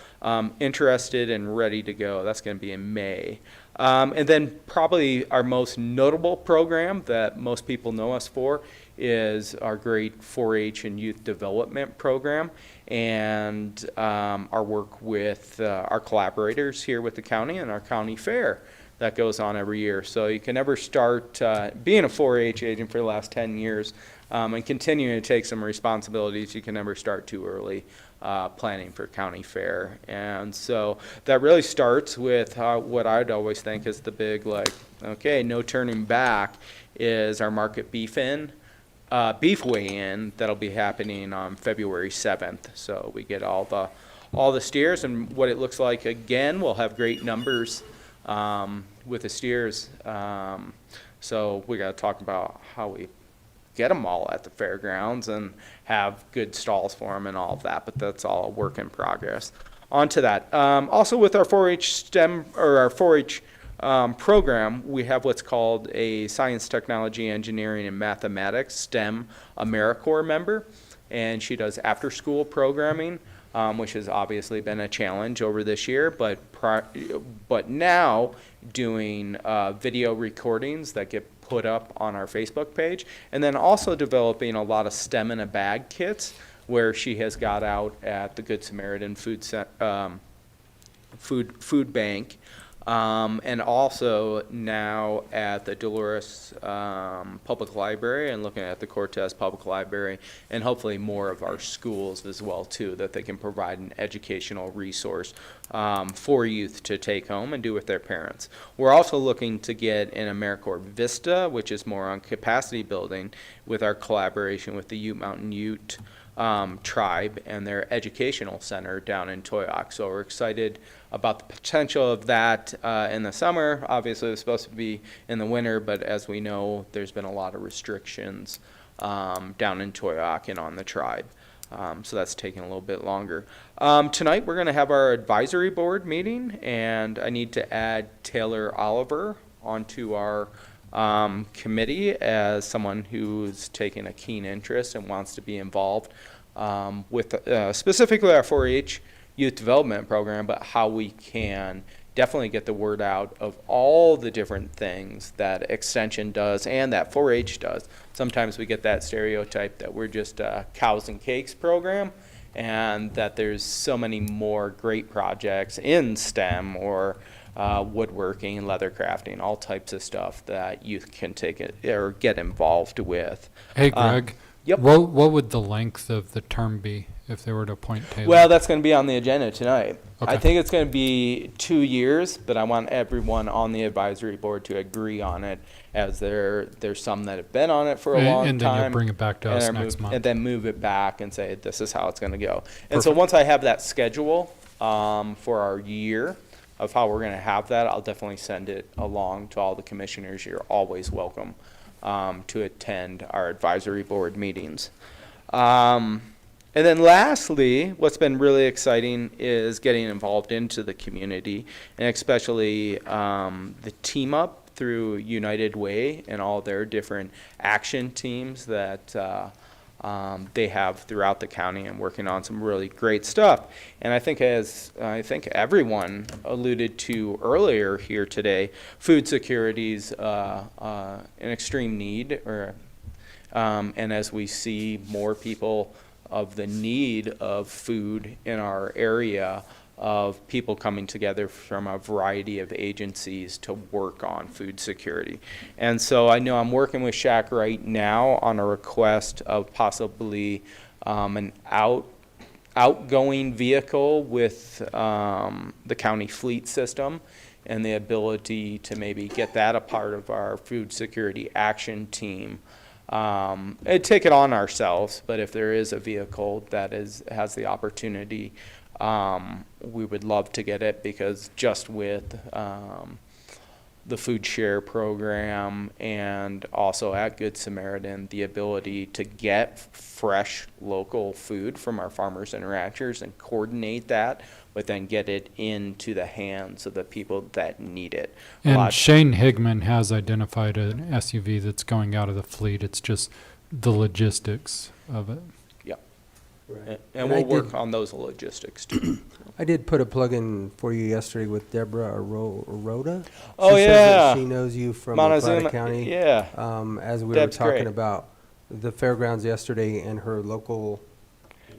O: interested and ready to go. That's going to be in May. And then probably our most notable program that most people know us for is our great 4-H and youth development program and our work with our collaborators here with the county and our county fair that goes on every year. So you can never start being a 4-H agent for the last 10 years and continuing to take some responsibilities. You can never start too early planning for county fair. And so that really starts with what I'd always think is the big, okay, no turning back, is our market beef weigh-in that'll be happening on February 7th. So we get all the steers, and what it looks like, again, we'll have great numbers with the steers. So we got to talk about how we get them all at the fairgrounds and have good stalls for them and all of that, but that's all a work in progress. On to that. Also with our 4-H STEM, or our 4-H program, we have what's called a Science, Technology, Engineering, and Mathematics STEM AmeriCorps member, and she does after-school programming, which has obviously been a challenge over this year, but now doing video recordings that get put up on our Facebook page, and then also developing a lot of STEM in a bag kits, where she has got out at the Good Samaritan food bank And also now at the Dolores Public Library and looking at the Cortez Public Library and hopefully more of our schools as well too, that they can provide an educational resource for youth to take home and do with their parents. We're also looking to get an AmeriCorps Vista, which is more on capacity building with our collaboration with the Ute Mountain Ute tribe and their educational center down in Toyac. So we're excited about the potential of that in the summer. Obviously, it's supposed to be in the winter, but as we know, there's been a lot of restrictions down in Toyac and on the tribe. So that's taking a little bit longer. Tonight, we're going to have our advisory board meeting, and I need to add Taylor Oliver onto our committee as someone who's taken a keen interest and wants to be involved with specifically our 4-H youth development program, but how we can definitely get the word out of all the different things that Extension does and that 4-H does. Sometimes we get that stereotype that we're just a cows and cakes program, and that there's so many more great projects in STEM or woodworking, leather crafting, all types of stuff that youth can take it or get involved with.
B: Hey, Greg.
O: Yep.
B: What would the length of the term be if they were to appoint Taylor?
O: Well, that's going to be on the agenda tonight.
B: Okay.
O: I think it's going to be 2 years, but I want everyone on the advisory board to agree on it, as there's some that have been on it for a long time.
B: And then you'll bring it back to us
O: and
B: next month.
O: And then move it back and say, this is how it's going to go. And so once I have that schedule for our year of how we're going to have that, I'll definitely send it along to all the commissioners. You're always welcome to attend our advisory board meetings. And then lastly, what's been really exciting is getting involved into the community, and especially the team up through United Way and all their different action teams that they have throughout the county, and working on some really great stuff. And I think, as everyone alluded to earlier here today, food security's an extreme need, and as we see more people of the need of food in our area, of people coming together from a variety of agencies to work on food security. And so I know I'm working with Shack right now on a request of possibly an outgoing vehicle with the county fleet system, and the ability to maybe get that a part of our food security action team. And take it on ourselves, but if there is a vehicle that has the opportunity, we would love to get it, because just with the food share program and also at Good Samaritan, the ability to get fresh local food from our farmers and ranchers and coordinate that, but then get it into the hands of the people that need it.
B: And Shane Higman has identified an SUV that's going out of the fleet. It's just the logistics of it.
O: Yep.
A: Right.
O: And we'll work on those logistics too.
A: I did put a plug in for you yesterday with Deborah Aroda.
O: Oh,
A: She says
O: yeah.
A: that she knows you from
O: Montezuma,
A: Montezuma County.
O: yeah.
A: As we
O: Deb's
A: were talking
O: great.
A: about the fairgrounds yesterday and her local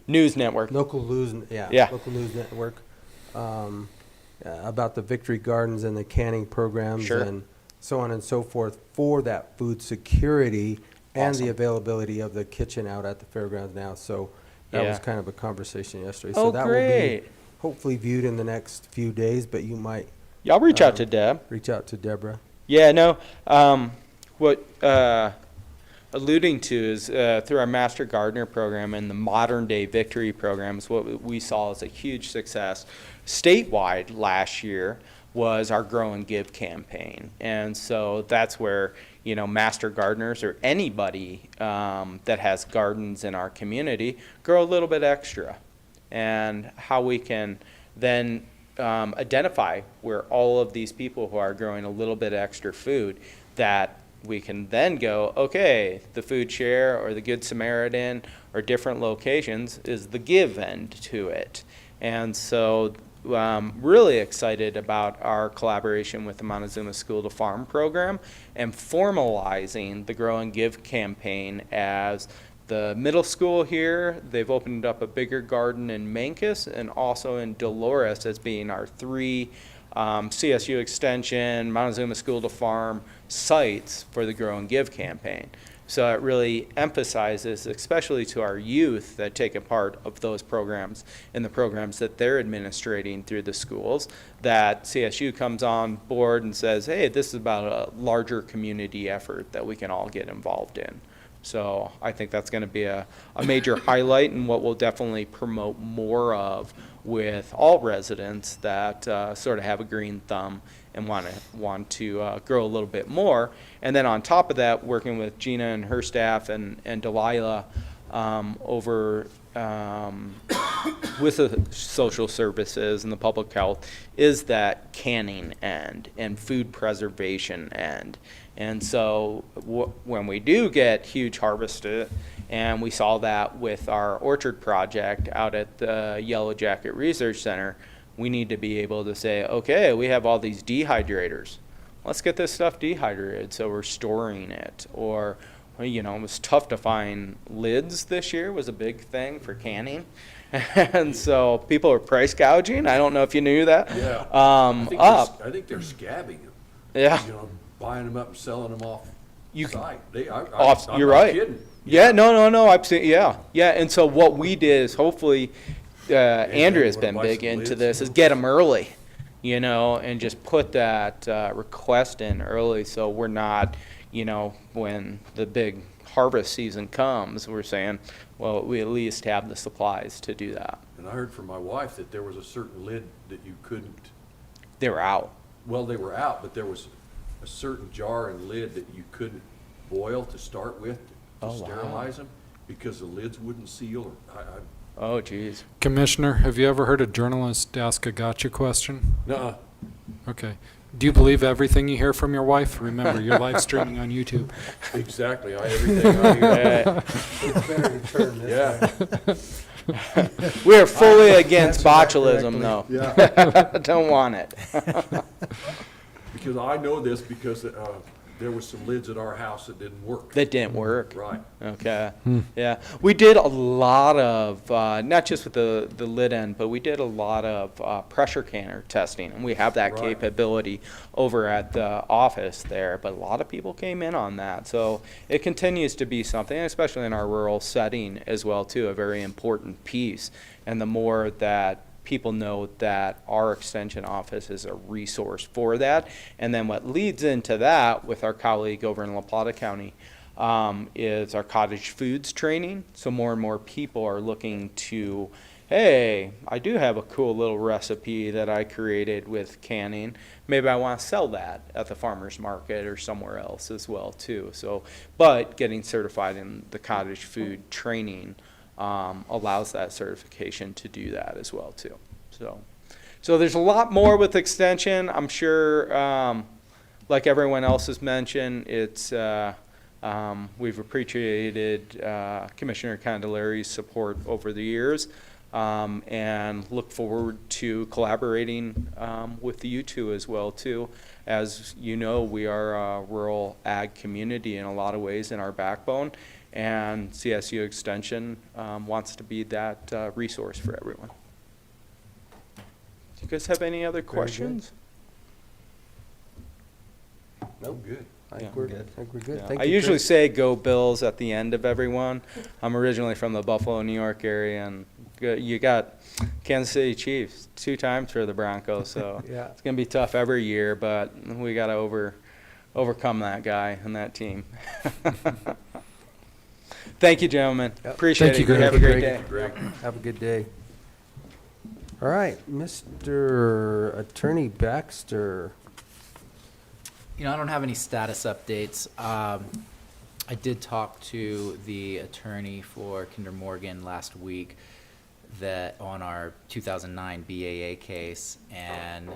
O: news network.
A: Local news network. About the Victory Gardens and the canning programs
O: Sure.
A: and so on and so forth for that food security and
O: Awesome.
A: the availability of the kitchen out at the fairgrounds now. So that was
O: Yeah.
A: kind of a conversation yesterday.
O: Oh,
A: So that will
O: great.
A: be hopefully viewed in the next few days, but you might
O: Y'all reach out to Deb.
A: reach out to Deborah.
O: Yeah, no. What alluding to is through our Master Gardener program and the modern day Victory programs, what we saw as a huge success statewide last year was our Grow and Give campaign. And so that's where, Master Gardeners or anybody that has gardens in our community grow a little bit extra. And how we can then identify where all of these people who are growing a little bit extra food, that we can then go, okay, the food share or the Good Samaritan or different locations is the give end to it. And so really excited about our collaboration with the Montezuma School to Farm program and formalizing the Grow and Give campaign as the middle school here. They've opened up a bigger garden in Mancus and also in Dolores as being our three CSU Extension, Montezuma School to Farm sites for the Grow and Give campaign. So it really emphasizes, especially to our youth that take a part of those programs and the programs that they're administrating through the schools, that CSU comes on board and says, hey, this is about a larger community effort that we can all get involved in. So I think that's going to be a major highlight and what we'll definitely promote more of with all residents that sort of have a green thumb and want to grow a little bit more. And then on top of that, working with Gina and her staff and Delilah over with the social services and the public health is that canning end and food preservation end. And so when we do get huge harvested, and we saw that with our orchard project out at the Yellow Jacket Research Center, we need to be able to say, okay, we have all these dehydrators. Let's get this stuff dehydrated so we're storing it. Or, you know, it was tough to find lids this year, was a big thing for canning. And so people are price gouging. I don't know if you knew that.
F: Yeah. I think they're scabbing them.
O: Yeah.
F: You know, buying them up and selling them off site.
O: You're
F: I'm
O: right.
F: not kidding.
O: Yeah, no, I've seen, yeah. And so what we did is hopefully, Andrea's been big into this, is get them early, you know, and just put that request in early so we're not, you know, when the big harvest season comes, we're saying, well, we at least have the supplies to do that.
F: And I heard from my wife that there was a certain lid that you couldn't.
O: They were out.
F: Well, they were out, but there was a certain jar and lid that you couldn't boil to start with to sterilize them because the lids wouldn't seal.
O: Oh, geez.
B: Commissioner, have you ever heard a journalist ask a gotcha question?
F: Nuh-uh.
B: Okay. Do you believe everything you hear from your wife? Remember, you're live streaming on YouTube.
F: Exactly. Everything I hear.
A: It's better to turn this way.
O: We are fully against botulism, though.
F: Yeah.
O: Don't want it.
F: Because I know this because there was some lids at our house that didn't work.
O: That didn't work.
F: Right.
O: Okay. Yeah. We did a lot of, not just with the lid end, but we did a lot of pressure canner testing. And we have that capability over at the office there. But a lot of people came in on that. So it continues to be something, especially in our rural setting as well, too, a very important piece. And the more that people know that our extension office is a resource for that. And then what leads into that with our colleague over in La Plata County is our cottage foods training. So more and more people are looking to, hey, I do have a cool little recipe that I created with canning. Maybe I want to sell that at the farmer's market or somewhere else as well too. So, but getting certified in the cottage food training allows that certification to do that as well too. So there's a lot more with extension. I'm sure, like everyone else has mentioned, it's we've appreciated Commissioner Candelari's support over the years, and look forward to collaborating with you two as well too. As you know, we are a rural ag community in a lot of ways in our backbone. And CSU Extension wants to be that resource for everyone. Do you guys have any other questions?
A: Nope.
F: Good.
A: I think we're good.
O: Yeah.
A: Thank
O: I
A: you,
O: usually
A: Chris.
O: say go Bills at the end of everyone. I'm originally from the Buffalo, New York area, and you got Kansas City Chiefs 2 times for the Broncos, so
A: Yeah.
O: it's going to be tough every year, but we got to overcome that guy and that team. Thank you, gentlemen. Appreciate
B: Thank
O: it.
B: you, Greg.
O: Have a great day.
F: Greg.
A: Have a good day. All right, Mr. Attorney Baxter.
D: You know, I don't have any status updates. I did talk to the attorney for Kinder Morgan last week that on our 2009 BAA case, and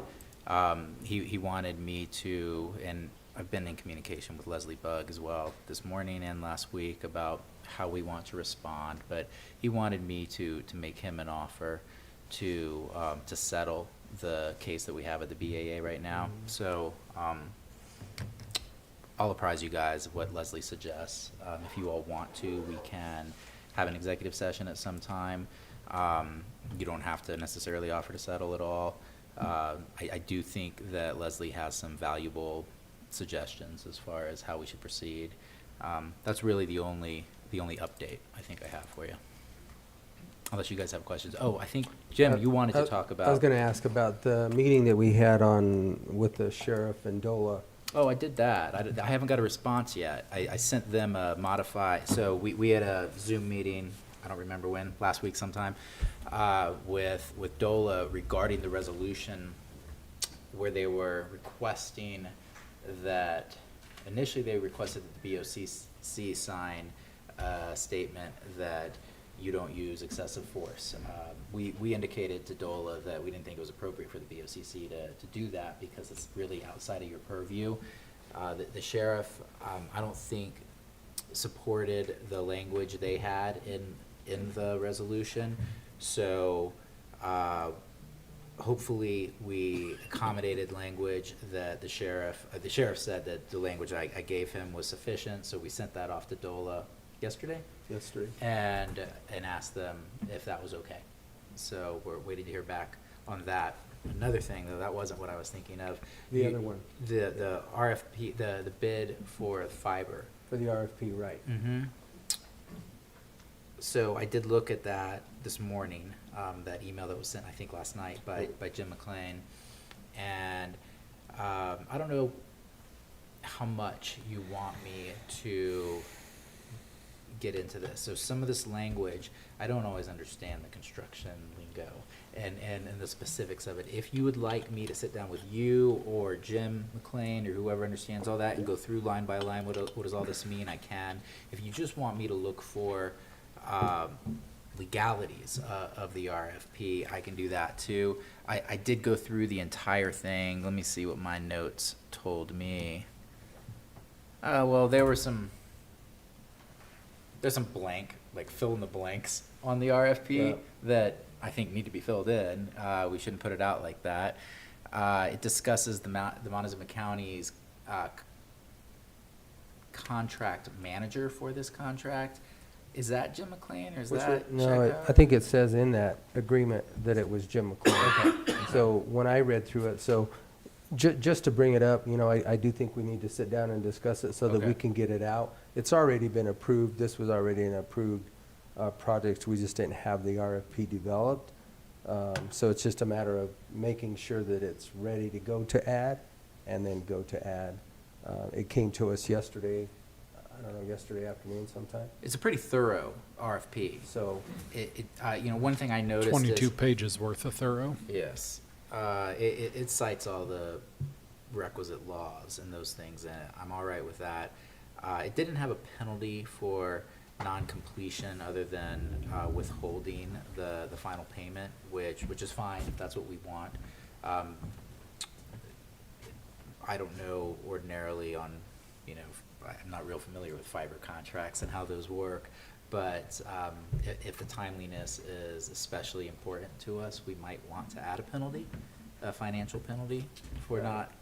D: he wanted me to, and I've been in communication with Leslie Bugg as well this morning and last week about how we want to respond, but he wanted me to make him an offer to settle the case that we have at the BAA right now. So I'll apprise you guys of what Leslie suggests. If you all want to, we can have an executive session at some time. You don't have to necessarily offer to settle at all.
K: I do think that Leslie has some valuable suggestions as far as how we should proceed. That's really the only update I think I have for you. Unless you guys have questions. Oh, I think, Jim, you wanted to talk about.
A: I was going to ask about the meeting that we had with the sheriff and DOLA.
K: Oh, I did that. I haven't got a response yet. I sent them a so we had a Zoom meeting, I don't remember when, last week sometime, with DOLA regarding the resolution where they were requesting that, initially they requested that the BOCC sign a statement that you don't use excessive force. We indicated to DOLA that we didn't think it was appropriate for the BOCC to do that because it's really outside of your purview. The sheriff, I don't think, supported the language they had in the resolution. So hopefully we accommodated language that the sheriff said that the language I gave him was sufficient. So we sent that off to DOLA yesterday. And asked them if that was okay. So we're waiting to hear back on that. Another thing, though, that wasn't what I was thinking of.
A: Other one.
K: The RFP, the bid for fiber.
A: For the RFP, right.
K: Mm-hmm. So I did look at that this morning, that email that was sent, I think, last night by Jim McLean. And I don't know how much you want me to get into this. So some of this language, I don't always understand the construction lingo and the specifics of it. If you would like me to sit down with you or Jim McLean or whoever understands all that and go through line by line, what does all this mean, I can. If you just want me to look for legalities of the RFP, I can do that too. I did go through the entire thing. Let me see what my notes told me. Well, there's some blank, like fill in the blanks on the RFP that I think need to be filled in. We shouldn't put it out like that. It discusses the Montezuma County's contract manager for this contract. Is that Jim McLean or is that?
A: No, I think it says in that agreement that it was Jim McLean. Okay. So when I read through it, just to bring it up, I do think we need to sit down and discuss it so that we can get it out. It's already been approved. This was already an approved project. We just didn't have the RFP developed. So it's just a matter of making sure that it's ready to go to ad and then go to ad. It came to us yesterday, yesterday afternoon sometime.
K: It's a pretty thorough RFP.
A: So
K: one thing I noticed
B: 22 pages worth of thorough.
K: Yes. It cites all the requisite laws and those things, and I'm all right with that. It didn't have a penalty for non-completion other than withholding the final payment, which is fine if that's what we want. I don't know ordinarily on, I'm not real familiar with fiber contracts and how those work, but if the timeliness is especially important to us, we might want to add a penalty, a financial penalty for not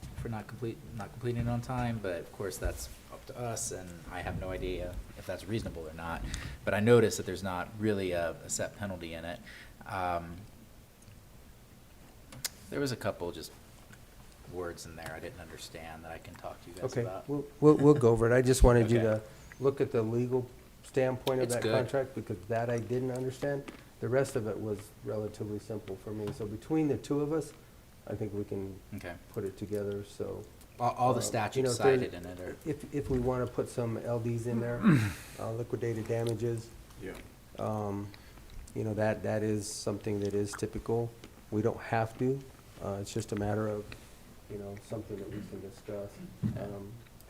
K: completing it on time. But of course, that's up to us, and I have no idea if that's reasonable or not. But I noticed that there's not really a set penalty in it. There was a couple just words in there I didn't understand that I can talk to you guys about.
A: Okay, we'll go over it. I just wanted you to look at the legal standpoint of
K: It's
A: that
K: good.
A: contract because that I didn't understand. The rest of it was relatively simple for me. So between the two of us, I think we can put it together. So
K: all the statutes cited in it are.
A: If we want to put some LDs in there, liquidated damages.
F: Yeah.
A: That is something that is typical. We don't have to. It's just a matter of, something that we can discuss.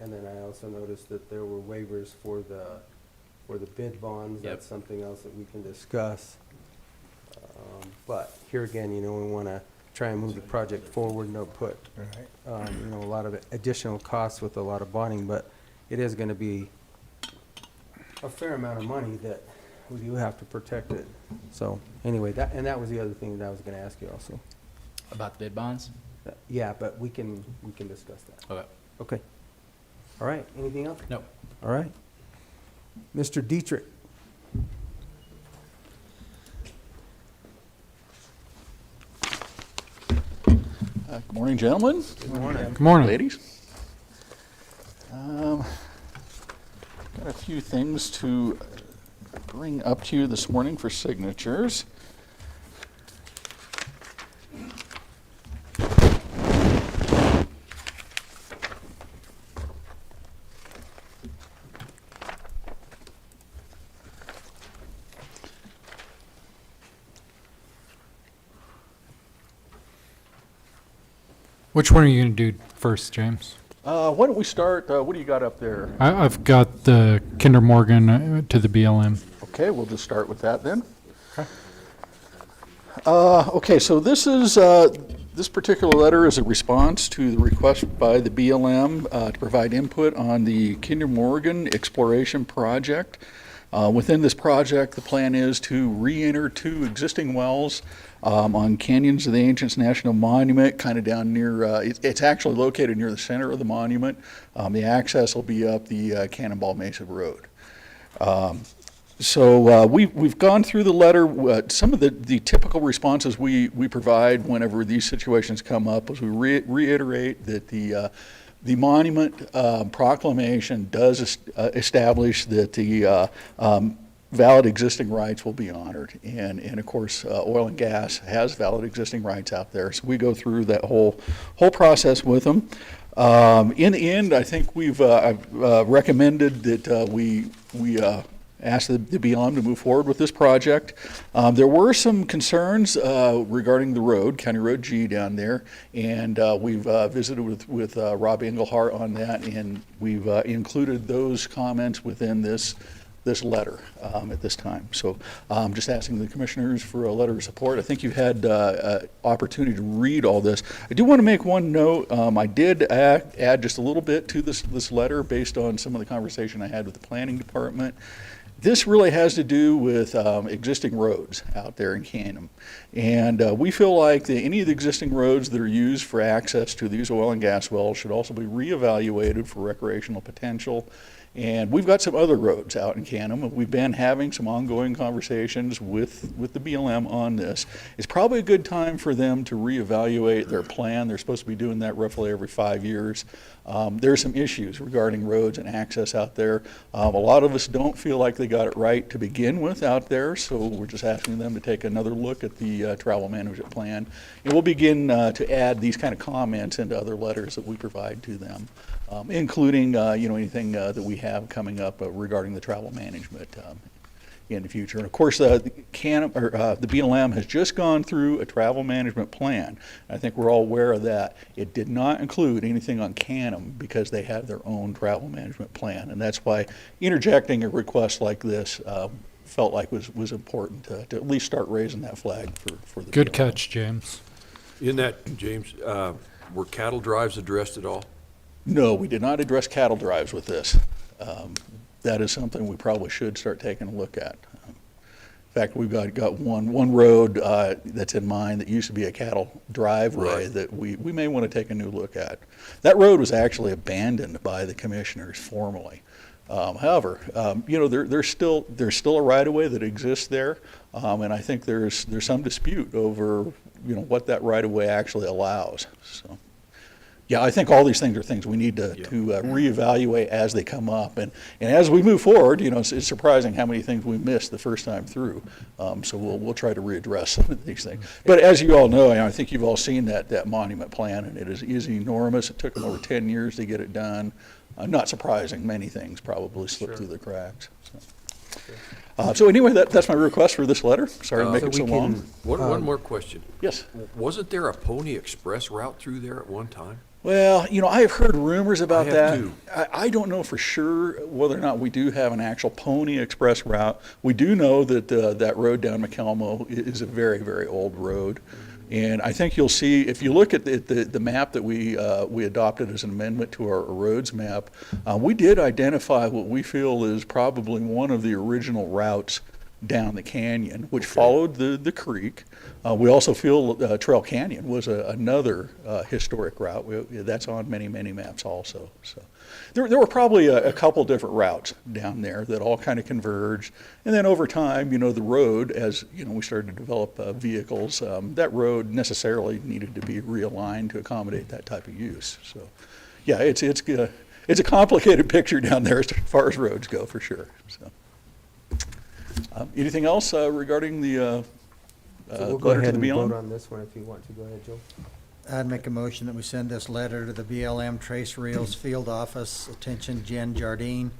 A: And then I also noticed that there were waivers for the bid bonds. That's something else that we can discuss. But here again, we want to try and move the project forward, put, a lot of additional costs with a lot of bonding, but it is going to be a fair amount of money that we do have to protect it. So anyway, that was the other thing that I was going to ask you also.
K: About the bid bonds?
A: Yeah, but we can discuss that.
K: Okay.
A: Okay. All right. Anything else?
K: No.
A: All right. Mr. Dietrich.
P: Good morning, gentlemen.
A: Good morning.
B: Good morning.
P: Ladies. Got a few things to bring up to you this morning for signatures.
B: Which one are you going to do first, James?
P: Why don't we start, what do you got up there?
B: I've got the Kinder Morgan to the BLM.
P: Okay, we'll just start with that then.
B: Okay.
P: Okay, so this is, this particular letter is a response to the request by the BLM to provide input on the Kinder Morgan exploration project. Within this project, the plan is to re-enter 2 existing wells on Canyons of the Ancients National Monument, kind of down near, it's actually located near the center of the monument. The access will be up the Cannonball Mesa Road. So we've gone through the letter. Some of the typical responses we provide whenever these situations come up is we reiterate that the monument proclamation does establish that the valid existing rights will be honored. And of course, oil and gas has valid existing rights out there. So we go through that whole process with them. In the end, I think I've recommended that we ask the BLM to move forward with this project. There were some concerns regarding the road, County Road G down there, and we've visited with Rob Engelhart on that, and we've included those comments within this letter at this time. So I'm just asking the commissioners for a letter of support. I think you've had opportunity to read all this. I do want to make one note. I did add just a little bit to this letter based on some of the conversation I had with the planning department. This really has to do with existing roads out there in Canham. And we feel like any of the existing roads that are used for access to these oil and gas wells should also be reevaluated for recreational potential. And we've got some other roads out in Canham. We've been having some ongoing conversations with the BLM on this. It's probably a good time for them to reevaluate their plan. They're supposed to be doing that roughly every 5 years. There are some issues regarding roads and access out there. A lot of us don't feel like they got it right to begin with out there, so we're just asking them to take another look at the travel management plan. And we'll begin to add these kind of comments into other letters that we provide to them, including anything that we have coming up regarding the travel management in the future. And of course, the BLM has just gone through a travel management plan. I think we're all aware of that. It did not include anything on Canham because they have their own travel management plan, and that's why interjecting a request like this felt like was important to at least start raising that flag for the
B: Good
P: BLM.
B: catch, James.
F: In that, James, were cattle drives addressed at all?
P: No, we did not address cattle drives with this. That is something we probably should start taking a look at. In fact, we've got one road that's in mind that used to be a cattle driveway that we may want to take a new look at. That road was actually abandoned by the commissioners formally. However, there's still a right-of-way that exists there, and I think there's some dispute over what that right-of-way actually allows. So. Yeah, I think all these things are things we need to reevaluate as they come up. And as we move forward, it's surprising how many things we missed the first time through. So we'll try to readdress some of these things. But as you all know, I think you've all seen that monument plan, and it is enormous. It took them over 10 years to get it done. Not surprising, many things probably slipped through the cracks. So anyway, that's my request for this letter. Sorry to make it so long.
F: One more question.
P: Yes.
F: Wasn't there a Pony Express route through there at one time?
P: Well, I've heard rumors about that.
F: too.
P: I don't know for sure whether or not we do have an actual Pony Express route. We do know that that road down McElmo is a very, very old road. And I think you'll see, if you look at the map that we adopted as an amendment to our roads map, we did identify what we feel is probably one of the original routes down the canyon, which followed the creek. We also feel Trail Canyon was another historic route. That's on many maps also. So there were probably a couple different routes down there that all kind of converged. And then over time, the road, as we started to develop vehicles, that road necessarily needed to be realigned to accommodate that type of use. So yeah, it's a complicated picture down there as far as roads go, for sure. So. Anything else regarding the
A: So we'll go
P: letter
A: ahead
P: to
A: and
P: the BLM?
A: vote on this one if you want to. Go ahead, Joe.
H: I'd make a motion that we send this letter to the BLM Trace Reels Field Office. Attention Jen Jardine,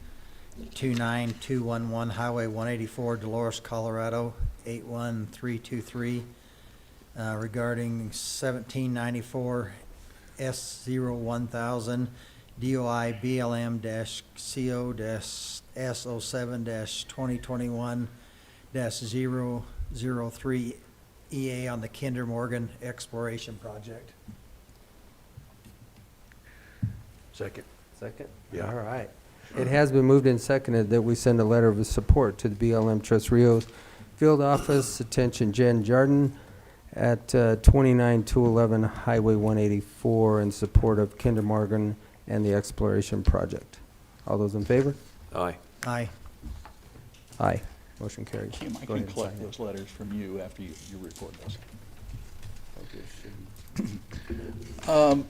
H: 29211 Highway 184, Dolores, Colorado, 81323, regarding 1794 S01,000 DOI BLM-CO-S07-2021-003 EA on the Kinder Morgan Exploration Project.
F: Second.
A: Second?
F: Yeah.
A: All right. It has been moved and seconded that we send a letter of support to the BLM Tres Rios Field Office. Attention Jen Jardin at 29211 Highway 184 in support of Kinder Morgan and the Exploration Project. All those in favor?
F: Aye.
H: Aye.
A: Aye. Motion carries.
P: Kim, I
A: Go
P: can
A: ahead and
P: collect
A: sign it.
P: those letters from you after you record those.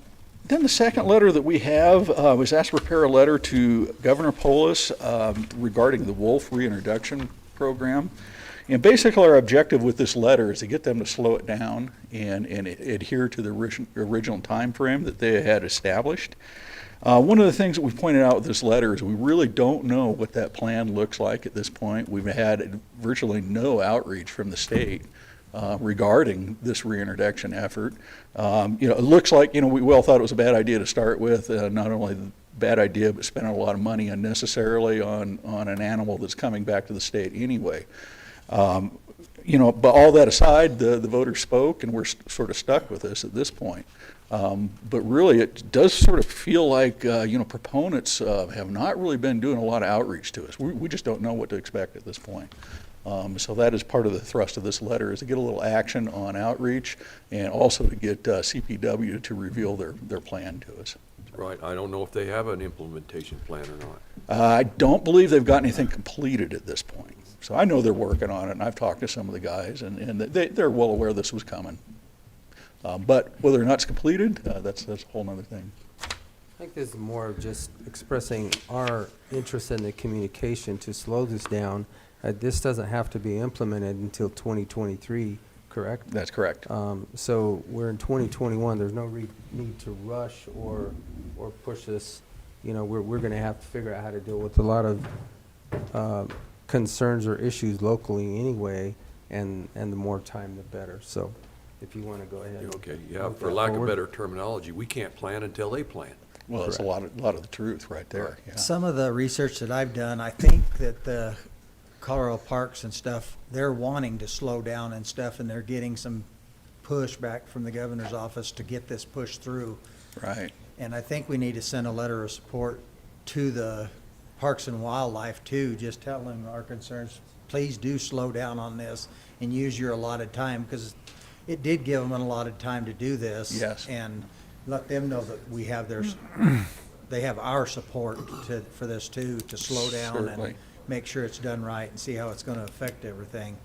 P: Then the second letter that we have was asked to prepare a letter to Governor Polis regarding the wolf reintroduction program. And basically our objective with this letter is to get them to slow it down and adhere to the original time frame that they had established. One of the things that we pointed out with this letter is we really don't know what that plan looks like at this point. We've had virtually no outreach from the state regarding this reintroduction effort. It looks like, we all thought it was a bad idea to start with, not only the bad idea, but spending a lot of money unnecessarily on an animal that's coming back to the state anyway. But all that aside, the voters spoke, and we're sort of stuck with this at this point. But really, it does sort of feel like, proponents have not really been doing a lot of outreach to us. We just don't know what to expect at this point. So that is part of the thrust of this letter, is to get a little action on outreach and also to get CPW to reveal their plan to us.
F: Right. I don't know if they have an implementation plan or not.
P: I don't believe they've got anything completed at this point. So I know they're working on it, and I've talked to some of the guys, and they're well aware this was coming. But whether or not it's completed, that's a whole nother thing.
A: I think this is more of just expressing our interest in the communication to slow this down. This doesn't have to be implemented until 2023, correct?
P: That's correct.
A: So we're in 2021. There's no need to rush or push this. We're going to have to figure out how to deal with a lot of concerns or issues locally anyway, and the more time, the better. So if you want to go ahead.
F: Okay, yeah, for lack of better terminology, we can't plan until they plan.
P: Well, that's a lot of the truth right there. Yeah.
H: Some of the research that I've done, I think that the Colorado parks and stuff, they're wanting to slow down and stuff, and they're getting some pushback from the governor's office to get this pushed through.
P: Right.
H: And I think we need to send a letter of support to the Parks and Wildlife too, just telling our concerns, please do slow down on this and use your allotted time, because it did give them an allotted time to do this.
P: Yes.
H: And let them know that we have they have our support for this too, to slow down
P: Certainly.
H: and make sure it's done right and see how it's going to affect everything.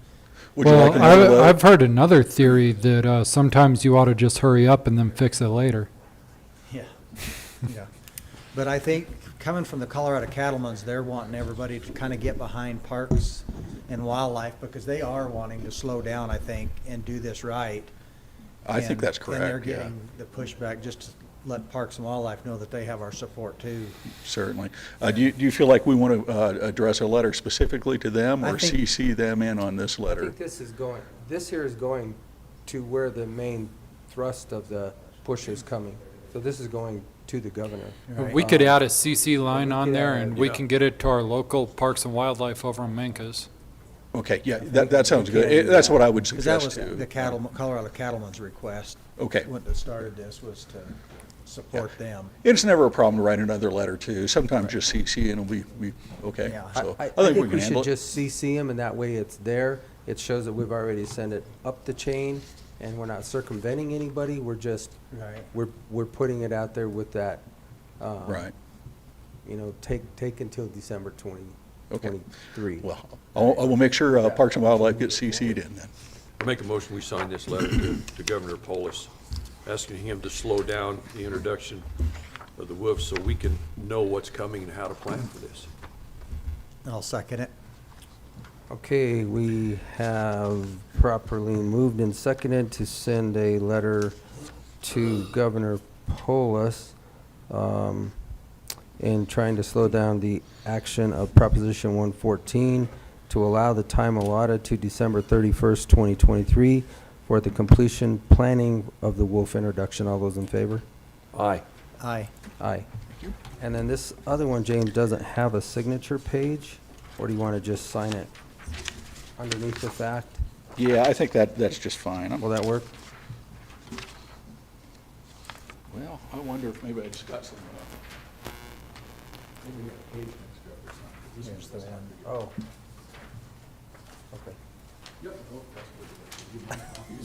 P: Would you like
B: Well,
P: another letter?
B: I've heard another theory that sometimes you ought to just hurry up and then fix it later.
H: Yeah, yeah. But I think coming from the Colorado Cattlemen's, they're wanting everybody to kind of get behind parks and wildlife, because they are wanting to slow down, I think, and do this right.
P: I think that's
H: And they're
P: correct, yeah.
H: getting the pushback just to let Parks and Wildlife know that they have our support too.
P: Certainly. Do you feel like we want to address a letter specifically to them,
H: I
P: or
H: think-
P: CC them in on this
A: I
P: letter?
A: think this here is going to where the main thrust of the push is coming. So this is going to the governor.
H: Right.
B: We could add a CC line
A: we
B: on
A: could
B: there,
A: add-
B: and we
F: yeah.
B: can get it to our local Parks and Wildlife over in Mencas.
P: Okay, yeah,
A: think
P: that sounds
A: we can
P: good.
A: do
P: That's
A: that.
P: what I would
H: Because that
P: suggest
H: was
P: too.
H: the Colorado Cattlemen's request.
P: Okay.
H: What that started this was to support them.
P: It's never a problem to write another letter too. Sometimes just CC and it'll be okay.
H: Yeah.
P: So
A: I
P: I think we
A: think
P: can
A: we
P: handle
A: should
P: it.
A: just CC them, and that way it's there. It shows that we've already sent it up the chain, and we're not circumventing anybody. We're just,
H: Right.
A: we're putting it out there with that,
P: Right.
A: you know, take until December 2023.
P: Well, I will make sure Parks and Wildlife gets CC'd in then.
F: I make a motion, we sign this letter to Governor Polis, asking him to slow down the introduction of the WOOF so we can know what's coming and how to plan for this.
H: I'll second it.
A: Okay, we have properly moved and seconded to send a letter to Governor Polis in trying to slow down the action of Proposition 114 to allow the time allotted to December 31st, 2023 for the completion planning of the WOOF introduction. All those in favor?
F: Aye.
H: Aye.
A: Aye. And then this other one, James, doesn't have a signature page, or do you want to just sign it underneath the fact?
P: Yeah, I think that's just fine.
A: Will that work?
P: Well, I wonder if maybe I just got some. Maybe we got a page next to it or something. This
H: Here's
P: one's
H: the one.
A: Oh. Okay.
P: Yep. Oh, that's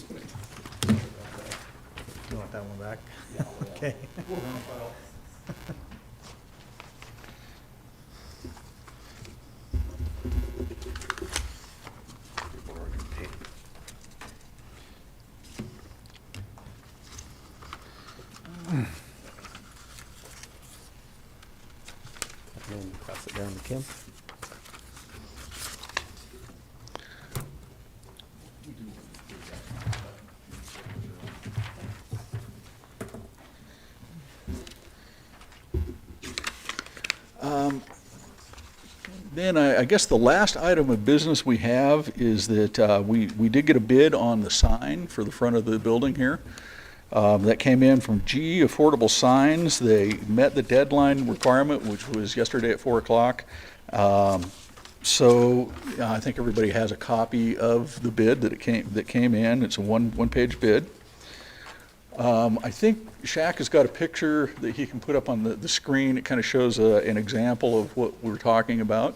P: what it is.
H: You want that one back?
P: Yeah.
H: Okay.
P: We'll run a file.
A: And then pass it down to Kim.
P: Then I guess the last item of business we have is that we did get a bid on the sign for the front of the building here. That came in from G Affordable Signs. They met the deadline requirement, which was yesterday at 4 o'clock. So I think everybody has a copy of the bid that came in. It's a one-page bid. I think Shaq has got a picture that he can put up on the screen. It kind of shows an example of what we're talking about.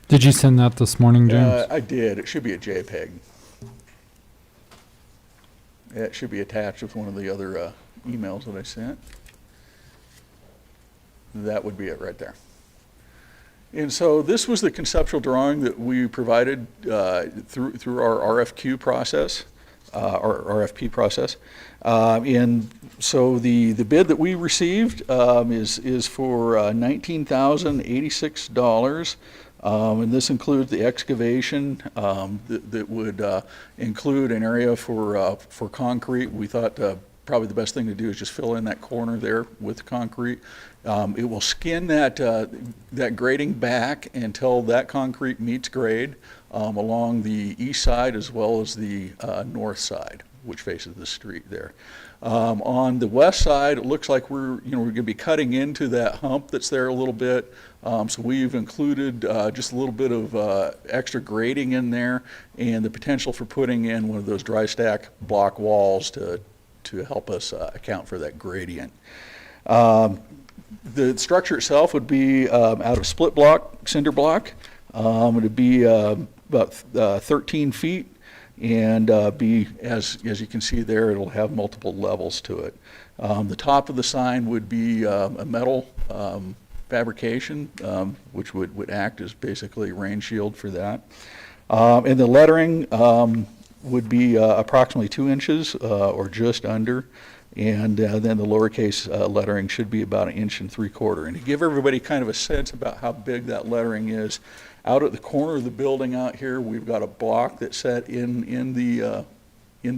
B: Did you send that this morning, James?
P: I did. It should be a JPEG. Yeah, it should be attached with one of the other emails that I sent. That would be it right there. And so this was the conceptual drawing that we provided through our RFQ process, our RFP process. And so the bid that we received is for $19,086. And this includes the excavation that would include an area for concrete. We thought probably the best thing to do is just fill in that corner there with concrete. It will skin that grading back until that concrete meets grade along the east side as well as the north side, which faces the street there. On the west side, it looks like we're going to be cutting into that hump that's there a little bit. So we've included just a little bit of extra grading in there and the potential for putting in one of those dry stack block walls to help us account for that gradient. The structure itself would be out of split block, cinder block. It would be about 13 feet. And be, as you can see there, it'll have multiple levels to it. The top of the sign would be a metal fabrication, which would act as basically a rain shield for that. And the lettering would be approximately 2 inches or just under. And then the lowercase lettering should be about 1 3/4 inches. And to give everybody kind of a sense about how big that lettering is, out at the corner of the building out here, we've got a block that's set in the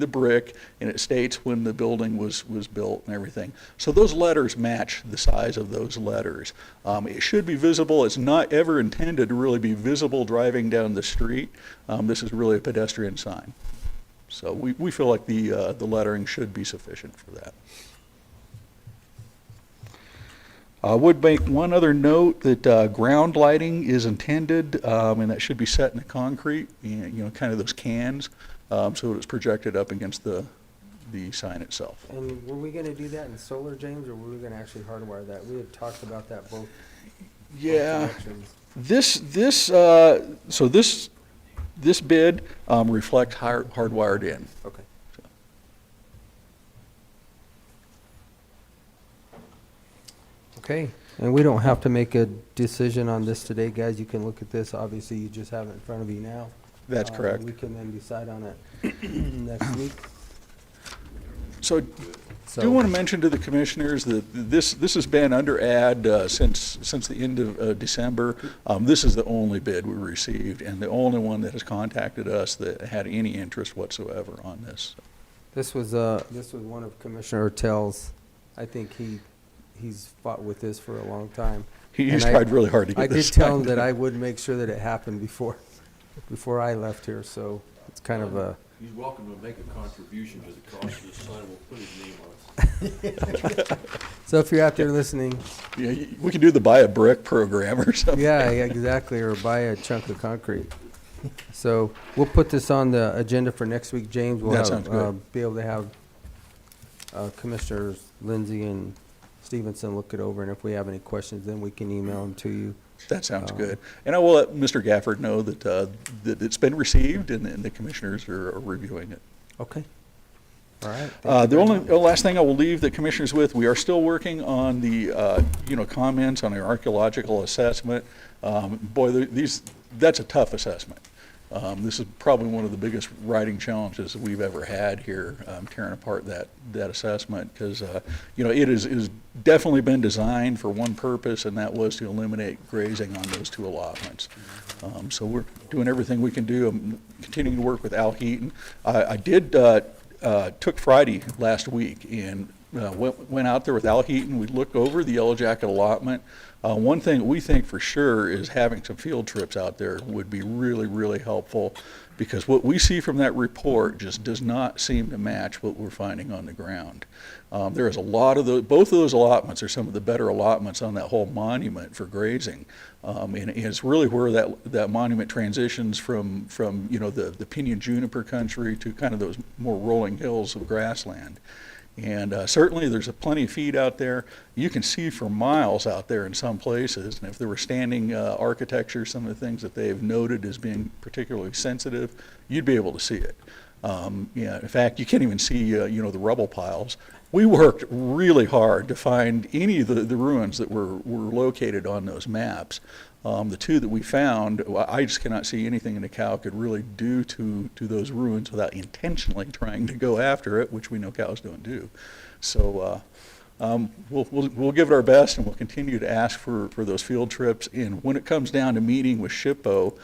P: brick, and it states when the building was built and everything. So those letters match the size of those letters. It should be visible. It's not ever intended to really be visible driving down the street. This is really a pedestrian sign. So we feel like the lettering should be sufficient for that. I would make one other note that ground lighting is intended, and that should be set in the concrete, kind of those cans, so it's projected up against the the sign itself.
A: And were we gonna do that in solar, James, or were we gonna actually hardwire that? We had talked about that both.
P: Yeah,
A: directions.
P: this bid reflects hardwired in.
A: Okay. Okay, and we don't have to make a decision on this today, guys. You can look at this. Obviously, you just have it in front of you now.
P: That's correct.
A: We can then decide on it next week.
P: So, do want to mention to the commissioners that this has been under ad since the end of December. This is the only bid we received, and the only one that has contacted us that had any interest whatsoever on this.
A: This was one of Commissioner Ortel's. I think he's fought with this for a long time.
P: He's tried really hard to get this
A: I did tell him
P: signed.
A: that I would make sure that it happened before I left here, so it's kind of a.
F: He's welcome to make a contribution to the cost of the sign. We'll put his name on it.
A: So if you're out there listening.
P: Yeah, we could do the buy a brick program or something.
A: Yeah, exactly, or buy a chunk of concrete. So we'll put this on the agenda for next week, James. We'll
P: That sounds good.
A: be able to have Commissioners Lindsay and Stevenson look it over, and if we have any questions, then we can email them to you.
P: That sounds good. And I will let Mr. Gafford know that it's been received and the commissioners are reviewing it.
A: Okay. All right.
P: The only last thing I will leave the commissioners with, we are still working on the, comments on the archaeological assessment. Boy, that's a tough assessment. This is probably one of the biggest writing challenges that we've ever had here, tearing apart that assessment, because it is definitely been designed for one purpose, and that was to eliminate grazing on those two allotments. So we're doing everything we can do. I'm continuing to work with Al Heaton. I took Friday last week and went out there with Al Heaton. We looked over the Yellow Jacket allotment. One thing we think for sure is having some field trips out there would be really, really helpful, because what we see from that report just does not seem to match what we're finding on the ground. There is a lot of those, both of those allotments are some of the better allotments on that whole monument for grazing. And it's really where that monument transitions from the pinyon juniper country to kind of those more rolling hills of grassland. And certainly there's plenty of feed out there. You can see for miles out there in some places, and if there were standing architecture, some of the things that they've noted as being particularly sensitive, you'd be able to see it. In fact, you can't even see the rubble piles. We worked really hard to find any of the ruins that were located on those maps. The two that we found, I just cannot see anything in the cow could really do to those ruins without intentionally trying to go after it, which we know cows don't do. So we'll give it our best, and we'll continue to ask for those field trips. And when it comes down to meeting with SHPO,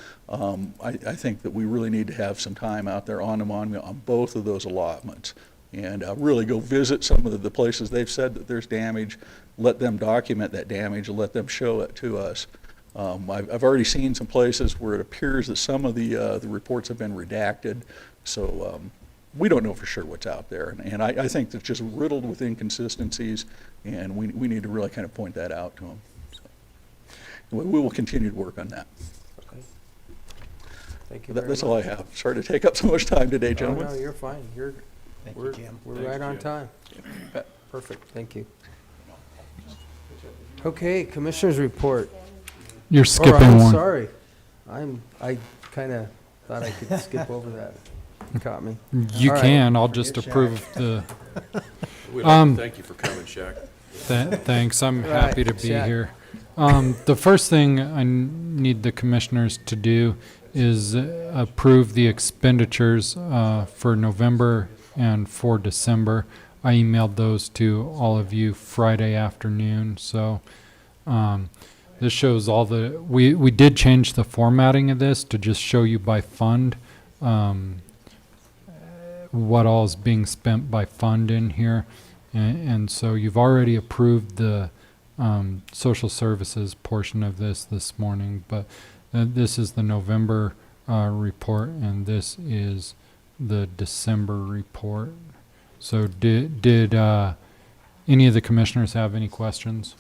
P: I think that we really need to have some time out there on the monument on both of those allotments, and really go visit some of the places they've said that there's damage, let them document that damage, and let them show it to us. I've already seen some places where it appears that some of the reports have been redacted, so we don't know for sure what's out there. And I think it's just riddled with inconsistencies, and we need to really kind of point that out to them. So we will continue to work on that.
A: Okay. Thank you.
P: That's all I have. Sorry to take up so much time today, gentlemen.
A: Oh, no, you're fine. We're right on time. Perfect. Thank you. Okay, Commissioner's report.
B: You're skipping
A: I'm
B: one.
A: sorry. I kind of thought I could skip over that. You caught me.
B: You
A: All right.
B: can. I'll just approve the.
F: We'd like to thank you for coming, Shaq.
B: Thanks. I'm
A: Right,
B: happy to be
A: Shaq.
B: here. The first thing I need the commissioners to do is approve the expenditures for November and for December. I emailed those to all of you Friday afternoon. So this shows all the, we did change the formatting of this to just show you by fund, what all is being spent by fund in here. And so you've already approved the social services portion of this morning, but this is the November report, and this is the December report. So did any of the commissioners have any questions?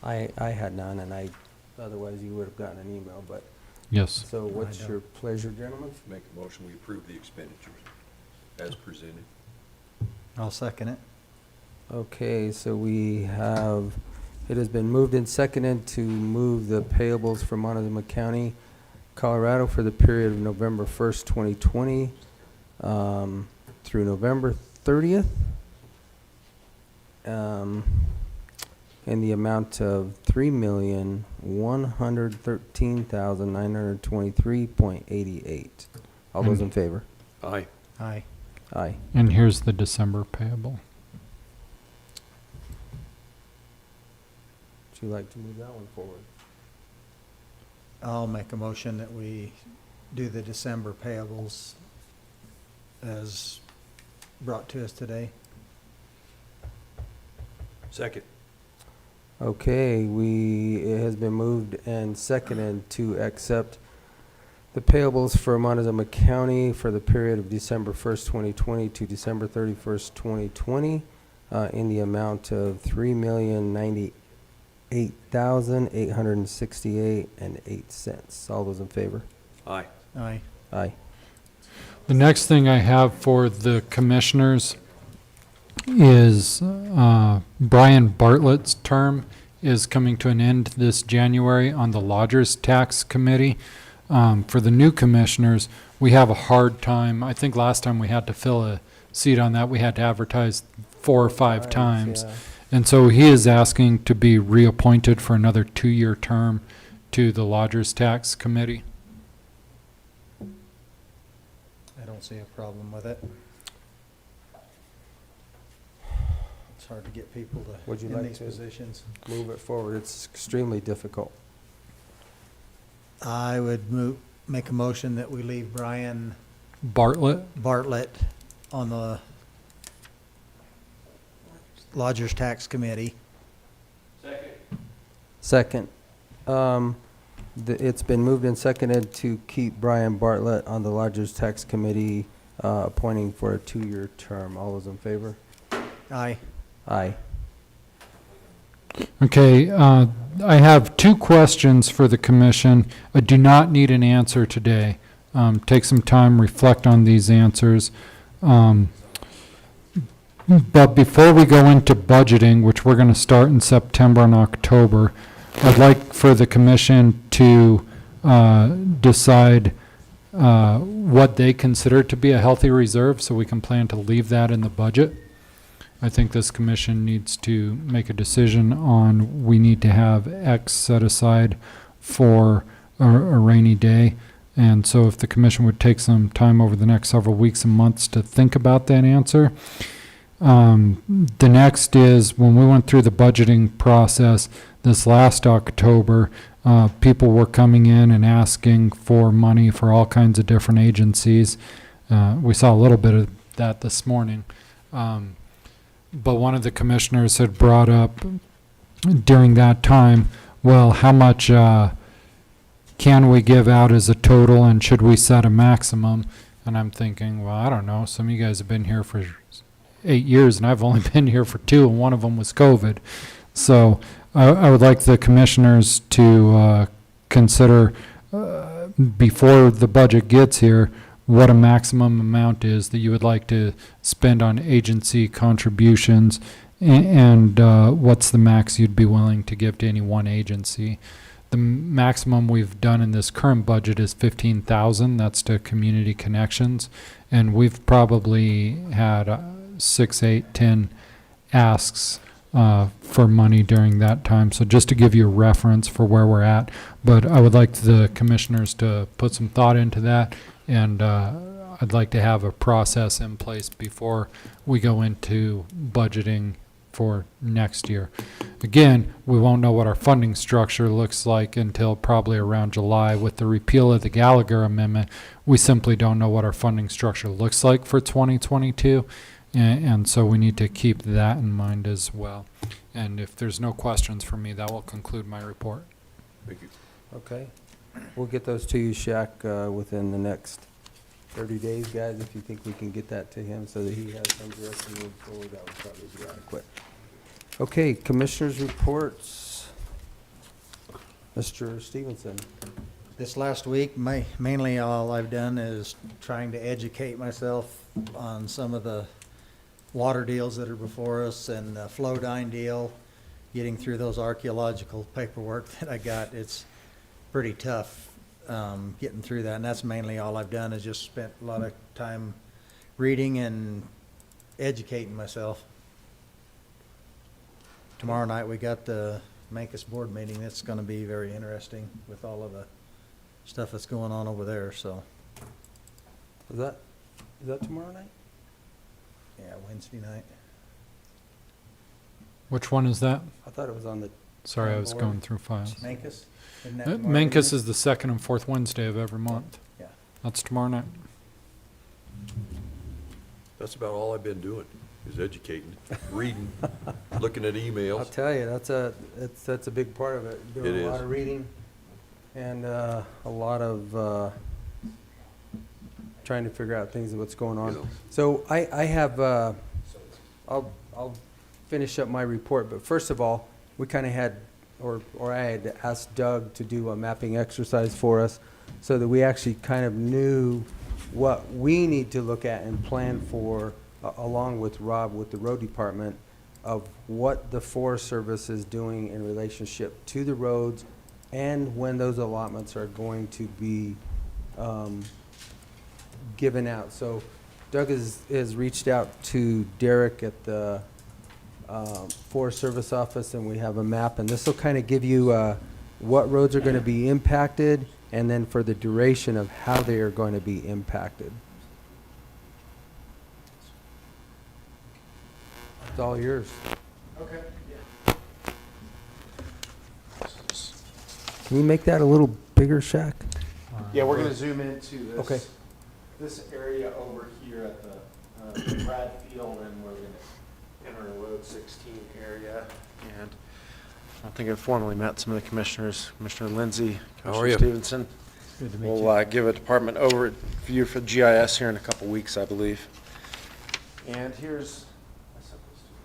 A: I had none, and otherwise you would have gotten an email, but.
B: Yes.
A: So what's your pleasure, gentlemen?
F: Make a motion, we approve the expenditures. as presented.
H: I'll second it.
A: Okay, so we have, it has been moved and seconded to move the payables for Montezuma County, Colorado for the period of November 1st, 2020 through November 30th in the amount of $3,113,923.88. All those in favor?
F: Aye.
H: Aye.
A: Aye.
B: And here's the December payable.
A: Would you like to move that one forward?
H: I'll make a motion that we do the December payables as brought to us today.
F: Second.
A: Okay, it has been moved and seconded to accept the payables for Montezuma County for the period of December 1st, 2020 to December 31st, 2020 in the amount of $3,098,868.08. All those in favor?
F: Aye.
H: Aye.
A: Aye.
B: The next thing I have for the commissioners is Brian Bartlett's term is coming to an end this January on the Lodgers Tax Committee. For the new commissioners, we have a hard time. I think last time we had to fill a seat on that. We had to advertise 4 or 5 times.
A: Yeah.
B: And so he is asking to be reappointed for another 2-year term to the Lodgers Tax Committee.
H: I don't see a problem with it. It's hard to get people
A: Would you
H: in
A: like
H: these
A: to
H: positions.
A: move it forward? It's extremely difficult.
H: I would make a motion that we leave Brian
B: Bartlett?
H: on the Lodgers Tax Committee.
A: Second. It's been moved and seconded to keep Brian Bartlett on the Lodgers Tax Committee, appointing for a 2-year term. All those in favor?
H: Aye.
A: Aye.
B: Okay, I have 2 questions for the commission. I do not need an answer today. Take some time, reflect on these answers. But before we go into budgeting, which we're going to start in September and October, I'd like for the commission to decide what they consider to be a healthy reserve so we can plan to leave that in the budget. I think this commission needs to make a decision on we need to have X set aside for a rainy day. And so if the commission would take some time over the next several weeks and months to think about that answer. The next is when we went through the budgeting process this last October, people were coming in and asking for money for all kinds of different agencies. We saw a little bit of that this morning. But one of the commissioners had brought up during that time, well, how much can we give out as a total and should we set a maximum? And I'm thinking, well, I don't know. Some of you guys have been here for 8 years and I've only been here for 2 and one of them was COVID. So I would like the commissioners to consider before the budget gets here what a maximum amount is that you would like to spend on agency contributions and what's the max you'd be willing to give to any one agency. The maximum we've done in this current budget is $15,000. That's to Community Connections. And we've probably had 6, 8, 10 asks for money during that time. So just to give you a reference for where we're at. But I would like the commissioners to put some thought into that. And I'd like to have a process in place before we go into budgeting for next year. Again, we won't know what our funding structure looks like until probably around July. With the repeal of the Gallagher Amendment, we simply don't know what our funding structure looks like for 2022. And so we need to keep that in mind as well. And if there's no questions for me, that will conclude my report.
F: Thank you.
A: Okay. We'll get those to you, Shaq, within the next 30 days, guys. If you think we can get that to him so that he has some direction moving forward, that would probably be adequate. Okay, commissioners' reports. Mr. Stevenson.
H: This last week, mainly all I've done is trying to educate myself on some of the water deals that are before us and the Flowdine deal, getting through those archaeological paperwork that I got. It's pretty tough getting through that, and that's mainly all I've done is just spent a lot of time reading and educating myself. Tomorrow night we got the Mancus board meeting. That's going to be very interesting with all of the stuff that's going on over there. So,
A: Is that tomorrow night?
H: yeah, Wednesday night.
B: Which one is that?
A: I thought it was on the.
B: Sorry, I was
A: board.
B: going through files.
H: Mancus. Isn't that tomorrow
B: Mancus
H: evening?
B: is the second and fourth Wednesday of every month.
H: Yeah.
B: That's tomorrow night.
F: That's about all I've been doing, is educating, reading, looking at
A: I'll
F: emails.
A: tell you, that's a big part of it. Doing
F: It
A: a lot
F: is.
A: of reading and a lot of trying to figure out things of what's going on.
F: Yeah.
A: So I have I'll finish up my report, but first of all, we kind of had or I had asked Doug to do a mapping exercise for us so that we actually kind of knew what we need to look at and plan for, along with Rob, with the road department, of what the Forest Service is doing in relationship to the roads and when those allotments are going to be given out. So Doug has reached out to Derek at the Forest Service office, and we have a map, and this will kind of give you what roads are going to be impacted and then for the duration of how they are going to be impacted. It's all yours.
Q: Okay.
A: Can you make that a little bigger, Shaq?
Q: Yeah, we're gonna zoom into this.
A: Okay.
Q: This area over here at the Brad Field, and we're gonna enter Road 16 area. And I don't think I've formally met some of the commissioners. Commissioner Lindsay,
F: How are
Q: Commissioner
F: you?
Q: Stevenson.
A: Good to meet
Q: We'll give a department overview for GIS here in a couple weeks, I believe. And here's, I sent this to you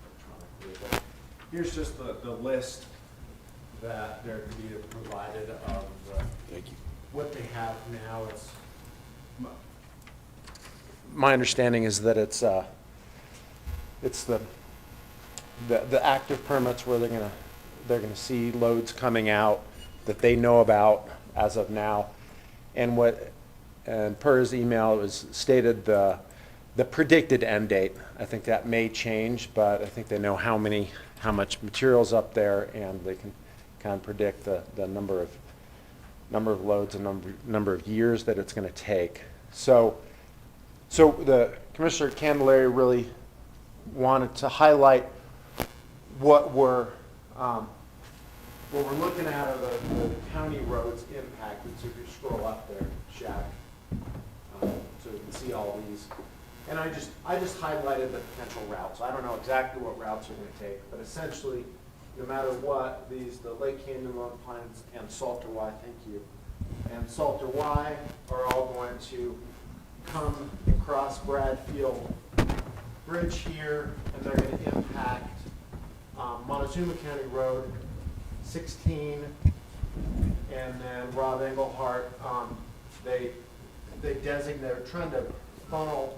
Q: electronically, but here's just the list that they're to be provided of
F: Thank you.
Q: what they have now. It's my understanding is that it's the active permits where they're gonna see loads coming out that they know about as of now. And per his email, it was stated the predicted end date. I think that may change, but I think they know how much material's up there, and they can kind of predict the number of loads and number of years that it's going to take. So the Commissioner Candelaria really wanted to highlight what we're looking at are the county roads impacted. So if you scroll up there, Shaq, so you can see all these. And I just highlighted the potential routes. I don't know exactly what routes are going to take, but essentially, no matter what, the Lake Canyon Lone Pines and Salter Y, thank you, and Salter Y are all going to come across Bradfield Bridge here, and they're going to impact Montezuma County Road 16, and then Rob Engelhardt. They designate, they're trying to funnel,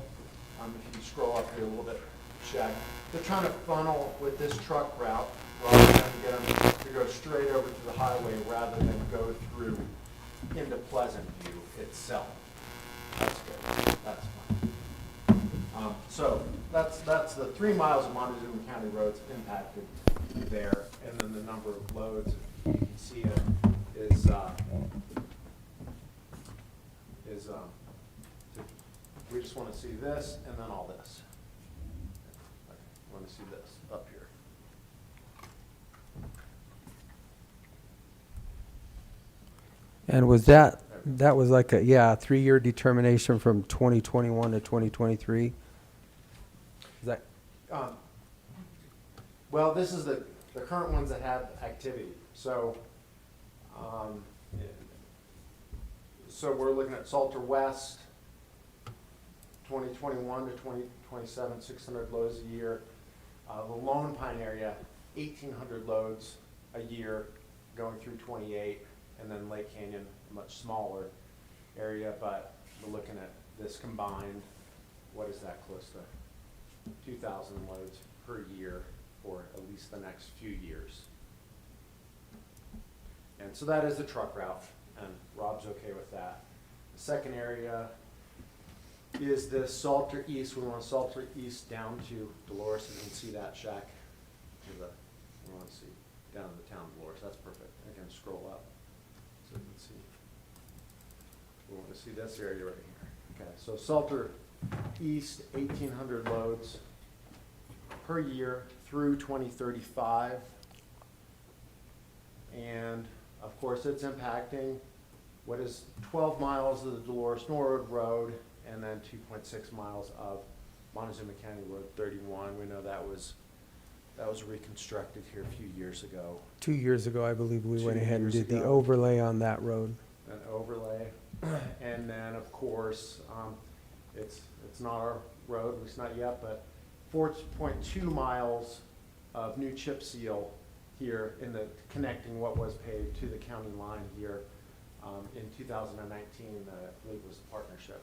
Q: if you scroll up here a little bit, Shaq, they're trying to funnel with this truck route, rather than get them to go straight over to the highway rather than go through into Pleasant View itself. That's good. That's fine. So that's the 3 miles of Montezuma County roads impacted there, and then the number of loads, you can see it, is we just want to see this and then all this. Okay, want to see this up here.
A: And was that was like a 3-year determination from 2021 to 2023? Is that
Q: Well, this is the current ones that have activity. So we're looking at Salter West, 2021 to 2027, 600 loads a year. The Lone Pine area, 1,800 loads a year going through 28. and then Lake Canyon, a much smaller area, but we're looking at this combined, what is that, close to 2,000 loads per year for at least the next few years. And so that is the truck route, and Rob's okay with that. The second area is this Salter East. We want to Salter East down to Dolores. You can see that shack. We want to see down in the town of Dolores. That's perfect. Again, scroll up so you can see. We want to see this area right here. Okay, so Salter East, 1,800 loads per year through 2035. And of course, it's impacting what is 12 miles of the Dolores Norwood Road and then 2.6 miles of Montezuma County Road 31. We know that was reconstructed here a few years ago.
A: 2 years ago, I believe we went
Q: 2
A: ahead and
Q: years
A: did the
Q: ago.
A: overlay on that road.
Q: An overlay, and then of course, it's not our road, at least not yet, but 4.2 miles of new chip seal here in the connecting what was paved to the county line here in 2019. I believe was a partnership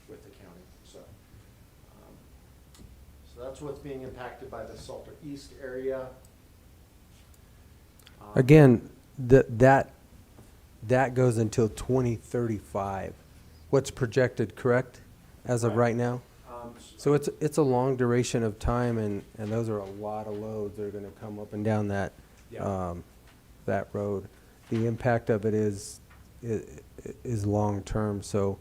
Q: with the county. So that's what's being impacted by the Salter East area.
A: Again, that goes until 2035. What's projected, correct, as of right now? So it's a long duration of time, and those are a lot of loads that are going to come up and down that that road. The impact of it is long term. So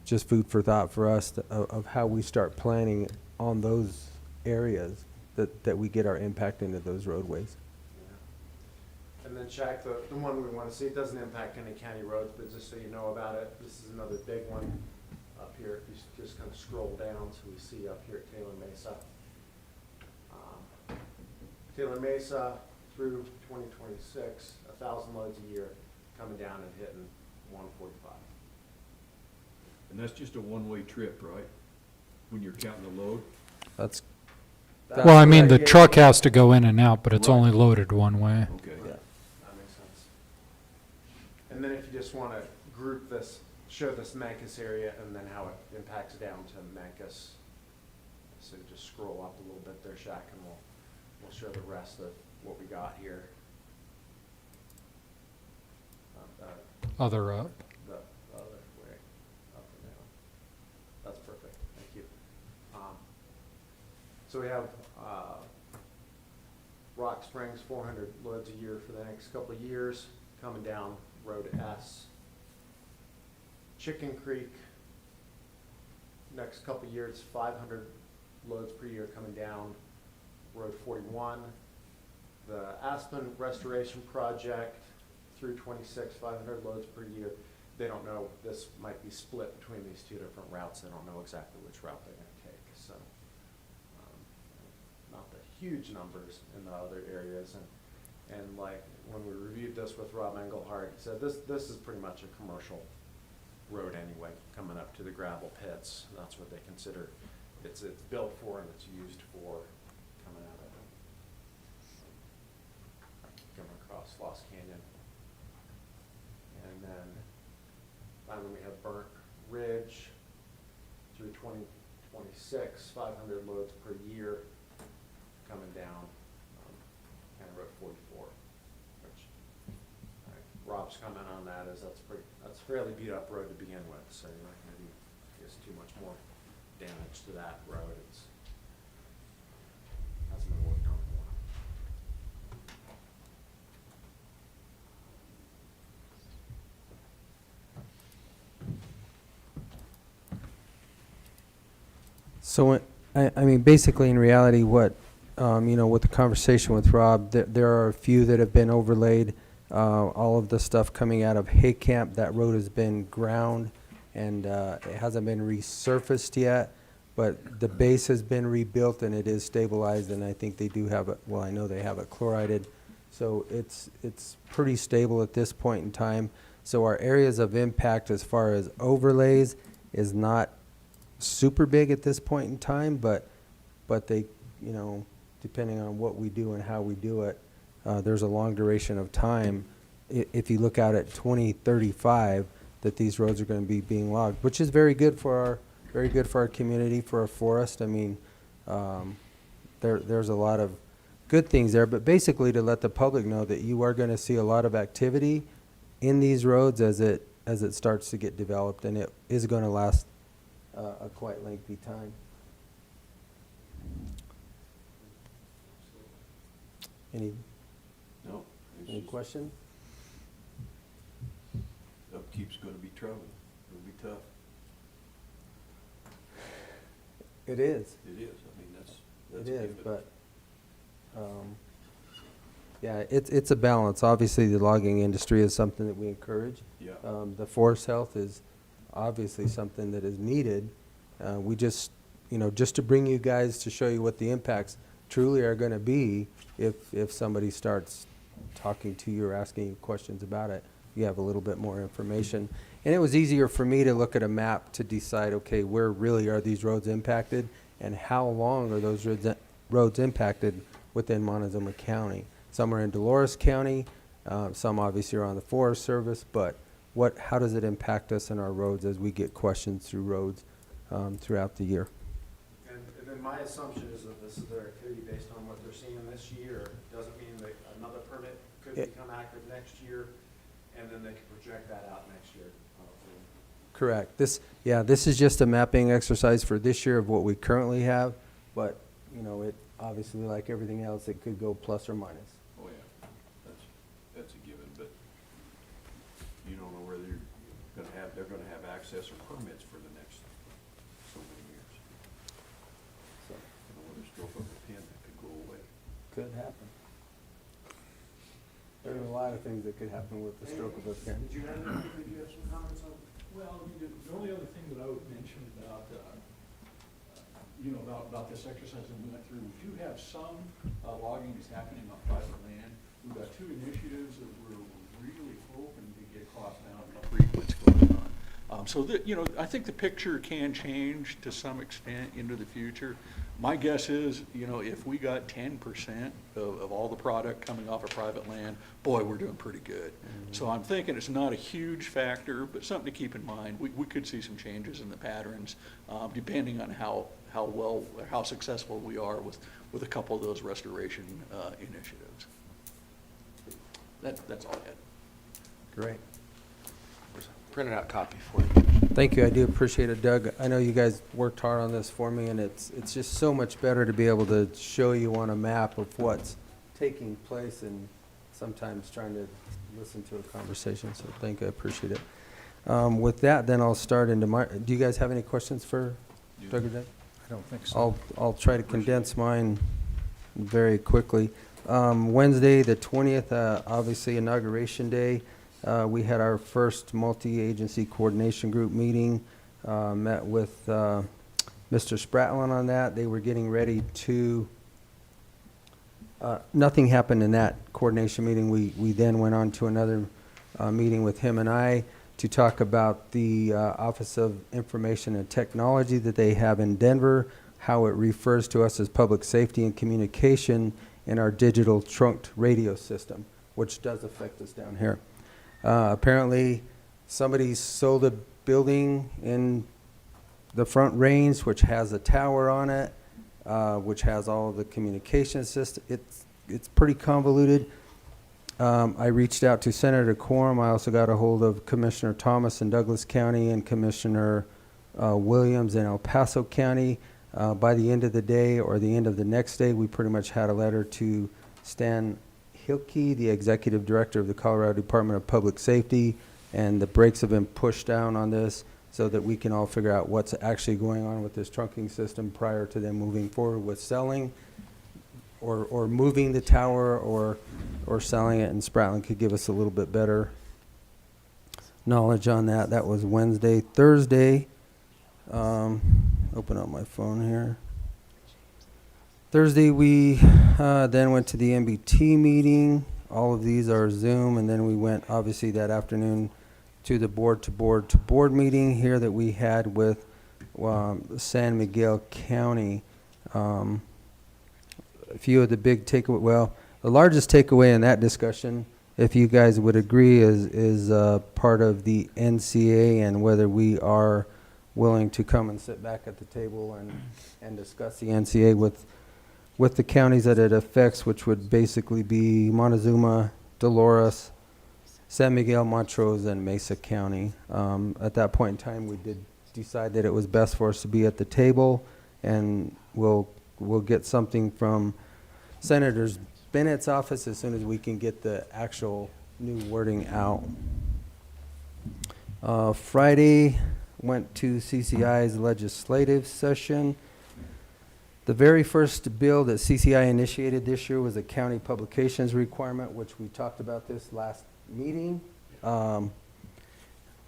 A: just food for thought for us of how we start planning on those areas that we get our impact into those roadways.
Q: And then Shaq, the one we want to see, it doesn't impact any county roads, but just so you know about it, this is another big one up here. If you just kind of scroll down, so we see up here at Taylor Mesa. Taylor Mesa through 2026, 1,000 loads a year coming down and hitting 145.
F: And that's just a one-way trip, right? When you're counting the load?
A: That's
B: Well, I mean, the truck has to go in and out, but it's only loaded one way.
F: Okay.
Q: Yeah, that makes sense. And then if you just want to group this, show this Mancus area and then how it impacts down to Mancus. So just scroll up a little bit there, Shaq, and we'll show the rest of what we got here.
B: Other up.
Q: The other way, up and down. That's perfect, thank you. So we have Rock Springs, 400 loads a year for the next couple of years, coming down Road S. Chicken Creek, next couple of years, 500 loads per year coming down Road 41. The Aspen Restoration Project through 26, 500 loads per year. They don't know, this might be split between these two different routes. They don't know exactly which route they're going to take. So not the huge numbers in the other areas. And like when we reviewed this with Rob Engelhardt, he said this is pretty much a commercial road anyway, coming up to the gravel pits. That's what they consider it's built for and it's used for coming out of it. Coming across Lost Canyon. And then finally we have Burnt Ridge through 2026, 500 loads per year coming down County Road 44, which Rob's comment on that is that's fairly beat up road to begin with, so you're not going to do, I guess, too much more damage to that road. It's hasn't been worked on in a while.
A: So, I mean, basically, in reality, what, with the conversation with Rob, there are a few that have been overlaid. All of the stuff coming out of Hay Camp, that road has been ground, and it hasn't been resurfaced yet, but the base has been rebuilt, and it is stabilized, and I think they do have it, well, I know they have it chlorided. So it's pretty stable at this point in time. So our areas of impact as far as overlays is not super big at this point in time, but they, depending on what we do and how we do it, there's a long duration of time if you look out at 2035, that these roads are going to be being logged, which is very good for our community, for our forest. I mean, there's a lot of good things there, but basically to let the public know that you are going to see a lot of activity in these roads as it starts to get developed, and it is going to last a quite lengthy time. Any question?
F: Upkeep's gonna be trouble, it'll be tough.
A: It is.
F: It is, I mean, that's
A: It is,
F: given.
A: but, yeah, it's a balance. Obviously, the logging industry is something that we encourage.
F: Yeah.
A: The forest health is obviously something that is needed. We just, just to bring you guys to show you what the impacts truly are gonna be if somebody starts talking to you or asking you questions about it, you have a little bit more information. And it was easier for me to look at a map to decide, okay, where really are these roads impacted and how long are those roads impacted within Montezuma County. Some are in Dolores County, some obviously are on the Forest Service, but how does it impact us in our roads as we get questions through roads throughout the year?
Q: And then my assumption is that this is their activity based on what they're seeing this year. Doesn't mean that another permit could become active next year, and then they can project that out next year.
A: Correct. This is just a mapping exercise for this year of what we currently have, but, it obviously, like everything else, it could go plus or minus.
F: Oh, yeah, that's a given, but you don't know whether they're gonna have access or permits for the next so many years. So, with a stroke of a pen, that could go away.
A: Could happen. There are a lot of things that could happen with the stroke of a pen.
Q: Did you have some comments on?
P: Well, the only other thing that I would mention about, about this exercise that we went through, we do have some logging that's happening on private land. We've got two initiatives that we're really hoping to get cost down and read what's going on. So that, I think the picture can change to some extent into the future. My guess is, if we got 10% of all the product coming off of private land, boy, we're doing pretty good. Mm-hmm. So I'm thinking it's not a huge factor, but something to keep in mind. We could see some changes in the patterns, depending on how successful we are with a couple of those restoration initiatives. That's all I had.
A: Great.
Q: Printed out copy for you.
A: Thank you. I do appreciate it, Doug. I know you guys worked hard on this for me, and it's just so much better to be able to show you on a map of what's taking place and sometimes trying to listen to a conversation. So thank you. I appreciate it. With that, then I'll start into do you guys have any questions for Doug or Doug?
P: I don't think so.
A: I'll try to condense mine very quickly. Wednesday, the 20th, obviously Inauguration Day. We had our first multi-agency coordination group meeting, met with Mr. Spratlin on that. They were getting ready to, nothing happened in that coordination meeting. We then went on to another meeting with him and I to talk about the Office of Information and Technology that they have in Denver, how it refers to us as public safety and communication in our digital trunked radio system, which does affect us down here. Apparently, somebody sold a building in the Front Range, which has a tower on it, which has all of the communication system. It's pretty convoluted. I reached out to Senator Quorum. I also got a hold of Commissioner Thomas in Douglas County and Commissioner Williams in El Paso County. By the end of the day or the end of the next day, we pretty much had a letter to Stan Hilke, the Executive Director of the Colorado Department of Public Safety, and the brakes have been pushed down on this so that we can all figure out what's actually going on with this trunking system prior to them moving forward with selling or moving the tower or selling it, and Spratlin could give us a little bit better knowledge on that. That was Wednesday. Thursday, open up my phone here. Thursday, we then went to the MBT meeting. All of these are Zoom, and then we went, obviously, that afternoon to the board meeting here that we had with San Miguel County. A few of the big takeaway, well, the largest takeaway in that discussion if you guys would agree, is part of the NCA, and whether we are willing to come and sit back at the table and discuss the NCA with the counties that it affects, which would basically be Montezuma, Dolores, San Miguel, Montrose, and Mesa County. At that point in time, we did decide that it was best for us to be at the table, and we'll get something from Senator Bennett's office as soon as we can get the actual new wording out. Friday, went to CCI's legislative session. The very first bill that CCI initiated this year was a county publications requirement, which we talked about this last meeting,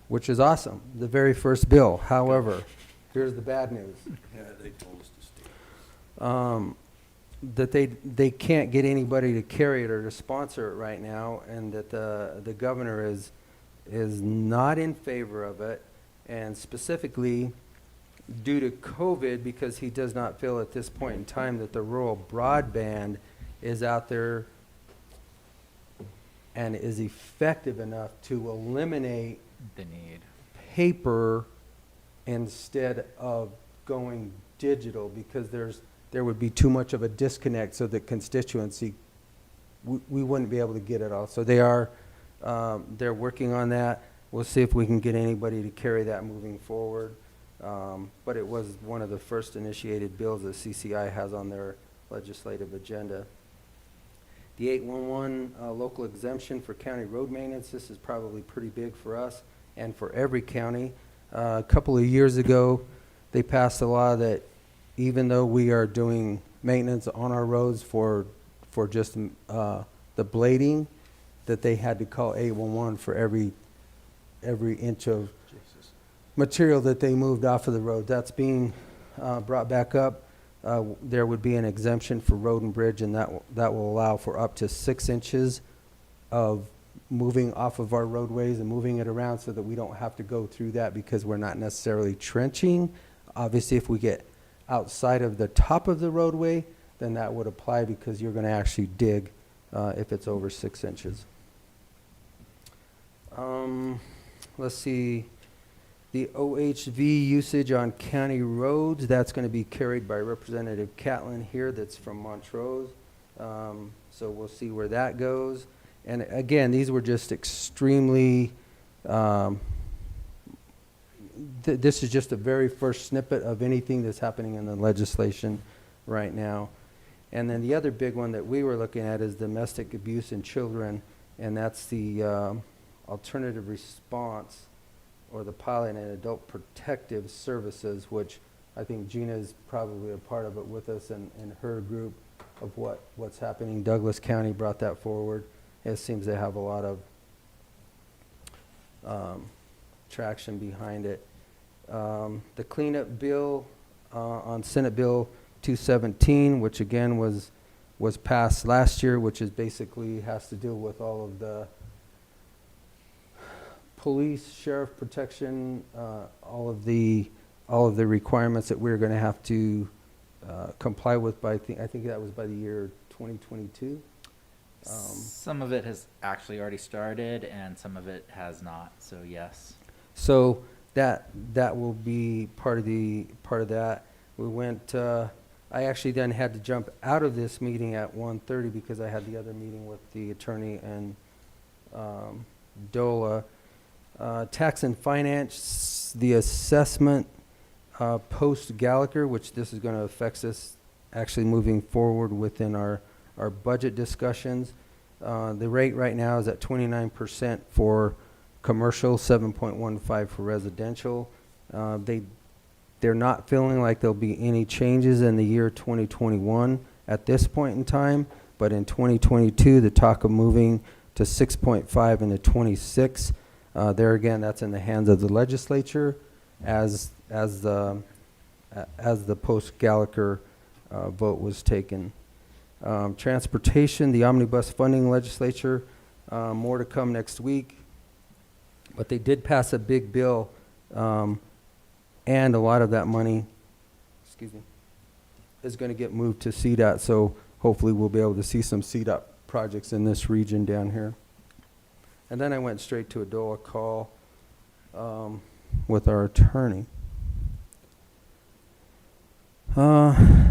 A: which is awesome. The very first bill. However, here's the bad news.
F: Yeah, they told us to stay.
A: That they can't get anybody to carry it or to sponsor it right now, and that the governor is not in favor of it, and specifically due to COVID, because he does not feel at this point in time that the rural broadband is out there and is effective enough to eliminate
D: The need.
A: paper instead of going digital, because there would be too much of a disconnect, so that constituency, we wouldn't be able to get it all. So they're working on that. We'll see if we can get anybody to carry that moving forward. But it was one of the first initiated bills that CCI has on their legislative agenda. The 811 local exemption for county road maintenance, this is probably pretty big for us and for every county. A couple of years ago, they passed a law that even though we are doing maintenance on our roads for just the blading, that they had to call 811 for every inch of material that they moved off of the road. That's being brought back up. There would be an exemption for road and bridge, and that will allow for up to 6 inches of moving off of our roadways and moving it around, so that we don't have to go through that, because we're not necessarily trenching. Obviously, if we get outside of the top of the roadway, then that would apply, because you're going to actually dig if it's over 6 inches. Let's see. The OHV usage on county roads, that's going to be carried by Representative Catlin here, that's from Montrose. So we'll see where that goes. And again, these were just extremely, this is just the very first snippet of anything that's happening in the legislation right now. And then the other big one that we were looking at is domestic abuse in children, and that's the alternative response, or the pilot and adult protective services, which I think Gina is probably a part of it with us, and her group of what's happening. Douglas County brought that forward. It seems they have a lot of traction behind it. The cleanup bill on Senate Bill 217, which again was passed last year, which is basically has to deal with all of the police, sheriff protection, all of the requirements that we're going to have to comply with by, I think that was by the year 2022.
D: Some of it has actually already started, and some of it has not. So yes.
A: So that will be part of that. We went. I actually then had to jump out of this meeting at 1:30 because I had the other meeting with the attorney and DOLA. Tax and finance, the assessment post Gallagher, which this is going to affect us actually moving forward within our budget discussions. The rate right now is at 29% for commercial, 7.15 for residential. They're not feeling like there'll be any changes in the year 2021 at this point in time, but in 2022, the talk of moving to 6.5 and to 26. There again, that's in the hands of the legislature as the post-Gallagher vote was taken. Transportation, the omnibus funding legislature, more to come next week. But they did pass a big bill, and a lot of that money, is going to get moved to CDOT. So hopefully we'll be able to see some CDOT projects in this region down here. And then I went straight to a DOLA call with our attorney.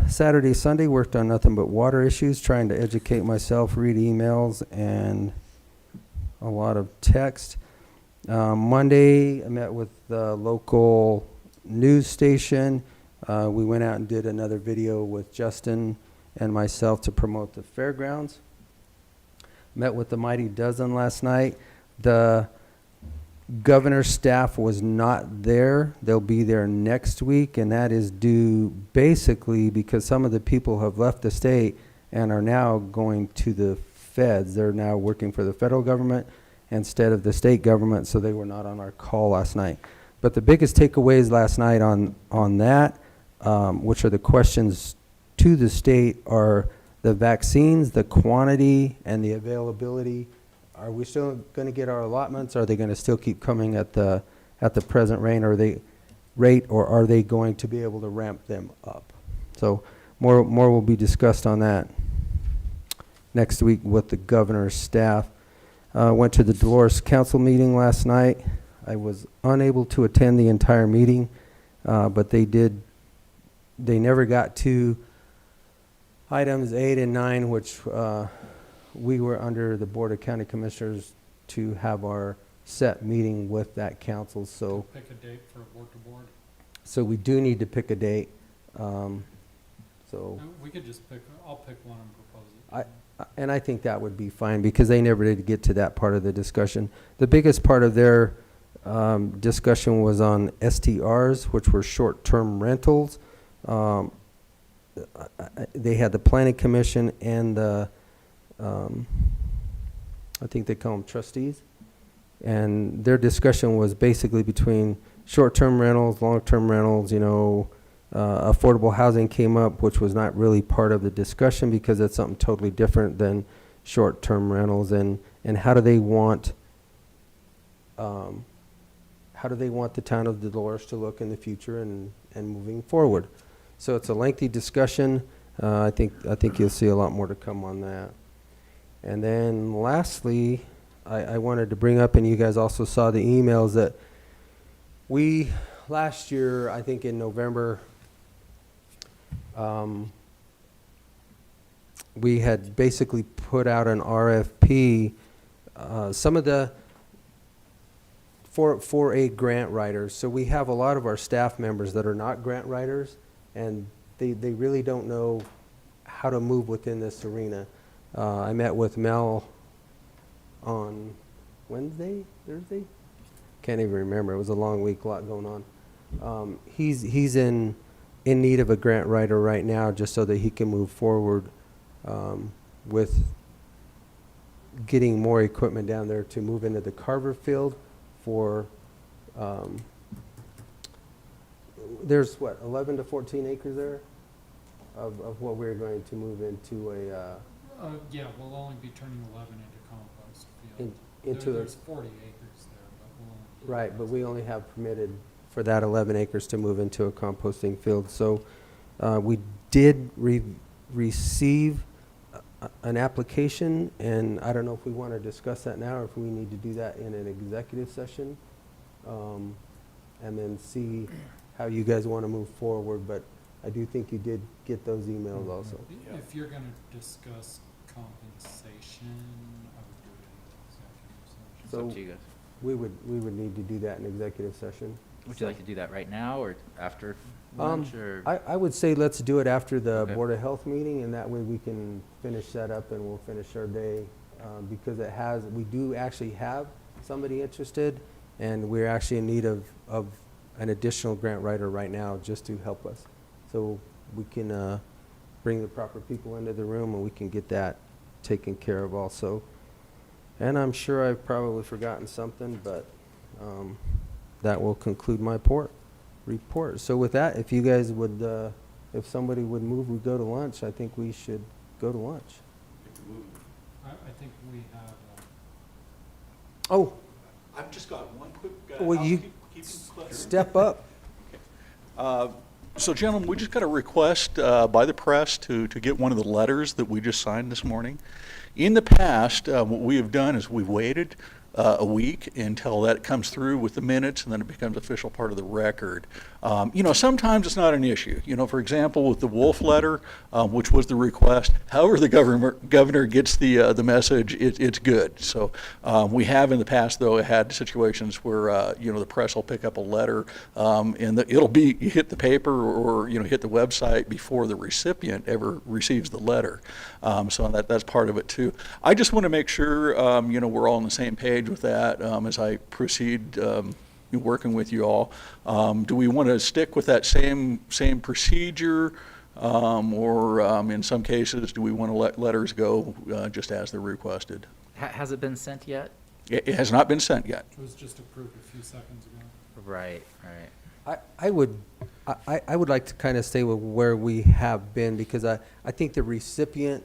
A: Saturday, Sunday, worked on nothing but water issues, trying to educate myself, read emails, and a lot of text. Monday, I met with the local news station. We went out and did another video with Justin and myself to promote the fairgrounds. Met with the Mighty Dozen last night. The governor's staff was not there. They'll be there next week, and that is due basically because some of the people have left the state and are now going to the feds. They're now working for the federal government instead of the state government, so they were not on our call last night. But the biggest takeaways last night on that, which are the questions to the state, are the vaccines, the quantity, and the availability. Are we still going to get our allotments? Are they going to still keep coming at the present rate, or are they going to be able to ramp them up? So more will be discussed on that next week with the governor's staff. Went to the Dolores Council meeting last night. I was unable to attend the entire meeting, but they never got to items 8 and 9, which we were under the Board of County Commissioners to have our set meeting with that council. So
B: pick a date for board to board.
A: So we do need to pick a date.
B: We could just I'll pick one and propose it.
A: And I think that would be fine because they never did get to that part of the discussion. The biggest part of their discussion was on STRs, which were short-term rentals. They had the Planning Commission and the, I think they call them trustees. And their discussion was basically between short-term rentals, long-term rentals, affordable housing came up, which was not really part of the discussion because it's something totally different than short-term rentals, and how do they want the town of Dolores to look in the future and moving forward. So it's a lengthy discussion. I think you'll see a lot more to come on that. And then lastly, I wanted to bring up, and you guys also saw the emails that we last year, I think in November, we had basically put out an RFP, some of the for a grant writers. So we have a lot of our staff members that are not grant writers, and they really don't know how to move within this arena. I met with Mel on Thursday? Can't even remember. It was a long week, a lot going on. He's in need of a grant writer right now, just so that he can move forward with getting more equipment down there to move into the Carver field for, there's what, 11 to 14 acres there of what we're going to move into a...
B: Yeah, we'll only be turning 11 into compost field. There's 40 acres there, but we'll only...
A: Right, but we only have permitted for that 11 acres to move into a composting field. So we did receive an application, and I don't know if we want to discuss that now or if we need to do that in an executive session, and then see how you guys want to move forward. But I do think you did get those emails also.
B: If you're going to discuss compensation, I would do it in executive session.
K: It's up to you guys.
A: We would need to do that in executive session.
K: Would you like to do that right now or after lunch, or?
A: I would say let's do it after the
K: Okay.
A: Board of Health meeting, and that way we can finish that up and we'll finish our day, because we do actually have somebody interested, and we're actually in need of an additional grant writer right now just to help us. So we can bring the proper people into the room and we can get that taken care of also. And I'm sure I've probably forgotten something, but that will conclude my report. So with that, if you guys would, if somebody would move, we go to lunch, I think we should go to lunch.
B: I think we have...
A: Oh.
P: I've just got one quick
A: Well, you
P: housekeeping question.
A: step up.
P: So gentlemen, we just got a request by the press to get one of the letters that we just signed this morning. In the past, what we have done is we've waited a week until that comes through with the minutes, and then it becomes official part of the record. Sometimes it's not an issue. For example, with the Wolf letter, which was the request, however the governor gets the message, it's good. So we have in the past, though, had situations where, the press will pick up a letter, and it'll be hit the paper or, hit the website before the recipient ever receives the letter. So that's part of it, too. I just want to make sure, we're all on the same page with that as I proceed working with you all. Do we want to stick with that same procedure, or in some cases, do we want to let letters go just as they're requested?
D: Has it been sent yet?
P: It has not been sent yet.
B: It was just approved a few seconds ago.
D: Right.
A: I would like to kind of stay with where we have been, because I think the recipient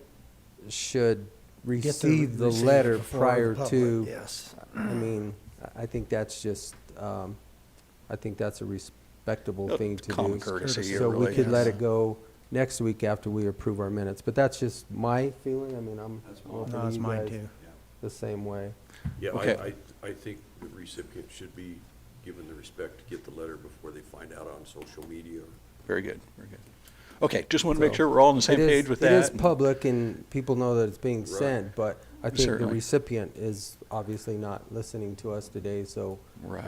A: should receive the letter prior to.
H: Yes.
A: I mean, I think that's just, I think that's a respectable thing to do.
P: Common courtesy,
A: So we
P: really,
A: could let
P: yes.
A: it go next week after we approve our minutes. But that's just my feeling. I mean, I'm hoping
H: No, it's
A: you
H: mine
A: guys
H: too.
A: the same way.
F: Yeah,
P: Okay.
F: I think the recipient should be given the respect to get the letter before they find out on social media.
P: Very good, very good. Okay, just want to make
A: So
P: sure we're all on the same
A: it is-
P: page with that.
A: It is public and people know that it's being sent, but I think the
P: Certainly.
A: recipient is obviously not listening to us today, so.
P: Right.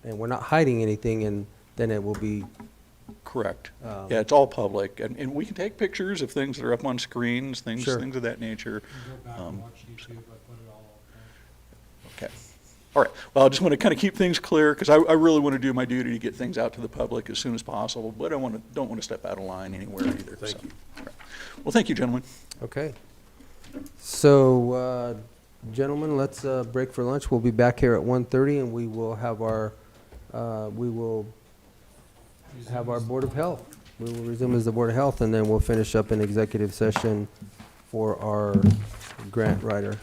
A: And we're not hiding anything, and then it will be.
P: Correct. Yeah, it's all public, and we can take pictures of things that are up on screens, things
A: Sure.
P: of that nature.
B: You go back and watch YouTube, I put it all up there.
P: Okay. All right. Well, I just want to kind of keep things clear, because I really want to do my duty to get things out to the public as soon as possible, but I don't want to step out of line anywhere either.
F: Thank you.
P: All right. Well, thank you, gentlemen.
A: Okay. So, gentlemen, let's break for lunch. We'll be back here at 1:30, and we will have our Board of Health. We will resume as the Board of Health, and then we'll finish up in executive session for our grant writer.